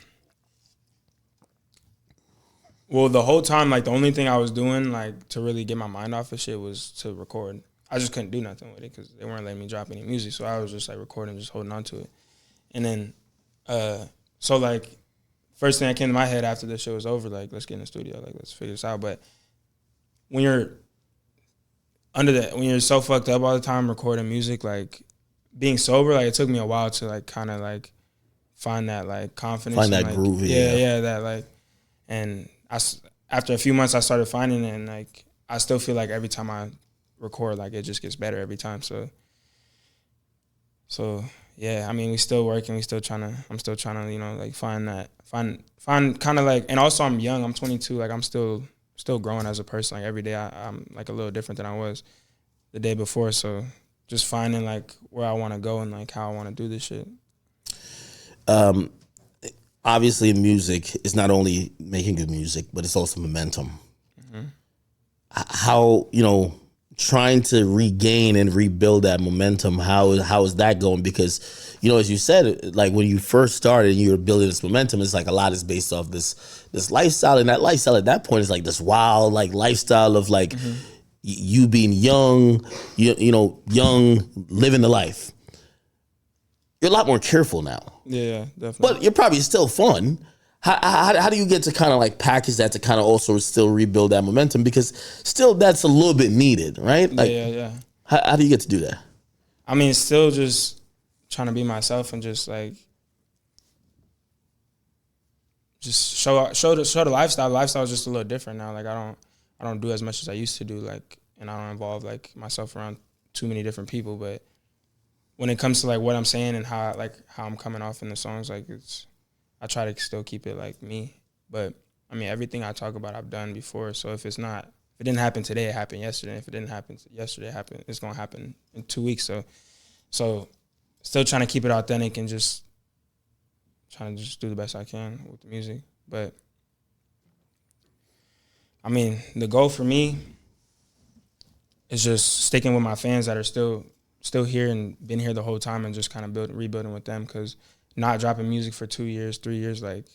well, the whole time, like, the only thing I was doing, like, to really get my mind off of shit was to record. I just couldn't do nothing with it because they weren't letting me drop any music. So I was just, like, recording, just holding on to it. And then, so, like, first thing that came to my head after this show was over, like, let's get in the studio, like, let's figure this out. But when you're when you're so fucked up all the time recording music, like, being sober, like, it took me a while to, like, kind of, like, find that, like, confidence. Find that like, groove. Yeah, that, like, and after a few months, I started finding it, and, like, I still feel like every time I record, like, it just gets better every time. So yeah, I mean, we still working, I'm still trying to, like, find kind of, like, and also I'm young, I'm 22, like, I'm still growing as a person. Like, every day I'm like a little different than I was the day before. So just finding, like, where I want to go and, like, how I want to do this shit. Obviously, music is not only making good music, but it's also momentum. Mm-hmm. How, trying to regain and rebuild that momentum, how is that going? Because, as you said, like, when you first started and you were building this momentum, it's like a lot is based off this lifestyle, and that lifestyle at that point is like this wild, like, lifestyle of, like, you being young, young, living the life. You're a lot more careful now. Yeah, definitely. But you're probably still fun. How do you get to kind of, like, package that to kind of also still rebuild that momentum? Because still that's a little bit needed, right? Like, yeah. How do you get to do that? I mean, still just trying to be myself and just, like, just show the lifestyle. The lifestyle is just a little different now. Like, I don't do as much as I used to do, like, and I don't involve, like, myself around too many different people. But when it comes to, like, what I'm saying and how I'm coming off in the songs, like, I try to still keep it, like, me. But I mean, everything I talk about I've done before. So if it didn't happen today, it happened yesterday. If it didn't happen yesterday, it's gonna happen in 2 weeks. So still trying to keep it authentic and just trying to just do the best I can with the music. But I mean, the goal for me is just sticking with my fans that are still here and been here the whole time, and just kind of rebuilding with them. Because not dropping music for 2 years, 3 years, like,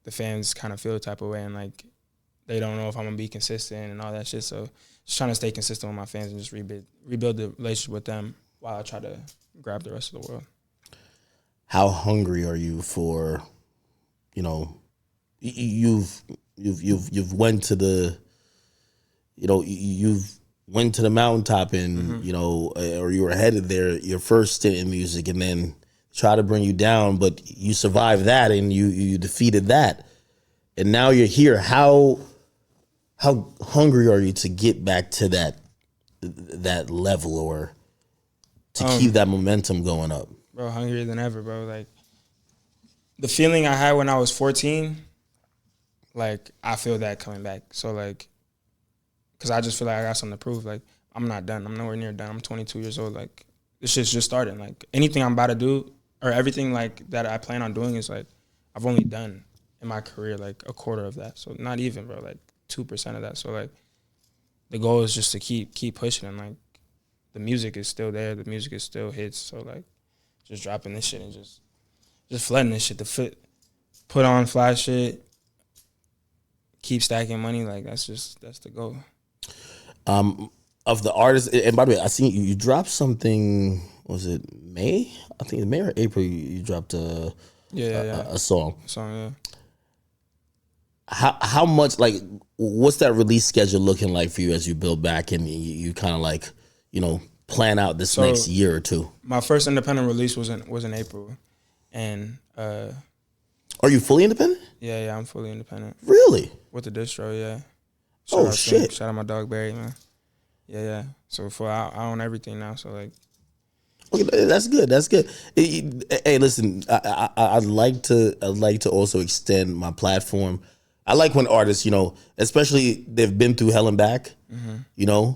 the fans kind of feel the type of way, and, like, they don't know if I'm gonna be consistent and all that shit. So just trying to stay consistent with my fans and just rebuild the relationship with them while I try to grab the rest of the world. How hungry are you for, you've went to the, you've went to the mountaintop and, or you were headed there, your first stint in music, and then try to bring you down, but you survived that and you defeated that. And now you're here. How hungry are you to get back to that level, or to keep that momentum going up? Bro, hungrier than ever, bro. Like, the feeling I had when I was 14, like, I feel that coming back. So, like, because I just feel like I got something to prove. Like, I'm not done. I'm nowhere near done. I'm 22 years old. Like, this shit's just starting. Like, anything I'm about to do, or everything, like, that I plan on doing is, like, I've only done in my career, like, a quarter of that. So not even, bro, like 2% of that. So, like, the goal is just to keep pushing, and, like, the music is still there. The music is still hits. So, like, just dropping this shit and just flooding this shit to put on fly shit, keep stacking money. Like, that's the goal. of the artists, and by the way, I seen you dropped something. Was it May? I think May or April. You dropped a song. Yeah. How much, like, what's that release schedule looking like for you as you build back and you kind of like, plan out this next year or two? My first independent release was in April, and are you fully independent? Yeah, I'm fully independent. Really? With the distro, yeah. Shit! Shout out my dog Barry, man. Yeah. So I own everything now. So like, okay, that's good. That's good. Hey, listen, I'd like to also extend my platform. I like when artists, especially they've been through hell and back. Mm-hmm.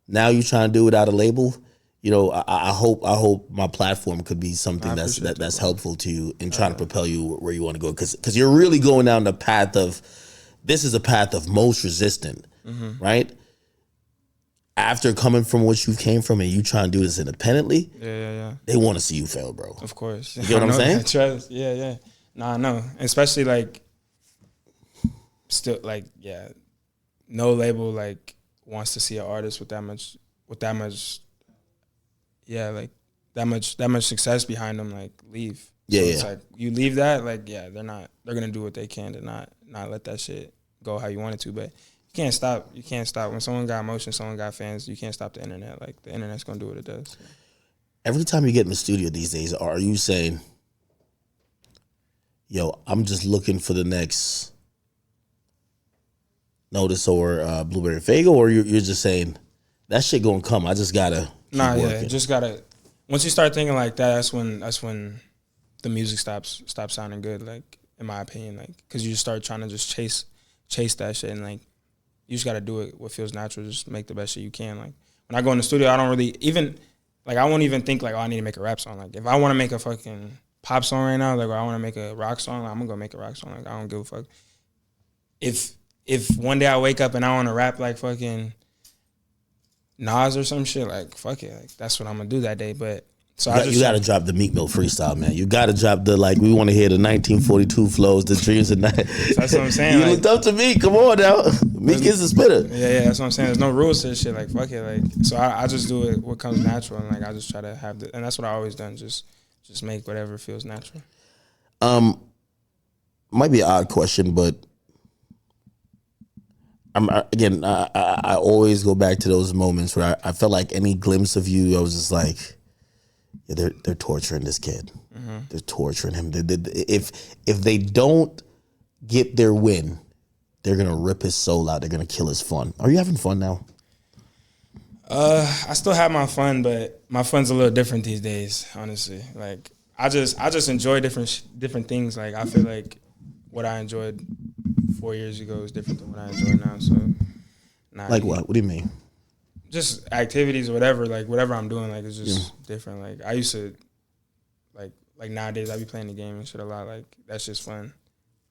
Now you're trying to do it without a label. I hope my platform could be something that's helpful to you in trying to propel you where you want to go. Because you're really going down the path of, this is a path of most resistant, right? After coming from what you came from and you trying to do this independently, they want to see you fail, bro. Of course. You get what I'm saying? Trust. Yeah. Nah, I know. Especially like, still like, no label like wants to see an artist with that much success behind them, like, leave. It's like, you leave that, like, they're gonna do what they can to not let that shit go how you want it to. But you can't stop when someone got emotion, someone got fans. You can't stop the internet. Like, the internet's gonna do what it does. Every time you get in the studio these days, are you saying, yo, I'm just looking for the next Notice or Blueberry Faygo, or you're just saying that shit gonna come, I just gotta keep working? Just gotta, once you start thinking like that, that's when the music stops sounding good, like, in my opinion, like, because you just start trying to just chase that shit, and like, you just gotta do it what feels natural, just make the best shit you can. Like, when I go in the studio, I don't really even, like, I won't even think like, oh, I need to make a rap song. Like, if I want to make a fucking pop song right now, like, or I want to make a rock song, like, I'm gonna go make a rock song. Like, I don't give a fuck. If one day I wake up and I want to rap like fucking Nas or some shit, like, fuck it, like, that's what I'm gonna do that day. But so you got to drop the Meek Mill freestyle, man. You got to drop the, like, we want to hear the 1942 flows, the dreams of night. That's what I'm saying. You looked up to me. Come on now. Meek is a spitter. Yeah, that's what I'm saying. There's no rules to this shit. Like, fuck it. Like, so I just do it what comes natural, and like, I just try to have and that's what I always done. Just make whatever feels natural. Might be an odd question, but I always go back to those moments where I felt like any glimpse of you, I was just like, yeah, they're torturing this kid. Mm-hmm. They're torturing him. If they don't get their win, they're gonna rip his soul out. They're gonna kill his fun. Are you having fun now? I still have my fun, but my fun's a little different these days, honestly. Like, I just enjoy different things. Like, I feel like what I enjoyed 4 years ago is different than what I enjoy now. So, like what? What do you mean? Just activities or whatever. Like, whatever I'm doing, like, it's just different. Like, I used to, like nowadays, I be playing the game and shit a lot. Like, that's just fun.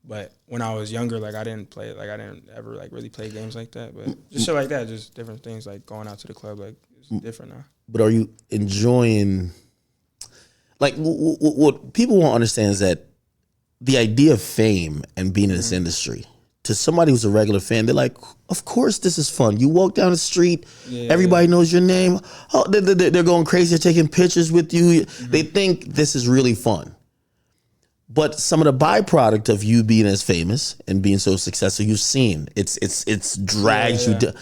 But when I was younger, like, I didn't play, like, I didn't ever, like, really play games like that. But just shit like that, just different things, like going out to the club, like, it's different now. But are you enjoying, like, what people won't understand is that the idea of fame and being in this industry, to somebody who's a regular fan, they're like, of course this is fun. You walk down the street, everybody knows your name. Oh, they're going crazy. They're taking pictures with you. Mm-hmm. They think this is really fun. But some of the byproduct of you being as famous and being so successful, you've seen it's dragged you down.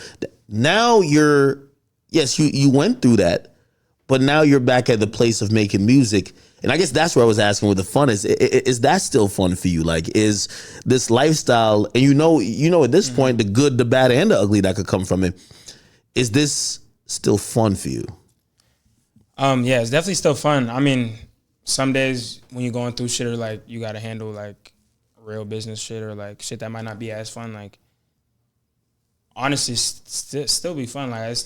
Now you went through that, but now you're back at the place of making music. And I guess that's where I was asking what the fun is. Is that still fun for you? Like, is this lifestyle, and you know at this point, the good, the bad, and the ugly that could come from it, is this still fun for you? Yeah, it's definitely still fun. I mean, some days when you're going through shit, or like you got to handle like real business shit, or like shit that might not be as fun, like, honestly, still be fun. Like,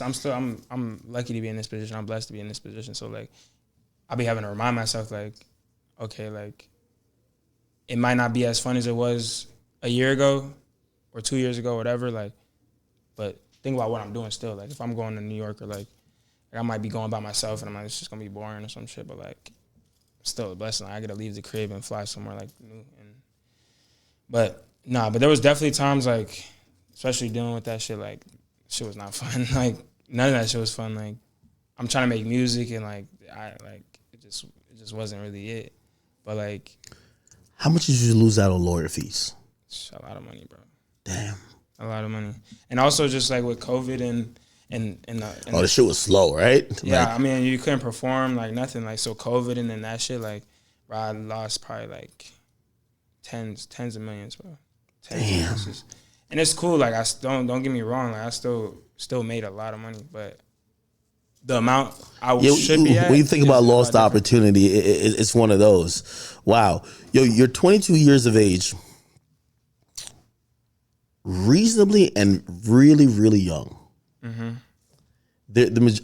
I'm lucky to be in this position. I'm blessed to be in this position. So like, I'll be having to remind myself, like, okay, like, it might not be as fun as it was a year ago or 2 years ago, whatever, like, but think about what I'm doing still. Like, if I'm going to New York, or like I might be going by myself and I'm like, it's just gonna be boring or some shit, but like, still a blessing. Like, I gotta leave the crib and fly somewhere like new. But there was definitely times, like, especially dealing with that shit, like, shit was not fun. Like, none of that shit was fun. Like, I'm trying to make music and like it just wasn't really it. But like, how much did you lose out on lawyer fees? A lot of money, bro. Damn. A lot of money. And also just like with COVID and the shit was slow, right? Yeah, like, I mean, you couldn't perform, like nothing. Like, so COVID and then that shit, like, bro, I lost probably like tens of millions, bro. Tens of millions. And it's cool. Like, don't get me wrong. Like, I still made a lot of money, but the amount I should be at. When you think about lost opportunity, it's one of those. Wow. Yo, you're 22 years of age, reasonably and really, really young. Mm-hmm.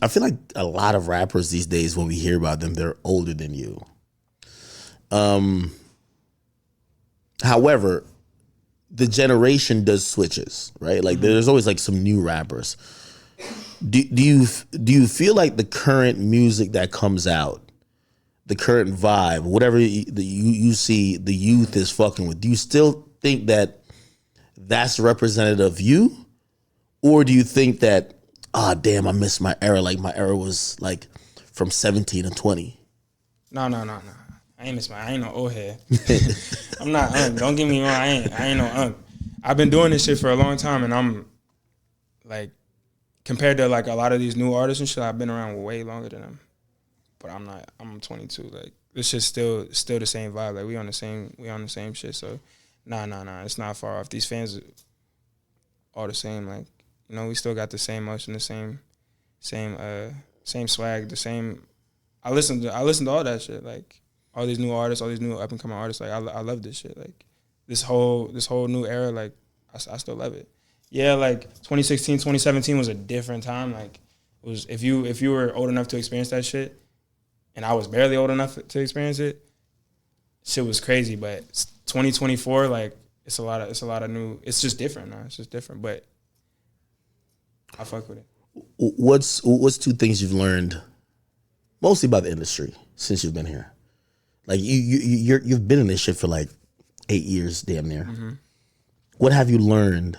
I feel like a lot of rappers these days, when we hear about them, they're older than you. However, the generation does switches, right? Like, there's always like some new rappers. Do you feel like the current music that comes out, the current vibe, whatever you see the youth is fucking with, do you still think that that's representative of you? Or do you think that, damn, I missed my era, like my era was like from 17 to 20? No. I ain't no old head. I'm not don't get me wrong, I ain't no I've been doing this shit for a long time, and I'm like, compared to like a lot of these new artists and shit, I've been around way longer than them. But I'm not. I'm 22. Like, this shit's still the same vibe. Like, we on the same shit. So, nah. It's not far off. These fans are the same. Like, you know, we still got the same motion, the same swag, the same. I listen to all that shit. Like, all these new artists, all these new up and coming artists. Like, I love this shit. Like, this whole new era. Like, I still love it. Yeah, like 2016, 2017 was a different time. Like, it was if you were old enough to experience that shit, and I was barely old enough to experience it, shit was crazy. But 2024, like, it's a lot of new. It's just different now. It's just different. But I fuck with it. What's two things you've learned, mostly about the industry, since you've been here? Like, you've been in this shit for like 8 years, damn near. Mm-hmm. What have you learned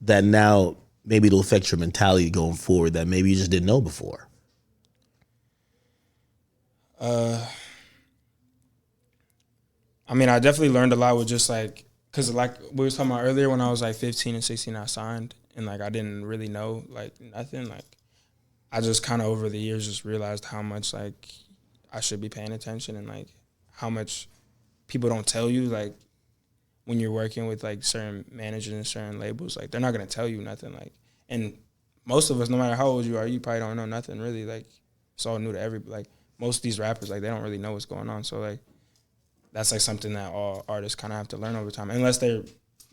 that now maybe it'll affect your mentality going forward that maybe you just didn't know before? I mean, I definitely learned a lot with just like, because like we were talking about earlier, when I was like 15 and 16, I signed, and like I didn't really know like nothing. Like, I just kind of over the years just realized how much like I should be paying attention, and like how much people don't tell you, like, when you're working with like certain managers and certain labels, like, they're not gonna tell you nothing. Like, and most of us, no matter how old you are, you probably don't know nothing really. Like, it's all new to everybody. Like, most of these rappers, like, they don't really know what's going on. So like, that's like something that all artists kind of have to learn over time, unless they're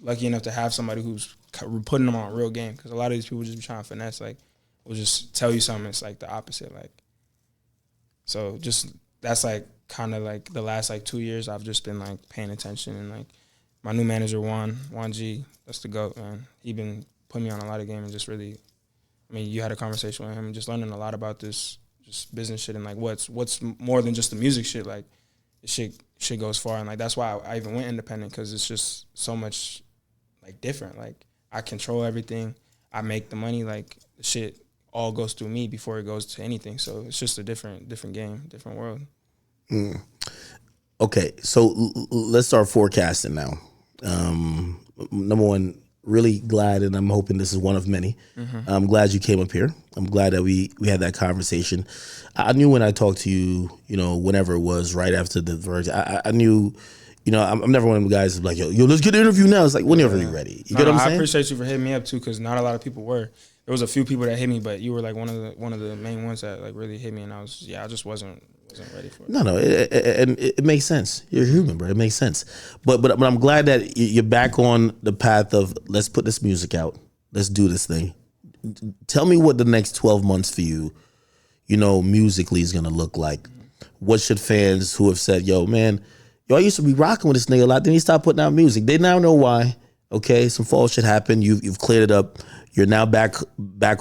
lucky enough to have somebody who's putting them on real game. Because a lot of these people just be trying to finesse. Like, will just tell you something. It's like the opposite. Like, so just that's like kind of like the last like 2 years, I've just been like paying attention, and like, my new manager, Juan G, that's the GOAT, man. He been putting me on a lot of game, and just really, I mean, you had a conversation with him, and just learning a lot about this just business shit, and like what's more than just the music shit. Like, the shit goes far, and like that's why I even went independent, because it's just so much like different. Like, I control everything, I make the money. Like, the shit all goes through me before it goes to anything. So it's just a different game, different world. Mm. Okay, so let's start forecasting now. Number one, really glad, and I'm hoping this is one of many. Mm-hmm. I'm glad you came up here. I'm glad that we had that conversation. I knew when I talked to you, you know, whenever it was, right after the verge, I knew, you know, I'm never one of the guys who's like, yo, let's get an interview now. It's like, whenever you're ready. You get what I'm saying? I appreciate you for hitting me up too, because not a lot of people were. There was a few people that hit me, but you were like one of the main ones that like really hit me, and I just wasn't ready for it. No, it makes sense. You're human, bro. It makes sense. But I'm glad that you're back on the path of, let's put this music out. Let's do this thing. Tell me what the next 12 months for you, you know, musically is going to look like. What should fans who have said, yo, I used to be rocking with this nigga a lot, then he stopped putting out music. They now know why. Okay, some fall shit happened. You've cleared it up. You're now back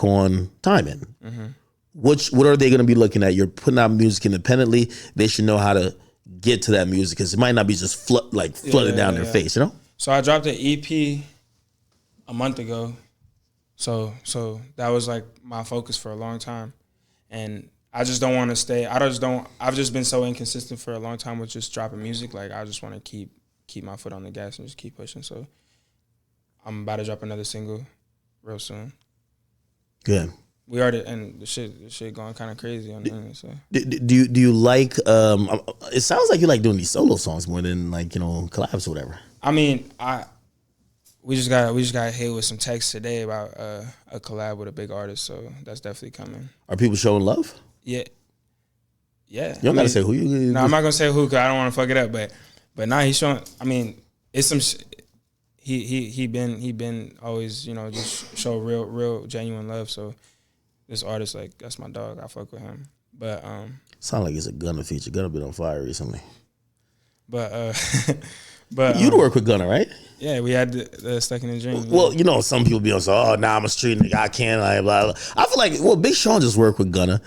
on timing. Mm-hmm. What are they going to be looking at? You're putting out music independently. They should know how to get to that music, because it might not be just flooded down their face, you know? So I dropped an EP a month ago, So that was like my focus for a long time, and I just don't want to stay. I've just been so inconsistent for a long time with just dropping music. Like I just want to keep my foot on the gas and just keep pushing. So I'm about to drop another single real soon. Good. We already, and the shit going kind of crazy on the internet. So Do you like? It sounds like you like doing these solo songs more than like collabs or whatever. I mean, we just got hit with some texts today about a collab with a big artist. So that's definitely coming. Are people showing love? Yeah. You don't gotta say who you. No, I'm not gonna say who because I don't want to fuck it up. But now he's showing. I mean, it's some. He been always just show real genuine love. So this artist, like, that's my dog. I fuck with him. But sound like it's a Gunna feature. Gunna been on fire recently. But you'd work with Gunna, right? Yeah, we had the Stuck in the Dream. Well, some people be on so, I'm a street nigga, I can't, blah, blah. I feel like, Big Sean just worked with Gunna.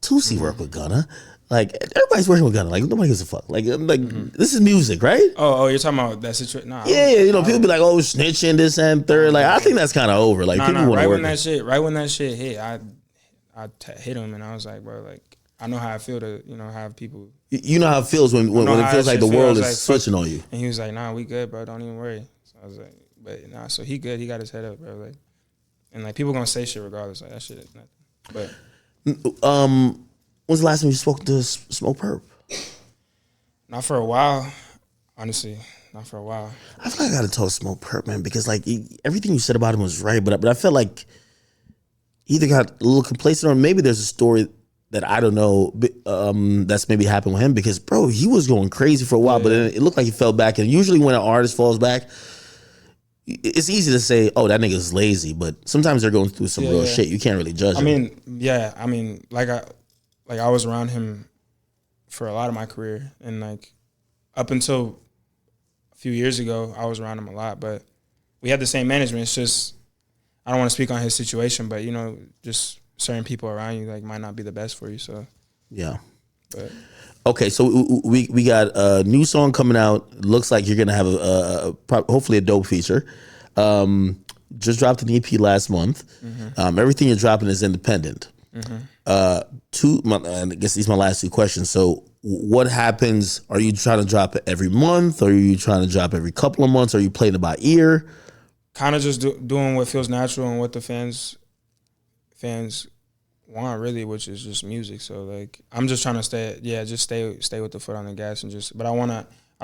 Tootsie worked with Gunna. Like, everybody's working with Gunna. Like, nobody gives a fuck. Like, this is music, right? Oh, you're talking about that situation? Nah, yeah, people be like, snitching, this and third. Like, I think that's kind of over. Like, people want to work. Right when that shit hit, I hit him and I was like, bro, like, I know how I feel to, have people. You know how it feels when it feels like the world is switching on you. And he was like, nah, we good, bro. Don't even worry. So I was like, but nah, so he good. He got his head up, bro. Like, and like people gonna say shit regardless. Like that shit is nothing. But when's the last time you spoke to Smoke Perp? Not for a while, honestly. Not for a while. I feel like I gotta talk to Smoke Perp, man, because like everything you said about him was right, but I felt like he either got a little complacent or maybe there's a story that I don't know that's maybe happened with him because, bro, he was going crazy for a while, but then it looked like he fell back. And usually when an artist falls back, it's easy to say, oh, that nigga's lazy, but sometimes they're going through some real shit. You can't really judge him. I mean, like I was around him for a lot of my career, and like up until a few years ago, I was around him a lot, but we had the same management. It's just, I don't want to speak on his situation, but just certain people around you like might not be the best for you. So yeah. But okay, so we got a new song coming out. Looks like you're gonna have hopefully a dope feature. Just dropped an EP last month. Mm-hmm. Everything you're dropping is independent. Mm-hmm. I guess these are my last two questions. So what happens? Are you trying to drop it every month? Or are you trying to drop every couple of months? Are you playing it by ear? Kind of just doing what feels natural and what the fans want, really, which is just music. So like I'm just trying to stay with the foot on the gas and but I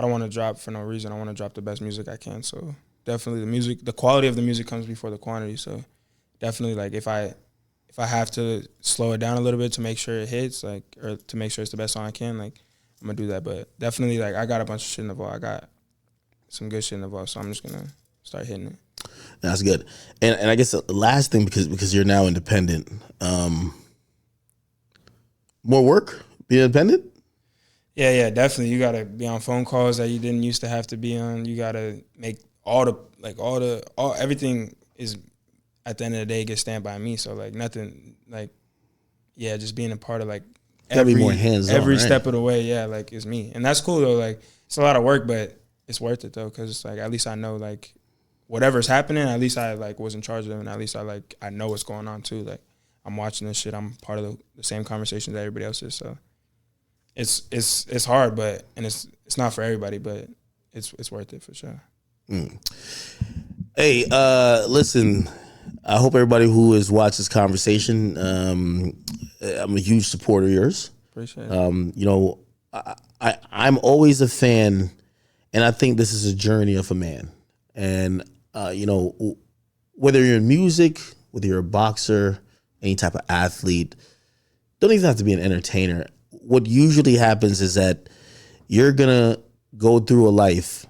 don't want to drop for no reason. I want to drop the best music I can. So definitely the quality of the music comes before the quantity. So definitely, like, if I have to slow it down a little bit to make sure it hits, like, or to make sure it's the best song I can, like, I'm gonna do that. But definitely, like, I got a bunch of shit in the vault. I got some good shit in the vault, so I'm just gonna start hitting it. That's good. And I guess the last thing, because you're now independent, more work being independent? Yeah, definitely. You gotta be on phone calls that you didn't used to have to be on. You gotta make everything is, at the end of the day, gets stamped by me. So like nothing, like, yeah, just being a part of like every more hands-on, every right? step of the way. Yeah, like, it's me, and that's cool though. Like, it's a lot of work, but it's worth it though, because it's like, at least I know, like, whatever's happening, at least I like was in charge of it, and at least I know what's going on too. Like, I'm watching this shit. I'm part of the same conversations that everybody else is. So it's hard, but it's not for everybody, but it's worth it for sure. Hey, listen, I hope everybody who has watched this conversation, I'm a huge supporter of yours. Appreciate it. I'm always a fan, and I think this is a journey of a man. And, whether you're in music, whether you're a boxer, any type of athlete, don't even have to be an entertainer. What usually happens is that you're going to go through a life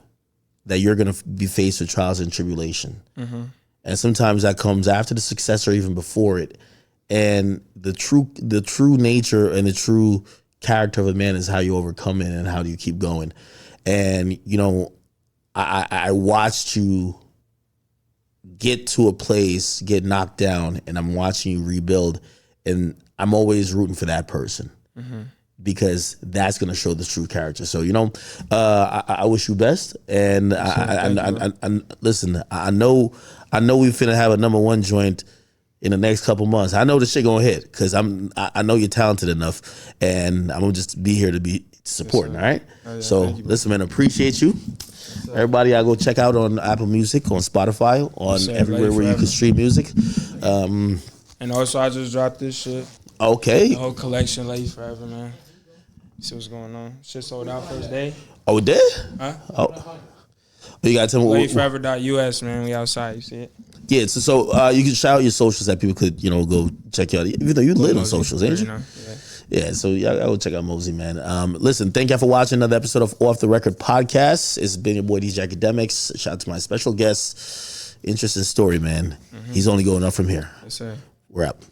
that you're going to be faced with trials and tribulation. Mm-hmm. And sometimes that comes after the success or even before it. And the true nature and the true character of a man is how you overcome it and how do you keep going. And, I watched you get to a place, get knocked down, and I'm watching you rebuild. And I'm always rooting for that person. Mm-hmm. Because that's going to show the true character. So, I wish you best. And I listen, I know we finna have a number one joint in the next couple months. I know this shit gonna hit because I know you're talented enough, and I'm gonna just be here to be supporting. All right. So listen, man, appreciate you. Everybody, I go check out on Apple Music, on Spotify, on everywhere where you can stream music. And also, I just dropped this shit. Okay. The whole collection, Love You Forever, man. See what's going on. Shit sold out first day. Oh, it did? Huh? Oh. You got to tell me. LoveYouForever.us, man. We outside. You see it? Yeah, so you can shout out your socials that people could, go check you out. Even though you lit on socials, ain't you? Yeah, so y'all go check out Mosey, man. Listen, thank y'all for watching another episode of Off the Record Podcast. It's been your boy DJ Akademiks. Shout out to my special guest. Interesting story, man. He's only going up from here. Yes, sir. We're out.